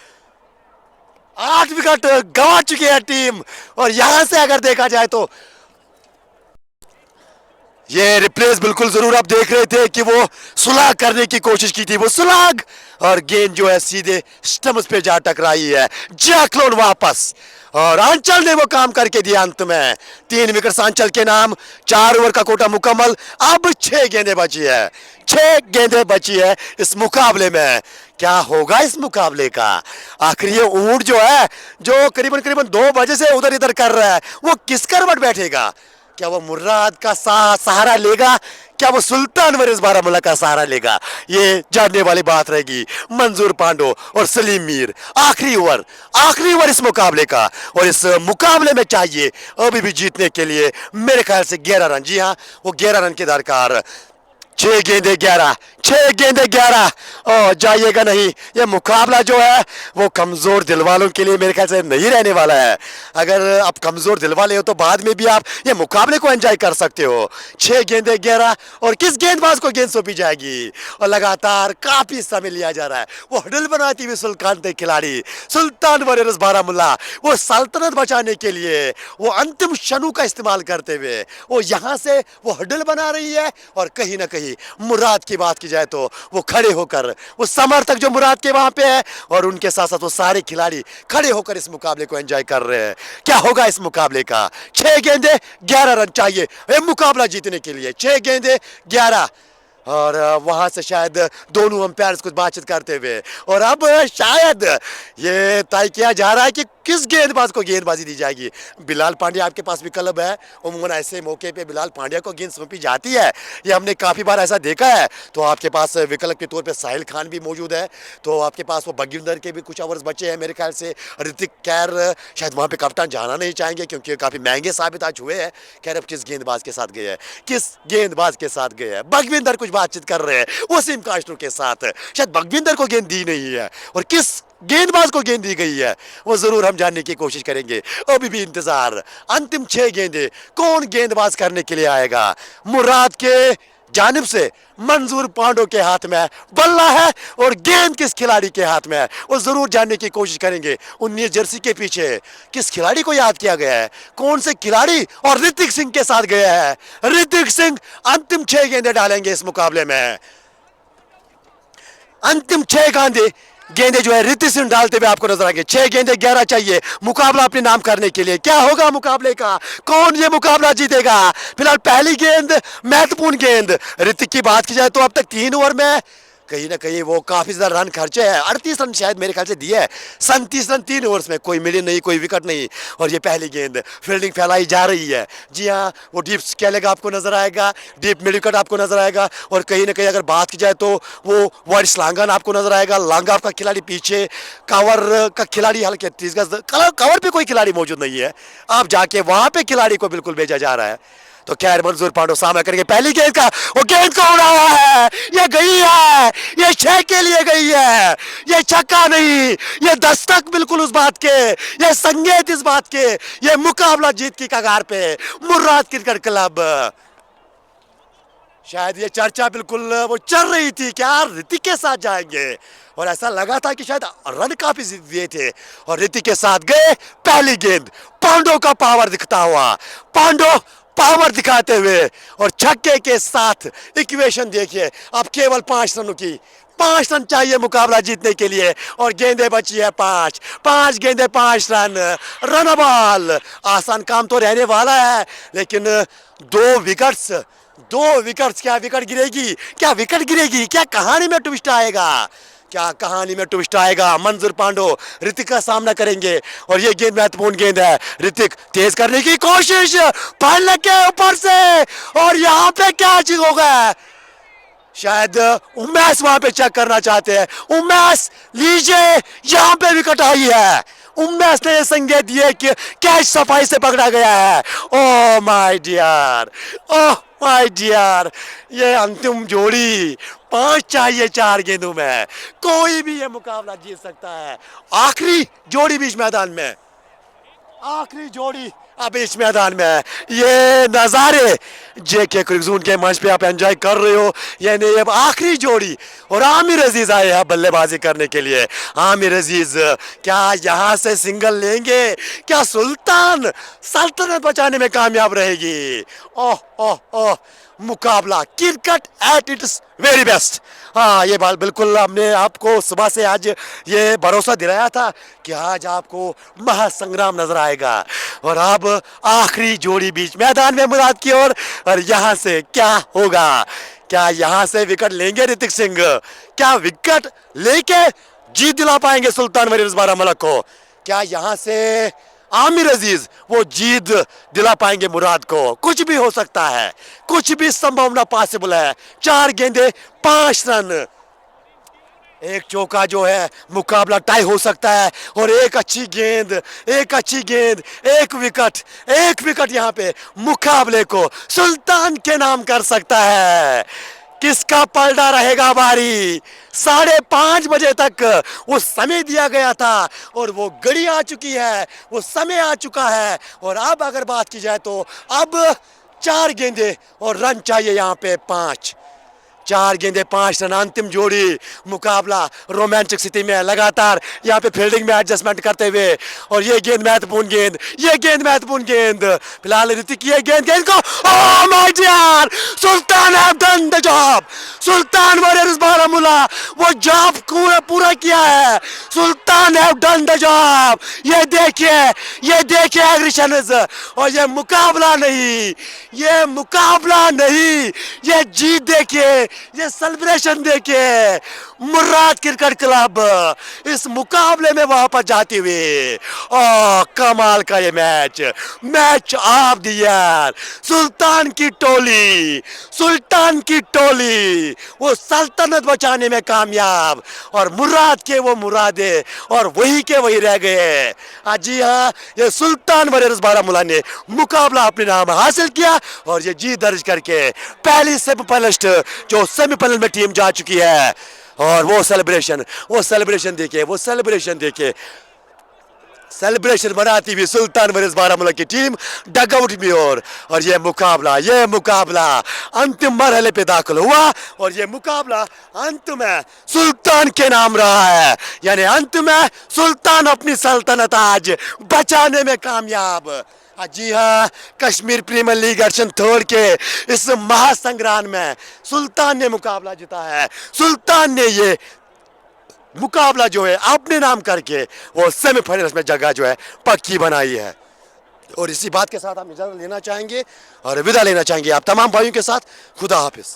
8 विकेट गंवा चुकी है टीम। और यहां से अगर देखा जाए तो ये रिप्लेस बिल्कुल जरूर आप देख रहे थे कि वो सुलह करने की कोशिश की थी, वो सुलह, और गेंद जो है सीधे स्टम्प्स पे जा टकराई है। जैकलोन वापस, और आंचल ने वो काम करके दिया अंत में। 3 विकेट आंचल के नाम, 4 ओवर का कोटा मुकम्मल। अब 6 गेंदें बची है, 6 गेंदें बची है इस मुकाबले में। क्या होगा इस मुकाबले का? आखिर ये ऊंट जो है, जो करीबन 2 बजे से उधर इधर कर रहा है, वो किस करवट बैठेगा? क्या वो मुराद का सहारा लेगा? क्या वो सुल्तान वरीज बारामूला का सहारा लेगा? ये जानने वाली बात रहेगी। मंजूर पांडो और सलीम मीर, आखिरी ओवर इस मुकाबले का, और इस मुकाबले में चाहिए अभी भी जीतने के लिए मेरे ख्याल से 11 रन। जी हाँ, वो 11 रन के दरकार। 6 गेंदे 11 और जाइएगा नहीं। ये मुकाबला जो है वो कमजोर दिल वालों के लिए मेरे ख्याल से नहीं रहने वाला है। अगर आप कमजोर दिल वाले हो तो बाद में भी आप ये मुकाबले को एंजॉय कर सकते हो। 6 गेंदे 11 और किस गेंदबाज को गेंद सौंपी जाएगी, और लगातार काफी समय लिया जा रहा है। वो हडल बनाती हुई सुल्तान खिलाड़ी सुल्तान वरीज बारामूला, वो सल्तनत बचाने के लिए वो अंतिम शनु का इस्तेमाल करते हुए वो यहाँ से वो हडल बना रही है, और कहीं ना कहीं मुराद की बात की जाए तो वो खड़े होकर, वो समर्थक जो मुराद के वहां पे है और उनके साथ साथ वो सारे खिलाड़ी खड़े होकर इस मुकाबले को एंजॉय कर रहे हैं। क्या होगा इस मुकाबले का? 6 गेंदे 11 रन चाहिए ये मुकाबला जीतने के लिए। 6 गेंदे 11 और वहां से शायद दोनों अंपायर्स कुछ बातचीत करते हुए, और अब शायद ये तय किया जा रहा है कि किस गेंदबाज को गेंदबाजी दी जाएगी। बिलाल पांड्या आपके पास विकल्प है। उमूमन ऐसे मौके पे बिलाल पांड्या को गेंद सौंपी जाती है, ये हमने काफ़ी बार ऐसा देखा है। तो आपके पास विकल्प के तौर पे साहिल खान भी मौजूद है, तो आपके पास वो बगविंदर के भी कुछ ओवर्स बचे हैं मेरे ख्याल से। ऋतिक खैर शायद वहाँ पे कप्तान जाना नहीं चाहेंगे क्योंकि काफ़ी महंगे साबित आज हुए हैं। खैर अब किस गेंदबाज के साथ गए हैं, किस गेंदबाज के साथ गए हैं? बगविंदर कुछ बातचीत कर रहे हैं वसीम कास्ट्रो के साथ। शायद बगविंदर को गेंद दी नहीं है, और किस गेंदबाज को गेंद दी गई है वो जरूर हम जानने की कोशिश करेंगे। अभी भी इंतजार। अंतिम 6 गेंदे कौन गेंदबाज करने के लिए आएगा? मुराद के जानिब से मंजूर पांडो के हाथ में बल्ला है, और गेंद किस खिलाड़ी के हाथ में है वो जरूर जानने की कोशिश करेंगे। 19 जर्सी के पीछे किस खिलाड़ी को याद किया गया है, कौन से खिलाड़ी, और ऋतिक सिंह के साथ गया है। ऋतिक सिंह अंतिम 6 गेंदे डालेंगे इस मुकाबले में। अंतिम 6 गेंदे जो है ऋतिक सिंह डालते हुए आपको नजर आएंगे। 6 गेंदे 11 चाहिए मुकाबला अपने नाम करने के लिए। क्या होगा मुकाबले का, कौन ये मुकाबला जीतेगा? फिलहाल पहली गेंद महत्वपूर्ण गेंद ऋतिक की बात की जाए तो अब तक 3 ओवर में कहीं ना कहीं वो काफी ज्यादा रन खर्चे हैं। 38 रन शायद मेरे ख्याल से दिए है। 37 रन 3 ओवर्स में, कोई मिले नहीं, कोई विकेट नहीं, और ये पहली गेंद फील्डिंग फैलाई जा रही है। जी हाँ, वो डीप स्केलेगा आपको नजर आएगा, डीप मिड विकेट आपको नजर आएगा, और कहीं ना कहीं अगर बात की जाए तो वो वारिस लांगन आपको नजर आएगा। लांगा आपका खिलाड़ी पीछे, कवर का खिलाड़ी हल्के 30 गज कवर पे कोई खिलाड़ी मौजूद नहीं है। आप जाके वहां पे खिलाड़ी को बिल्कुल भेजा जा रहा है। तो खैर मंजूर पांडो सामना करेंगे पहली गेंद का, वो गेंद को उड़ाया है, ये गई है, ये 6 के लिए गई है, ये छक्का नहीं, ये दस्तक बिल्कुल उस बात के, ये संकेत इस बात के, ये मुकाबला जीत की कगार पे मुर्राद क्रिकेट क्लब। शायद ये चर्चा बिल्कुल वो चल रही थी, क्या ऋतिक के साथ जाएंगे, और ऐसा लगा था कि शायद रन काफी दिए थे, और ऋतिक के साथ गए। पहली गेंद पांडो का पावर दिखता हुआ, पांडो पावर दिखाते हुए, और छक्के के साथ इक्वेशन देखिए। अब केवल 5 रनों की, 5 रन चाहिए मुकाबला जीतने के लिए, और गेंदे बची है 5 गेंदे 5 रन। रन बॉल, आसान काम तो रहने वाला है, लेकिन 2 विकेट्स, क्या विकेट गिरेगी, क्या विकेट गिरेगी, क्या कहानी में ट्विस्ट आएगा, क्या कहानी में ट्विस्ट आएगा? मंजूर पांडो ऋतिक का सामना करेंगे, और ये गेंद महत्वपूर्ण गेंद है। ऋतिक तेज करने की कोशिश, पहले के ऊपर से, और यहाँ पे क्या चीज होगा? शायद उमेश वहां पे चेक करना चाहते हैं। उमेश लीजिए, यहाँ पे विकेट आई है। उमेश ने ये संकेत दिए कि कैच सफाई से पकड़ा गया है। Oh my dear, oh my dear, ये अंतिम जोड़ी 5 चाहिए 4 गेंदों में, कोई भी ये मुकाबला जीत सकता है। आखिरी जोड़ी बीच मैदान में, आखिरी जोड़ी अब इस मैदान में है। ये नज़ारे जेके क्रिकजून के मंच पे आप एंजॉय कर रहे हो, यानी अब आखिरी जोड़ी, और आमिर अजीज आए हैं बल्लेबाजी करने के लिए। आमिर अजीज क्या यहाँ से सिंगल लेंगे, क्या सुल्तान सल्तनत बचाने में कामयाब रहेगी? ओह ओह ओह, मुकाबला cricket at its very best. हाँ, ये बात बिल्कुल हमने आपको सुबह से आज ये भरोसा दिलाया था कि आज आपको महासंग्राम नजर आएगा, और अब आखिरी जोड़ी बीच मैदान में मुराद की और यहाँ से क्या होगा? क्या यहाँ से विकेट लेंगे ऋतिक सिंह? क्या विकेट लेके जीत दिला पाएंगे सुल्तान वरीज बारामूला को? क्या यहाँ से आमिर अजीज वो जीत दिला पाएंगे मुराद को। कुछ भी हो सकता है, कुछ भी संभावना पॉसिबल है। 4 गेंदे 5 रन, एक चौका जो है मुकाबला टाई हो सकता है, और एक अच्छी गेंद, एक विकेट यहाँ पे मुकाबले को सुल्तान के नाम कर सकता है। किसका पलड़ा रहेगा भारी? 5:30 बजे तक वो समय दिया गया था और वो घड़ी आ चुकी है, वो समय आ चुका है। और अब अगर बात की जाए तो अब 4 गेंदे और रन चाहिए यहाँ पे 5। 4 गेंदे 5 रन, अंतिम जोड़ी। मुकाबला रोमांचक स्थिति में लगातार यहाँ पे फील्डिंग में एडजस्टमेंट करते हुए, और ये गेंद महत्वपूर्ण गेंद, फिलहाल ऋतिक ये गेंद को, oh my dear, Sultan have done the job. Sultan versus Baramulla वो जॉब पूरा किया है। Sultan have done the job. ये देखिए एग्रेशन, और ये मुकाबला नहीं, ये जीत देखिए, ये सेलिब्रेशन देखिए। मुर्राद क्रिकेट क्लब इस मुकाबले में वापस जाती हुई, और कमाल का ये मैच ऑफ द ईयर। सुल्तान की टोली वो सल्तनत बचाने में कामयाब, और मुराद के वो मुरादे और वही के वही रह गए। जी हाँ, ये सुल्तान वर्सेस बारामूला ने मुकाबला अपने नाम हासिल किया, और ये जीत दर्ज करके पहली सेमीफाइनलिस्ट जो सेमीफाइनल में टीम जा चुकी है। और वो सेलिब्रेशन देखिए, सेलिब्रेशन बनाती हुई सुल्तान वर्सेस बारामूला की टीम डगआउट में। और ये मुकाबला अंतिम मरहले पे दाखिल हुआ, और ये मुकाबला अंत में सुल्तान के नाम रहा है। यानी अंत में सुल्तान अपनी सल्तनत आज बचाने में कामयाब। जी हाँ, कश्मीर प्रीमियर लीग एडिशन 3 के इस महासंग्राम में सुल्तान ने मुकाबला जीता है। सुल्तान ने ये मुकाबला जो है अपने नाम करके वो सेमीफाइनल्स में जगह जो है पक्की बनाई है। और इसी बात के साथ हम इजाजत लेना चाहेंगे और विदा लेना चाहेंगे आप तमाम भाइयों के साथ। खुदा हाफिज।